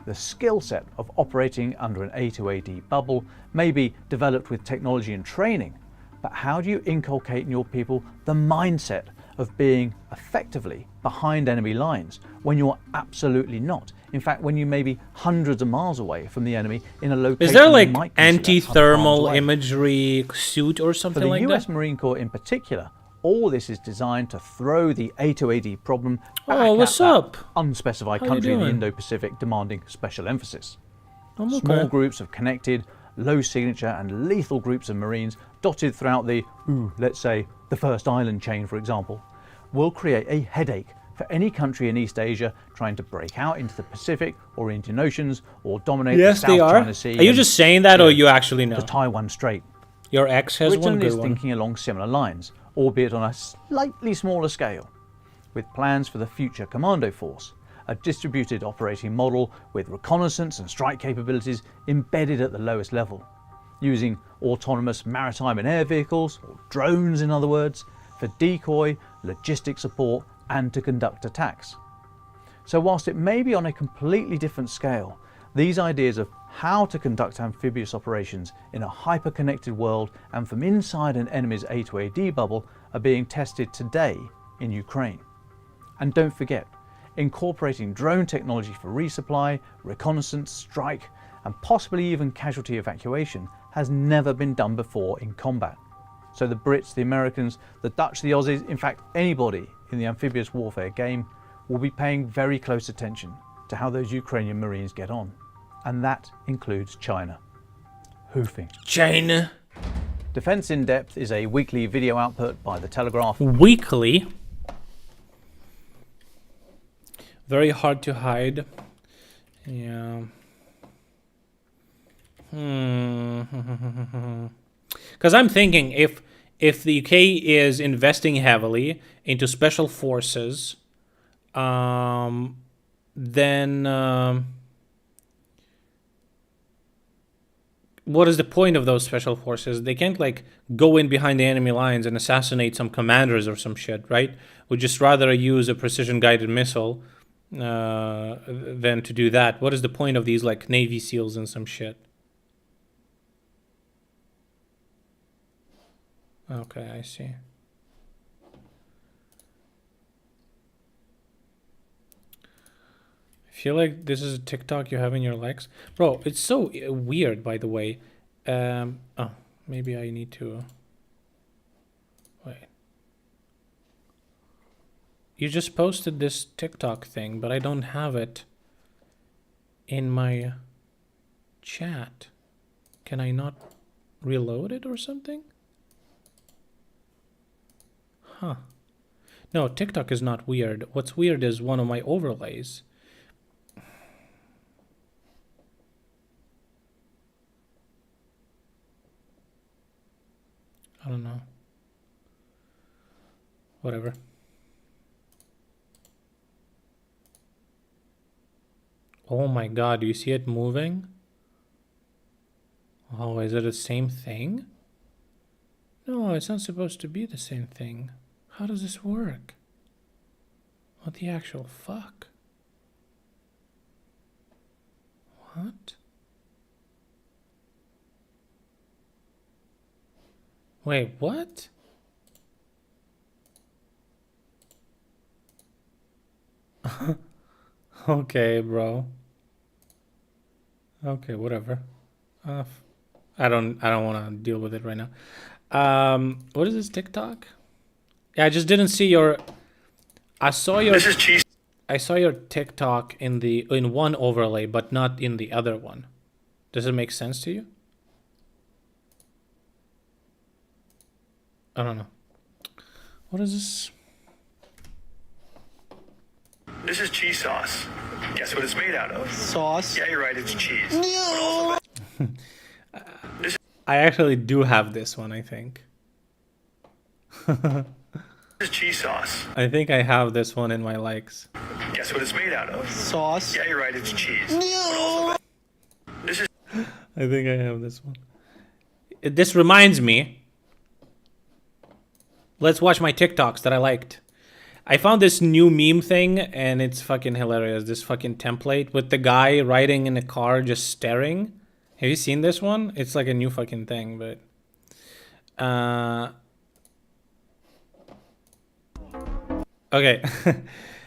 The skill set of operating under an A2AD bubble may be developed with technology and training, but how do you inculcate in your people the mindset of being effectively behind enemy lines when you're absolutely not. In fact, when you may be hundreds of miles away from the enemy in a location Is there you like might consider anti-thermal harm's way. imagery suit or For something the like US that? Marine Corps in particular, all this is designed to throw the A2AD problem back Oh, what's at that up? unspecified How you country in the doing? Indo-Pacific demanding special emphasis. I'm Small okay. groups of connected, low signature and lethal groups of Marines dotted throughout the, let's say, the First Island chain, for example, will create a headache for any country in East Asia trying to break out into the Pacific or Indian Oceans or dominate the Yes, South they are. China Sea. Are you and, just saying that, or you actually know? the Taiwan Strait. Your ex has one Britain good is one. thinking along similar lines, albeit on a slightly smaller scale, with plans for the future commando force, a distributed operating model with reconnaissance and strike capabilities embedded at the lowest level, using autonomous maritime and air vehicles, or drones in other words, for decoy, logistic support and to conduct attacks. So whilst it may be on a completely different scale, these ideas of how to conduct amphibious operations in a hyper-connected world and from inside an enemy's A2AD bubble are being tested today in Ukraine. And don't forget, incorporating drone technology for resupply, reconnaissance, strike, and possibly even casualty evacuation has never been done before in combat. So the Brits, the Americans, the Dutch, the Aussies, in fact anybody in the amphibious warfare game will be paying very close attention to how those Ukrainian Marines get on. And that includes China. Hoofing. China. Defense in Depth is a weekly video output by The Telegraph. Weekly. Very hard to hide. Yeah. Because I'm thinking if the UK is investing heavily into special forces, then what is the point of those special forces? They can't like go in behind the enemy lines and assassinate some commanders or some shit, right? Would just rather use a precision guided missile than to do that. What is the point of these like Navy SEALs and some shit? Okay, I see. I feel like this is a TikTok you have in your likes. Bro, it's so weird, by the way. Oh, maybe I need to... Wait. You just posted this TikTok thing, but I don't have it in my chat. Can I not reload it or something? Huh. No, TikTok is not weird. What's weird is one of my overlays. I don't know. Whatever. Oh my god, do you see it moving? Oh, is it the same thing? No, it's not supposed to be the same thing. How does this work? What the actual fuck? What? Wait, what? Okay, bro. Okay, whatever. I don't want to deal with it right now. What is this TikTok? Yeah, I just didn't see your. I saw your. This is cheese. I saw your TikTok in one overlay, but not in the other one. Does it make sense to you? I don't know. What is this? This is cheese sauce. Guess what it's made out of? Sauce. Yeah, you're right. It's cheese. I actually do have this one, I think. This is cheese sauce. I think I have this one in my likes. Guess what it's made out of? Sauce. Yeah, you're right. It's cheese. This is. I think I have this one. This reminds me. Let's watch my TikToks that I liked. I found this new meme thing and it's fucking hilarious. This fucking template with the guy riding in a car just staring. Have you seen this one? It's like a new fucking thing, but Okay.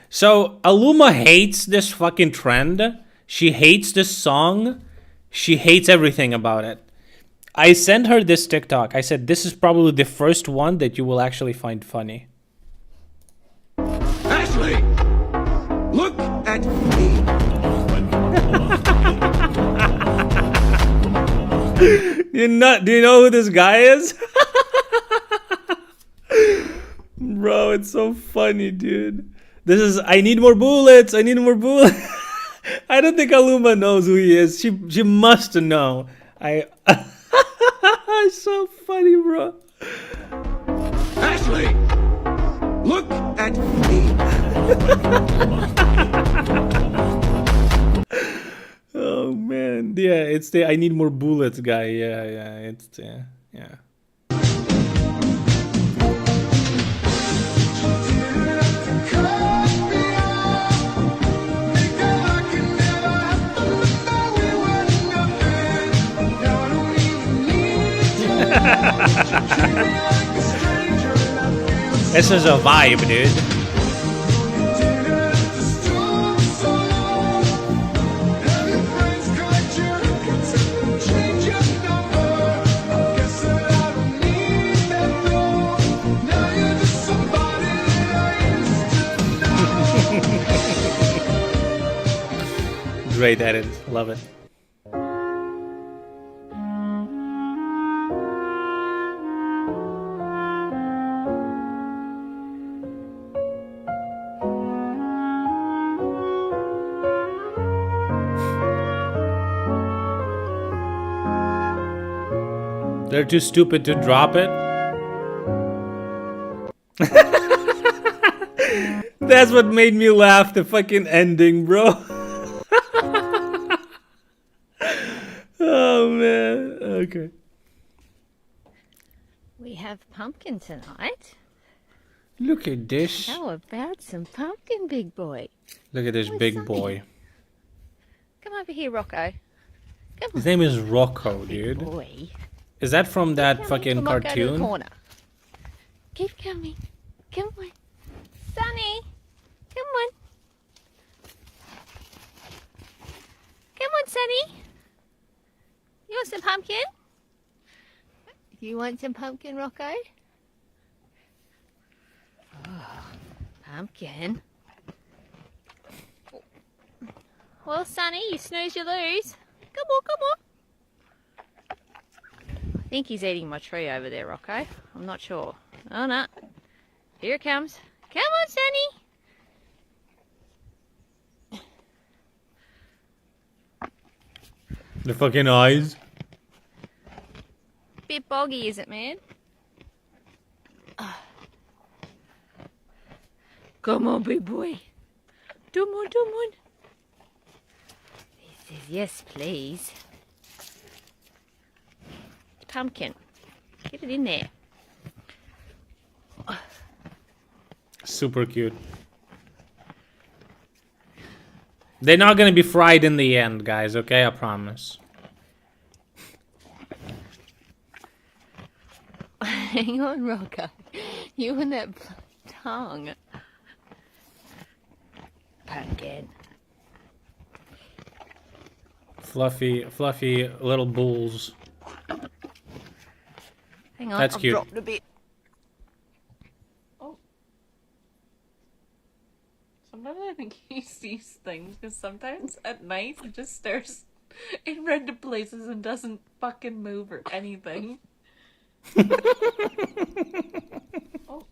So Aluma hates this fucking trend. She hates this song. She hates everything about it. I sent her this TikTok. I said, this is probably the first one that you will actually find funny. Ashley, look at me. Do you know who this guy is? Bro, it's so funny, dude. This is, I need more bullets. I need more bullets. I don't think Aluma knows who he is. She must know. It's so funny, bro. Ashley, look at me. Oh man, yeah, it's the I need more bullets guy. Yeah, it's yeah. This is a vibe, dude. Great edit, love it. They're too stupid to drop it. That's what made me laugh, the fucking ending, bro. Oh man, okay. We have pumpkin tonight. Look at this. How about some pumpkin, big boy? Look at this big boy. Come over here, Rocco. Come His on. name is Rocco, Big dude. boy. Is that from that fucking Come on, go to the cartoon? corner. Keep coming. Come on. Sonny. Come on. Come on, Sonny. You want some pumpkin? You want some pumpkin, Rocco? Oh, pumpkin. Well, Sonny, you snooze, you lose. Come on, come on. I think he's eating my tree over there, Rocco. I'm not sure. Oh, no. Here it comes. Come on, Sonny. The fucking eyes. Bit boggy, is it, man? Come on, big boy. Come on, come on. He says, yes, please. Pumpkin. Get it in there. Super cute. They're not gonna be fried in the end, guys, okay? I promise. Hang on, Rocco. You and that tongue. Pumpkin. Fluffy little bulls. Hang on, That's I've cute. dropped a bit. Oh. Sometimes I think he sees things because sometimes at night he just stares in random places and doesn't fucking move or anything. Oh.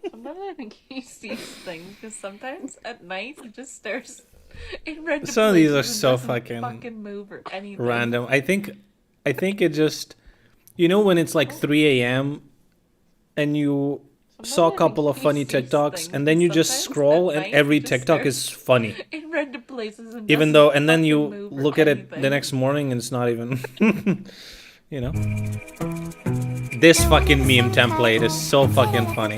Sometimes I think he sees things because sometimes at night he just stares in random places. Some of these are and so doesn't fucking move or anything. random. I think it just, you know, when it's like 3 a.m. and you saw a couple of funny TikToks and then you just scroll and every TikTok is funny. In random places and Even doesn't though, and then fucking you move or look at it anything. the next morning and it's not even, you know. This fucking meme template is so fucking funny.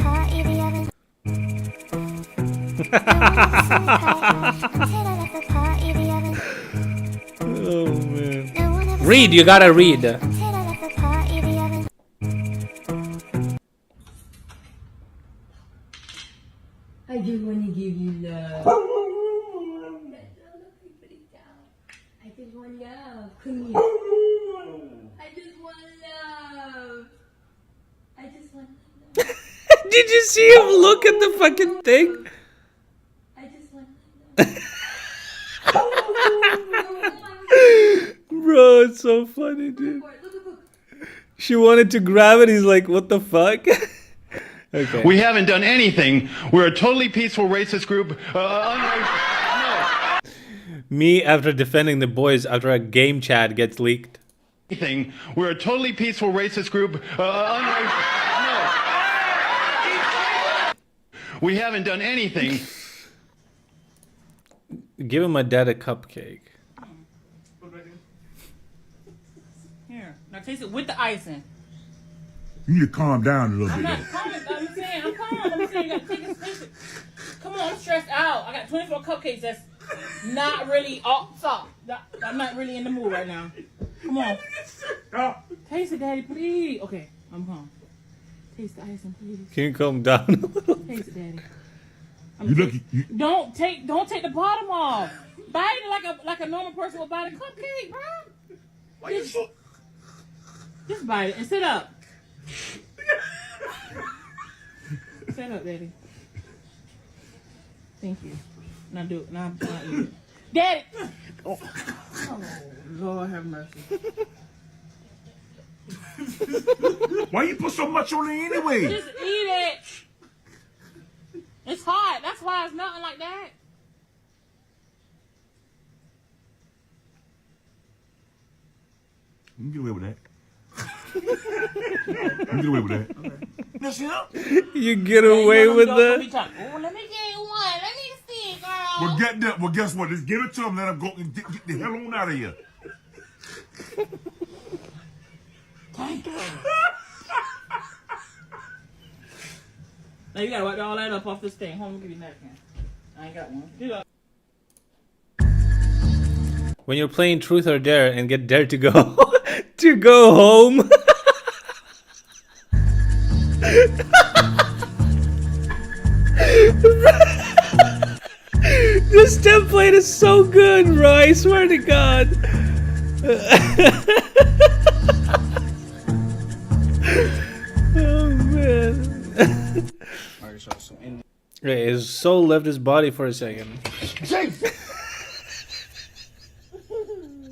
Oh man. Read, you gotta read. 「I just want to give you love. I just want love. Come here. I just want love. I just want love. Did you see him look at the fucking thing? I just want Bro, it's so funny, dude. She wanted to grab it. He's like, what the fuck? Okay. We haven't done anything. We're a totally peaceful racist group. Me after defending the boys after a game chat gets leaked. Anything. We're a totally peaceful racist group. We haven't done anything. Give my dad a cupcake. Here, now taste it with the icing. You need to calm down a little I'm bit. not calm. I'm saying I'm calm. I'm saying you gotta take it. Taste it. Come on, I'm stressed out. I got 24 cupcakes. That's not really all. Stop. I'm not really in the mood right now. Come on. Taste it, Daddy, please. Okay, I'm calm. Taste the icing, please. Can you calm down a little? Taste it, Daddy. Don't take the bottom off. Bite it like a normal person would bite a cupcake, bro. Why you so... Just bite it and sit up. Sit up, Daddy. Thank you. Now do it. Now eat it. Daddy! Oh, Lord have mercy. Why you put so much on it anyway? Just eat it. It's hot. That's why it's nothing like that. You can get away with that. You can get away with that. Okay. That's him? You get away with that? Oh, let me get one. Let me see, girl. Well, get that. Well, guess what? Just give it to him. Let him go and get the hell on out of here. Thank you. Now you gotta wipe all that up off this thing. Hold on, give you a napkin. I ain't got one. Do that. When you're playing Truth or Dare and get Dare to go to go home. This template is so good, bro. I swear to God. Oh man. Okay, his soul left his body for a second.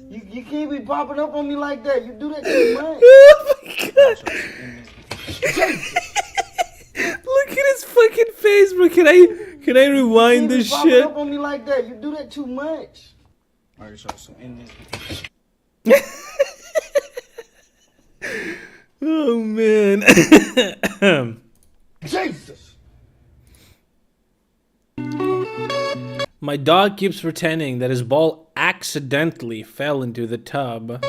You can't be popping up on me like that. You do that too much. Oh my God. Look at his fucking face, bro. Can I rewind this shit? You can't be popping up on me like that. You do that too much. Oh man. Jesus. My dog keeps pretending that his ball accidentally fell into the tub.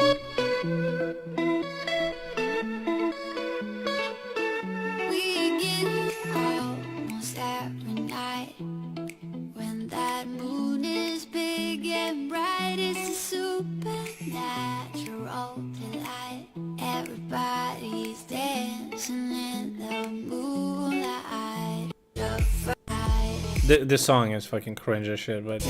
Everybody's dancing in the moonlight. This song is fucking cringe as shit, but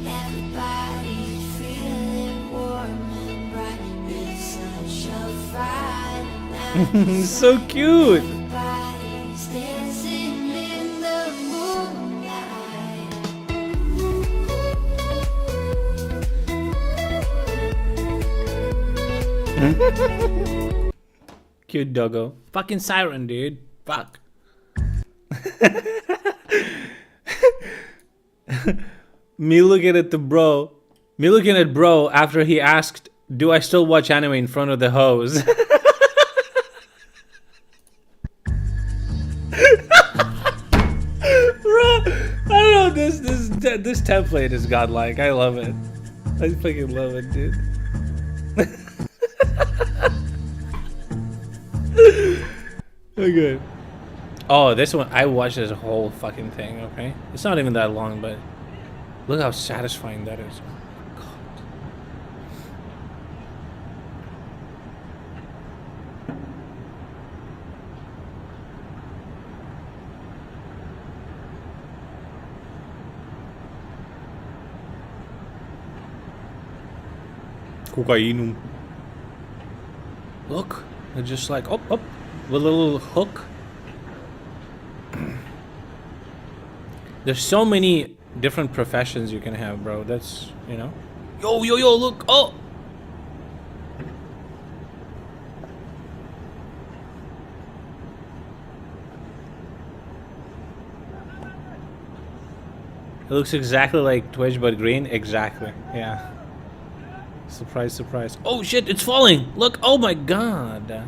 Everybody's feeling warm and bright. It's such a Friday night. so cute. Everybody's dancing in the moonlight. Cute doggo. Fucking siren, dude. Fuck. Me looking at bro after he asked, do I still watch anime in front of the hose? Bro, I don't know, this template is godlike. I love it. I fucking love it, dude. Okay. Oh, this one, I watched this whole fucking thing, okay? It's not even that long, but look how satisfying that is. Oh, God. Cocainum. Look, they're just like up with a little hook. There's so many different professions you can have, bro. That's, you know. Yo, look. Oh. It looks exactly like Twitch, but green. Exactly. Yeah. Surprise, surprise. Oh shit, it's falling. Look. Oh my god.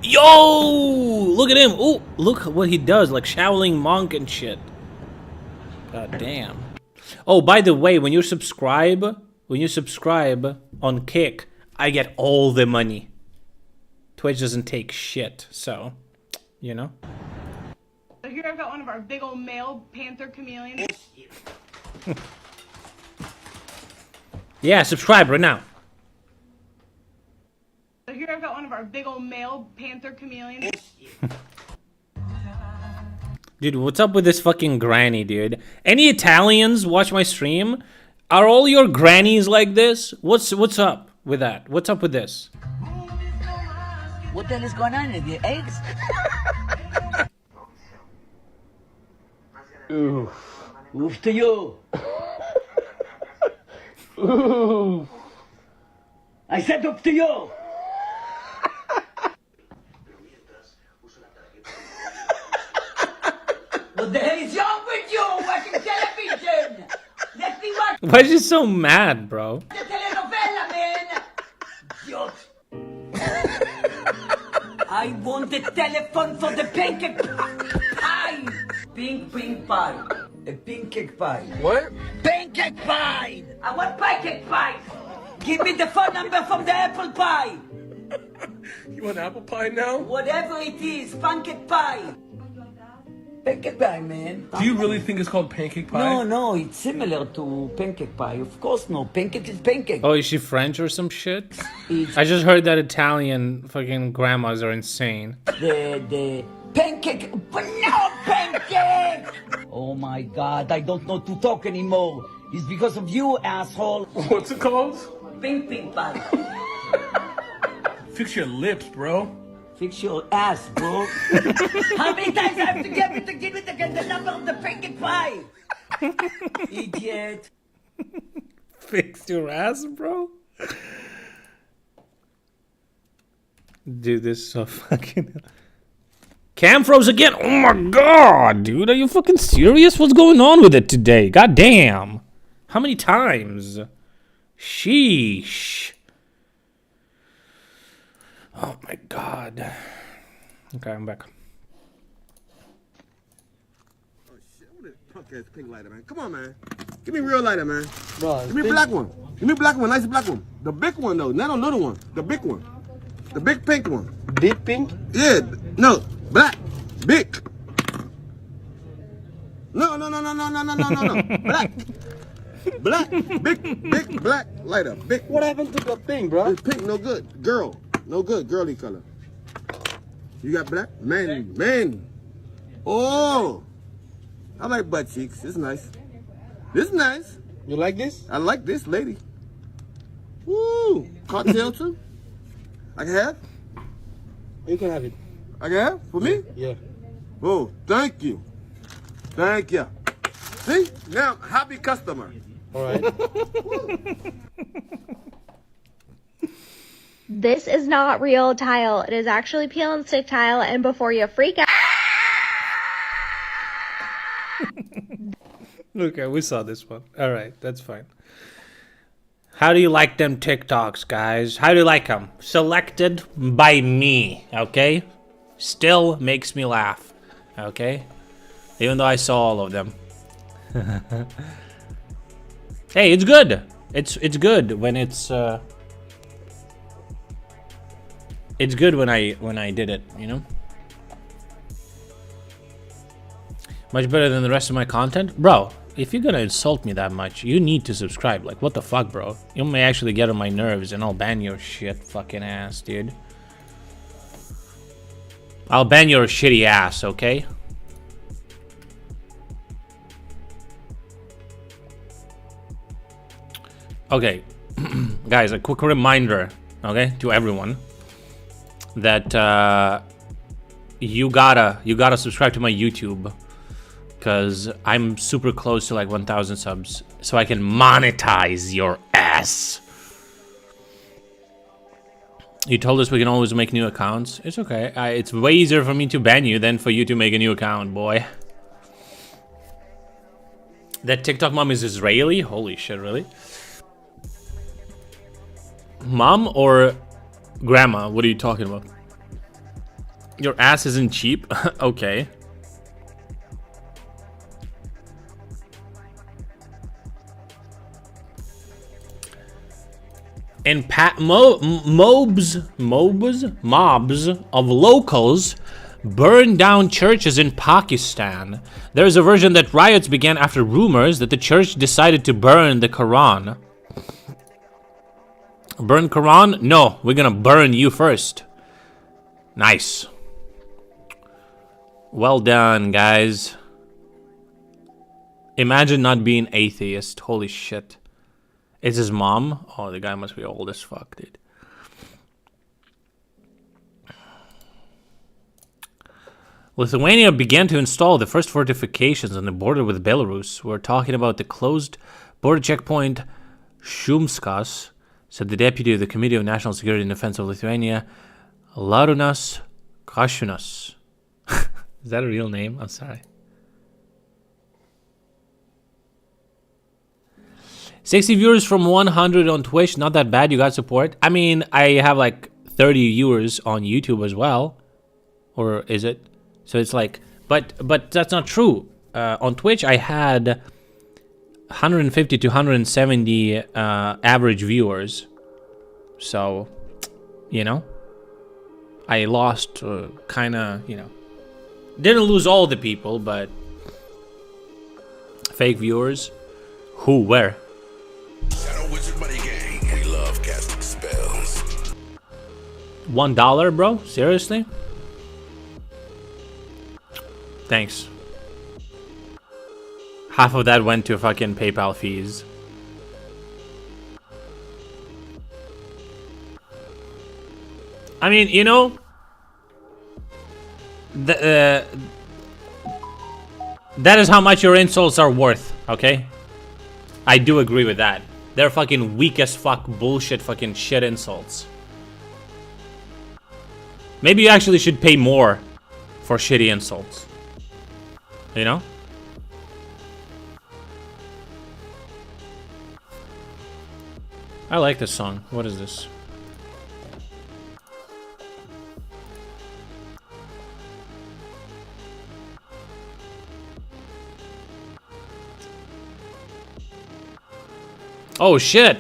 Yo! Look at him. Oh, look what he does. Like Shaolin monk and shit. God damn. Oh, by the way, when you subscribe on Kick, I get all the money. Twitch doesn't take shit, so, you know. So here I've got one of our big old male panther chameleons. Yeah, subscribe right now. So here I've got one of our big old male panther chameleons. Dude, what's up with this fucking granny, dude? Any Italians watch my stream? Are all your grannies like this? What's up with that? What's up with this? What the hell is going on with your eggs? Oof to you. Ooh. I said up to you. What the hell is wrong with you? Watching television. Let me watch Why is she so mad, bro? the telenovela, man. Idiot. I want the telephone for the pancake pie. Pink pie. A pancake pie. What? Pancake pie. I want pancake pie. Give me the phone number from the apple pie. You want apple pie now? Whatever it is, pancake pie. Pancake pie, man. Do you really think it's called pancake pie? No, it's similar to pancake pie. Of course no. Pancake is pancake. Oh, is she French or some shit? I just heard that Italian fucking grandmas are insane. The pancake. No pancake! Oh my god, I don't know to talk anymore. It's because of you, asshole. What's it called? Pink pie. Fix your lips, bro. Fix your ass, bro. How many times I have to get me to give me the number of the pancake pie? Idiot. Fix your ass, bro? Dude, this is so fucking... Cam froze again? Oh my god, dude. Are you fucking serious? What's going on with it today? God damn. How many times? Sheesh. Oh my god. Okay, I'm back. Oh shit, what a punk ass pink lighter, man. Come on, man. Give me a real lighter, man. Bro, give me a black one. Give me a black one, nice black one. The big one though, not a little one. The big one. The big pink one. Big pink? Yeah, no, black. Big. No. Black. Black. Big black lighter. Big. What happened to the pink, bro? It's pink, no good. Girl. No good, girly color. You got black? Man. Oh. I like butt cheeks. It's nice. This is nice. You like this? I like this lady. Woo. Cocktail too? I can have? You can have it. I can have? For me? Yeah. Oh, thank you. Thank you. See? Now I'm happy customer. All right. This is not real tile. It is actually peel and stick tile, and before you freak out... Okay, we saw this one. Alright, that's fine. How do you like them TikToks, guys? How do you like them? Selected by me, okay? Still makes me laugh, okay? Even though I saw all of them. Hey, it's good. It's good when it's good when I did it, you know? Much better than the rest of my content? Bro, if you're gonna insult me that much, you need to subscribe. Like, what the fuck, bro? You may actually get on my nerves and I'll ban your shit fucking ass, dude. I'll ban your shitty ass, okay? Okay. Guys, a quick reminder, okay, to everyone that you gotta subscribe to my YouTube, because I'm super close to like 1,000 subs, so I can monetize your ass. You told us we can always make new accounts. It's okay. It's way easier for me to ban you than for you to make a new account, boy. That TikTok mom is Israeli? Holy shit, really? Mom or grandma? What are you talking about? Your ass isn't cheap? Okay. And mobs of locals burned down churches in Pakistan. There is a version that riots began after rumors that the church decided to burn the Quran. Burn Quran? No, we're gonna burn you first. Nice. Well done, guys. Imagine not being atheist. Holy shit. Is his mom? Oh, the guy must be old as fuck, dude. Lithuania began to install the first fortifications on the border with Belarus. We're talking about the closed border checkpoint Shumskas, said the deputy of the Committee of National Security and Defense of Lithuania, Larunas Kashunas. Is that a real name? I'm sorry. 60 viewers from 100 on Twitch. Not that bad. You got support. I mean, I have like 30 viewers on YouTube as well. Or is it? So it's like, but that's not true. On Twitch, I had 150 to 170 average viewers. So, you know, I lost kind of, you know, didn't lose all the people, but fake viewers. Who? Where? We love casting spells. $1, bro? Seriously? Thanks. Half of that went to fucking PayPal fees. I mean, you know, that is how much your insults are worth, okay? I do agree with that. They're fucking weak as fuck bullshit fucking shit insults. Maybe you actually should pay more for shitty insults. You know? I like this song. What is this? Oh shit!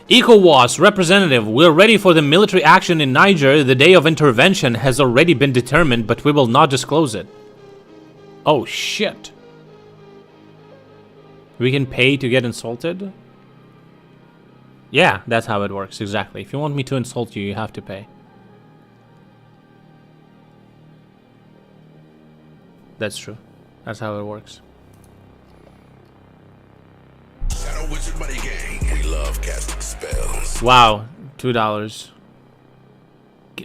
ECOWAS representative, we're ready for the military action in Niger. The day of intervention has already been determined, but we will not disclose it. Oh shit. We can pay to get insulted? Yeah, that's how it works, exactly. If you want me to insult you, you have to pay. That's true. That's how it works. Wizard Money Gang. We love casting spells. Wow, $2.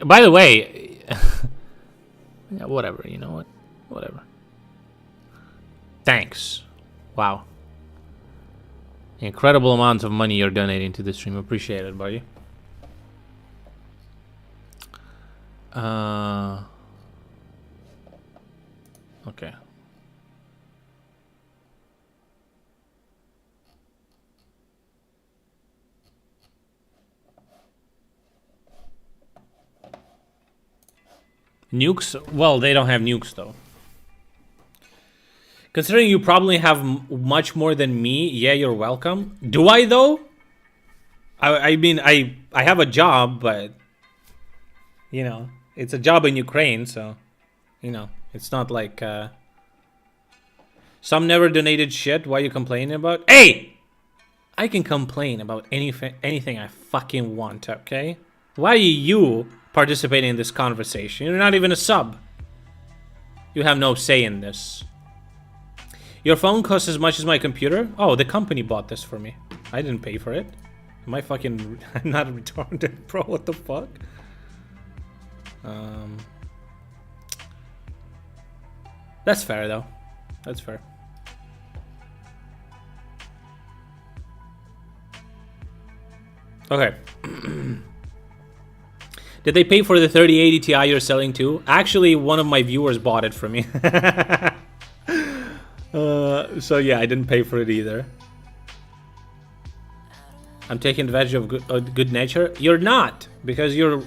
By the way, yeah, whatever, you know what? Whatever. Thanks. Wow. Incredible amounts of money you're donating to the stream. Appreciate it, buddy. Okay. Nukes? Well, they don't have nukes, though. Considering you probably have much more than me, yeah, you're welcome. Do I, though? I mean, I have a job, but, you know, it's a job in Ukraine, so, you know, it's not like, some never donated shit. Why are you complaining about? Hey! I can complain about anything I fucking want, okay? Why are you participating in this conversation? You're not even a sub. You have no say in this. Your phone costs as much as my computer? Oh, the company bought this for me. I didn't pay for it. Am I fucking... I'm not retarded, bro. What the fuck? That's fair, though. That's fair. Okay. Did they pay for the 3080 Ti you're selling too? Actually, one of my viewers bought it for me. So yeah, I didn't pay for it either. I'm taking advantage of good nature. You're not, because you're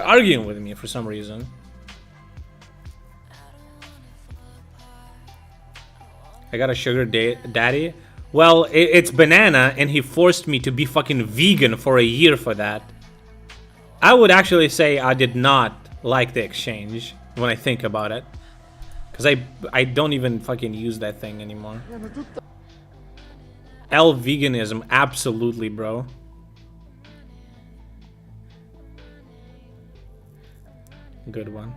arguing with me for some reason. I got a sugar daddy. Well, it's Banana, and he forced me to be fucking vegan for a year for that. I would actually say I did not like the exchange when I think about it. Because I don't even fucking use that thing anymore. L veganism, absolutely, bro. Good one.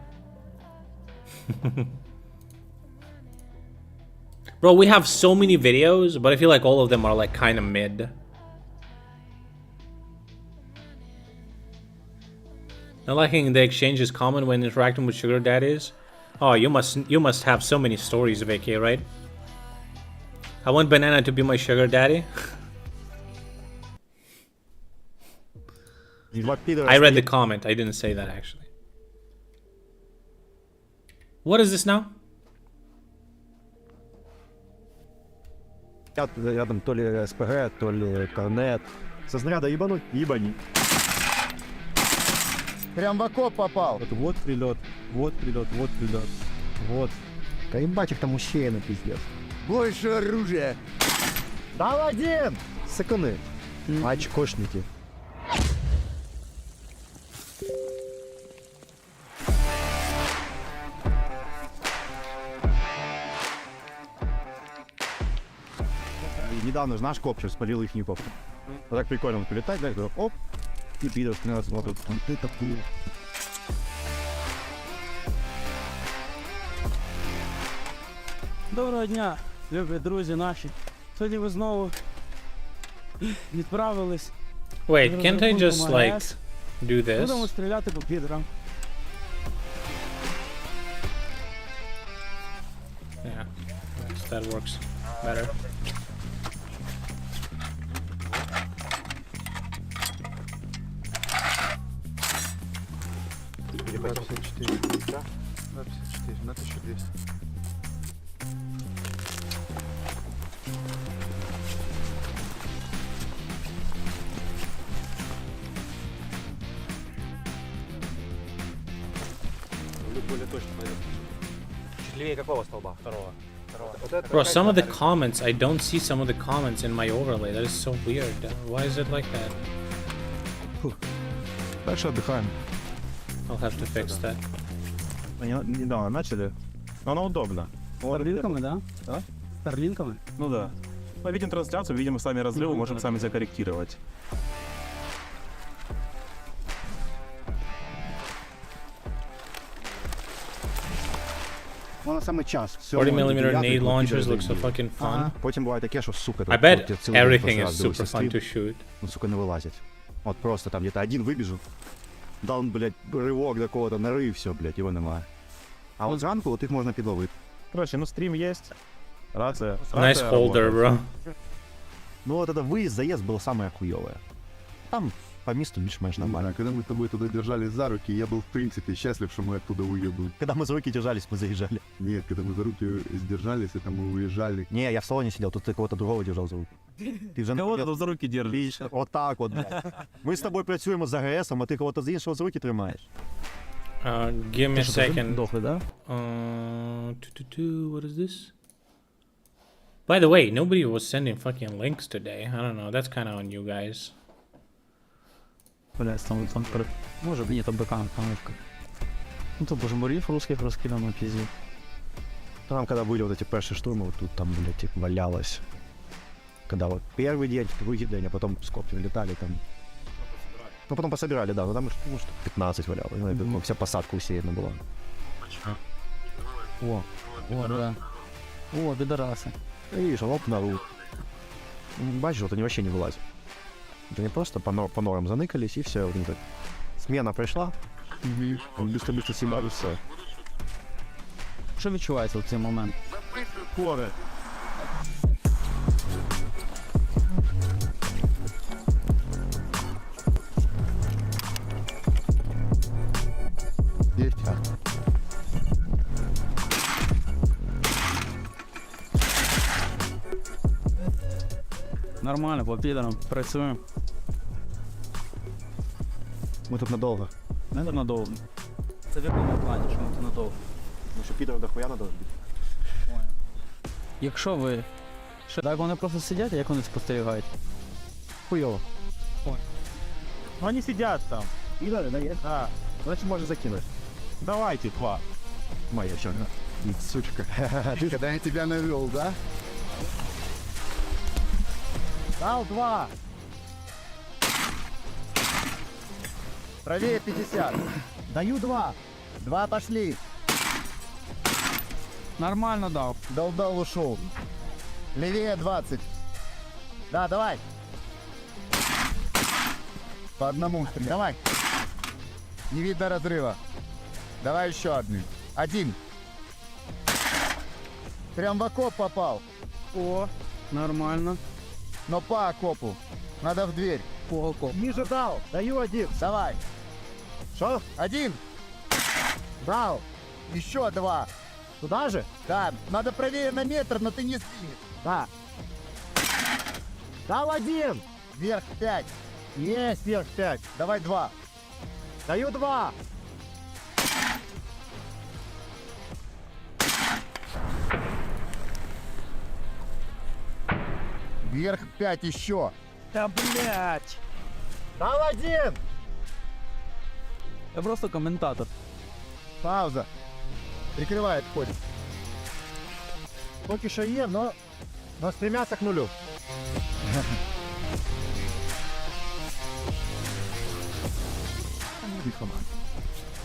Bro, we have so many videos, but I feel like all of them are like kind of mid. Not liking the exchange is common when interacting with sugar daddies. Oh, you must have so many stories, Vicky, right? I want Banana to be my sugar daddy. I read the comment. I didn't say that actually. What is this now? Рядом то ли СПГ, то ли корнет. Со снаряда ебануть? Ебани. Прям в окоп попал. Вот прилет, вот прилет, вот прилет. Вот. Да ебать их там мужчины, пиздец. Больше оружия. Дал один! Сыкуны. Очкошники. Недавно, знаешь, копчер спалил их коп. Вот так прикольно полетать, да, оп, и пидор становится вот тут. Вот это пул. Доброго дня, любі друзі наші. Сьогодні ви знову відправились. Wait, can't I just like do this? Будемо стріляти по підерам. Yeah, that works better. Или 54, да? 54, на 1200. Более точно пойдет. Чуть левее какого столба? Второго. Bro, some of the comments, I don't see some of the comments in my overlay. That is so weird. Why is it like that? Дальше отдыхаем. I'll have to fix that. Они недавно начали, но оно удобно. Старлинками, да? А? Старлинками? Ну да. Мы видим трансляцию, видим сами разрывы, можем сами себя корректировать. Воно саме час. 40mm nade launchers look so fucking fun. Потім буває таке, що, сука, I bet everything is super fun to shoot. Ну, сука, не вилазять. От просто там где-то один вибіжу, дав, блядь, ривок до кого-то, нарив, все, блядь, його немає. А от зранку от їх можна підловити. Короче, ну стрім є. Рація. Nice holder, bro. Ну вот это выезд, заезд было самое хуёвое. Там по месту більш-менш нормально. Когда мы с тобой туда держались за руки, я был в принципе счастлив, что мы оттуда уедем. Когда мы за руки держались, мы заезжали. Нет, когда мы за руки сдержались, это мы уезжали. Не, я в салоне сидел, тут ты кого-то другого держал за руки. Ты же кого-то за руки держишь. Вот так вот, блядь. Мы с тобой працюємо з АГСом, а ти кого-то з іншого за руки тримаєш. Give me a second. Дохли, да? What is this? By the way, nobody was sending fucking links today. I don't know. That's kind of on you guys. Блядь, там може б, ні, то БК, помилка. Ну то боже, морів русских розкидано, пізі. Там, когда были вот эти первые штурмы, вот тут там, блядь, их валялось. Когда вот первый день, другой день, а потом с коптером летали там. Ну потом пособирали, да, ну там ну, что 15 валялось, ну, вся посадка усеяна была. О, да. О, бедораси. И видишь, оп, народ. Бачишь, вот они вообще не вылазят. Это не просто по норам заныкались и все. Вот так. Смена пришла, быстро-быстро снимали все. Що відчувається в цей момент? Коре. Есть. Нормально, по підерам працюємо. Ми тут надовго. Не так надовго. Це в якому плані, що ми тут надовго? Ну що підерів дохуя надовго бити. Якщо ви... Що, так вони просто сидять, а як вони спостерігають? Хуйово. Ну они сидят там. И да, да, есть. Да. Значит, можно закинуть. Давайте, 2. Моя черная. Сучка. Ты когда я тебя навел, да? Дал 2. Правее 50. Даю 2. 2 пошли. Нормально дав. Дал, ушел. Левее 20. Да, давай. По одному. Давай. Не видно разрыва. Давай еще один. 1. Прям в окоп попал. О, нормально. Но по окопу. Надо в дверь. По окопу. Ниже дал. Даю 1. Давай. Что? 1. Дал. Еще 2. Туда же? Да, надо правее на метр, но ты не сдвинешь. Да. Дал 1. Вверх 5. Есть, вверх 5. Давай 2. Даю 2. Вверх 5 еще. Да, блядь. Дал 1. Я просто коментатор. Пауза. Прикрывает, ходит. Поки що є, но стремятся к нулю.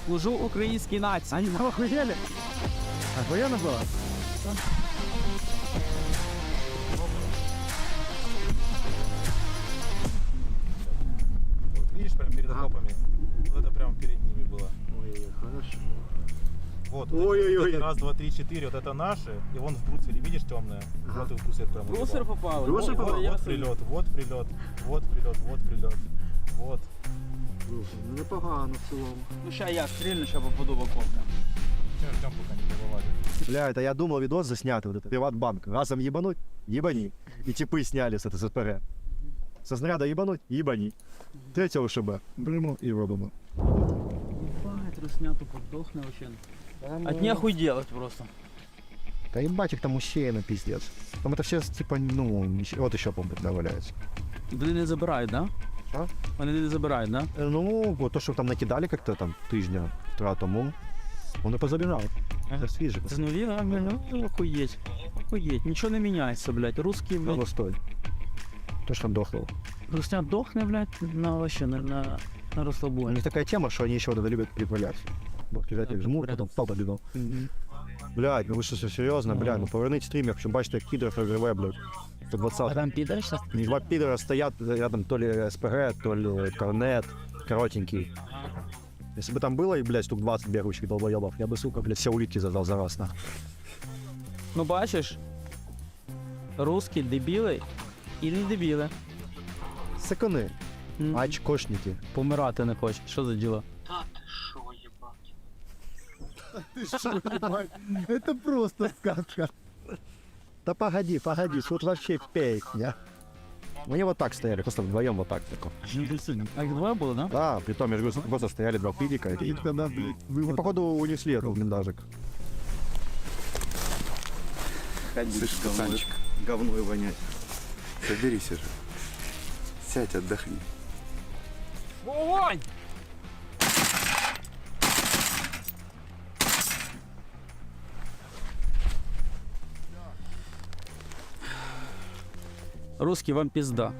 Служу українській нації. Они охуели? Охуенно было? Вот, видишь, прям перед окопами. Вот это прям перед ними было. Ой, хорошо. Вот, Ой-ой-ой. вот раз, два, три, четыре, вот это наши. И вон в бруцере, видишь, темное? Вот и в бруцер прям. Брусер попали. Вот, О, я вот собі. прилет, вот прилет, вот прилет, вот прилет. Вот. Ну непогано в цілому. Ну ща я стрільну, щоб попаду в окоп. Там пока не побывали. Бля, это я думал видос заснять, вот это приватбанк. Разом ебануть, ебани. И типы сняли с этого СПР. Со снаряда ебануть, ебани. Третього ШБ. Беремо і робимо. Ебать, русня тупо вдохне вообще. От нехуй делать просто. Да ебать их там ущельно, пиздец. Там это все типа, ну, вот еще, по-моему, да, валяется. Вони не забирають, да? Що? Вони не забирають, да? Ну, вот то, що там накидали как-то там тижня 3 тому, вони позабирали. Це свіже. Це нові, да? Ну, охуєть. Охуєть, нічого не міняється, блядь. Русські, блядь. Простой. То, что дохло. Русня дохне, блядь, на вообще, на У розслабоні. них такая тема, что они еще вот любят притворяться. Вот лежать жмут, потом встал победил. Блядь, ну ви що, серйозно, блядь, ну поверніть стрім, якщо бачите, як підер прогріває, блядь. 120. А там підер щас? Два підера стоят рядом, то ли СПГ, то ли корнет, коротенький. Если бы там было, и, блядь, штук 20 бегущих долбоебов, я бы, сука, блядь, все улитки задал за раз, нахуй. Ну бачиш, русські дебіли і не дебіли. Сакони, очкошники. Помирати не хочуть, що за діло? Это просто сказка. Да погоди, тут вообще песня. Они вот так стояли, просто вдвоем вот так. А їх двоє було, да? Да, притом, я же говорю, просто стояли два пидика. И походу унесли этот блиндажик. Слышь, пацанчик, говно и вонять. Соберись уже. Сядь, отдохни. Вогонь! Русські вам пізда.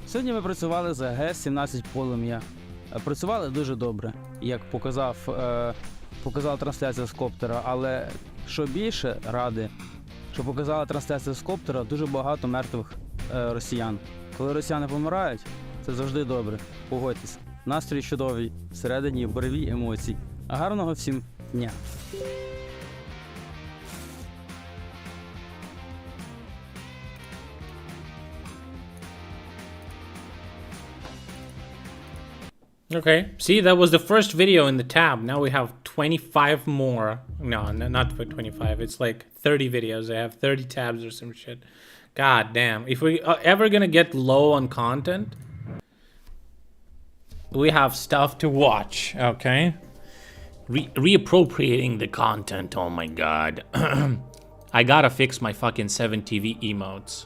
Сьогодні ми працювали з ГС-17 полум'я. Працювали дуже добре, як показала трансляція з коптера, але що більше ради, що показала трансляція з коптера, дуже багато мертвих росіян. Коли росіяни помирають, це завжди добре. Погодьтесь. Настрій чудовий, всередині буреві емоцій. А гарного всім дня. Okay, see, that was the first video in the tab. Now we have 25 more. No, not 25. It's like 30 videos. I have 30 tabs or some shit. God damn. If we are ever gonna get low on content, we have stuff to watch, okay? Reappropriating the content, oh my god. I gotta fix my fucking 7TV emotes.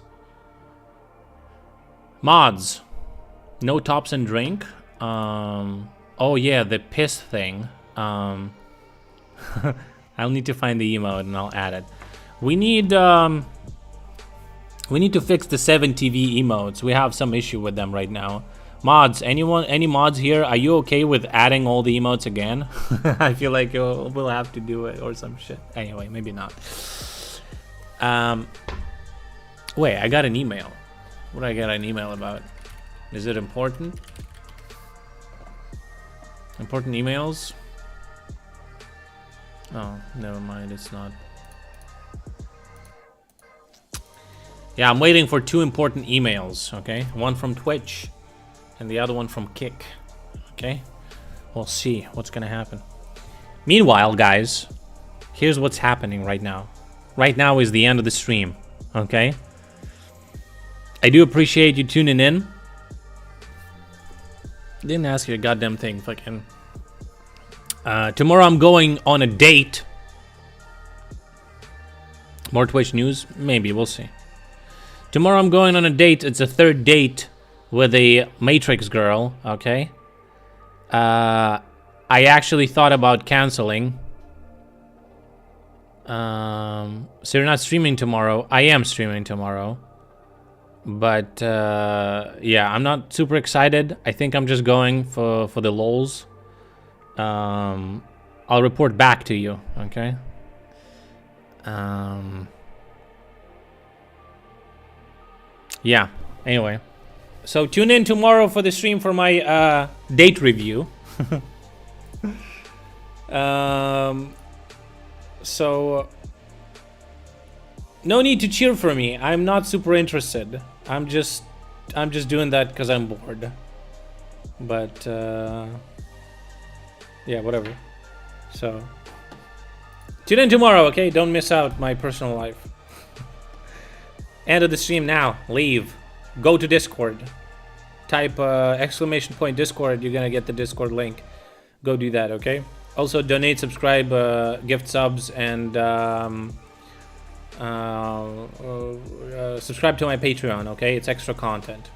Mods. No tops and drink. Oh yeah, the piss thing. I'll need to find the emote and I'll add it. We need to fix the 7TV emotes. We have some issue with them right now. Mods, any mods here? Are you okay with adding all the emotes again? I feel like we'll have to do it or some shit. Anyway, maybe not. Wait, I got an email. What did I get an email about? Is it important? Important emails? Oh, never mind, it's not. Yeah, I'm waiting for 2 important emails, okay? One from Twitch and the other one from Kick, okay? We'll see what's gonna happen. Meanwhile, guys, here's what's happening right now. Right now is the end of the stream, okay? I do appreciate you tuning in. Didn't ask you a goddamn thing, fucking. Tomorrow I'm going on a date. More Twitch news? Maybe, we'll see. Tomorrow I'm going on a date. It's a 3rd date with a Matrix girl, okay? I actually thought about canceling. So you're not streaming tomorrow. I am streaming tomorrow. But yeah, I'm not super excited. I think I'm just going for the lols. I'll report back to you, okay? Yeah, anyway. So tune in tomorrow for the stream for my date review. So no need to cheer for me. I'm not super interested. I'm just doing that because I'm bored. But yeah, whatever. So tune in tomorrow, okay? Don't miss out my personal life. End of the stream now. Leave. Go to Discord. Type exclamation point Discord. You're gonna get the Discord link. Go do that, okay? Also donate, subscribe, gift subs, and subscribe to my Patreon, okay? It's extra content.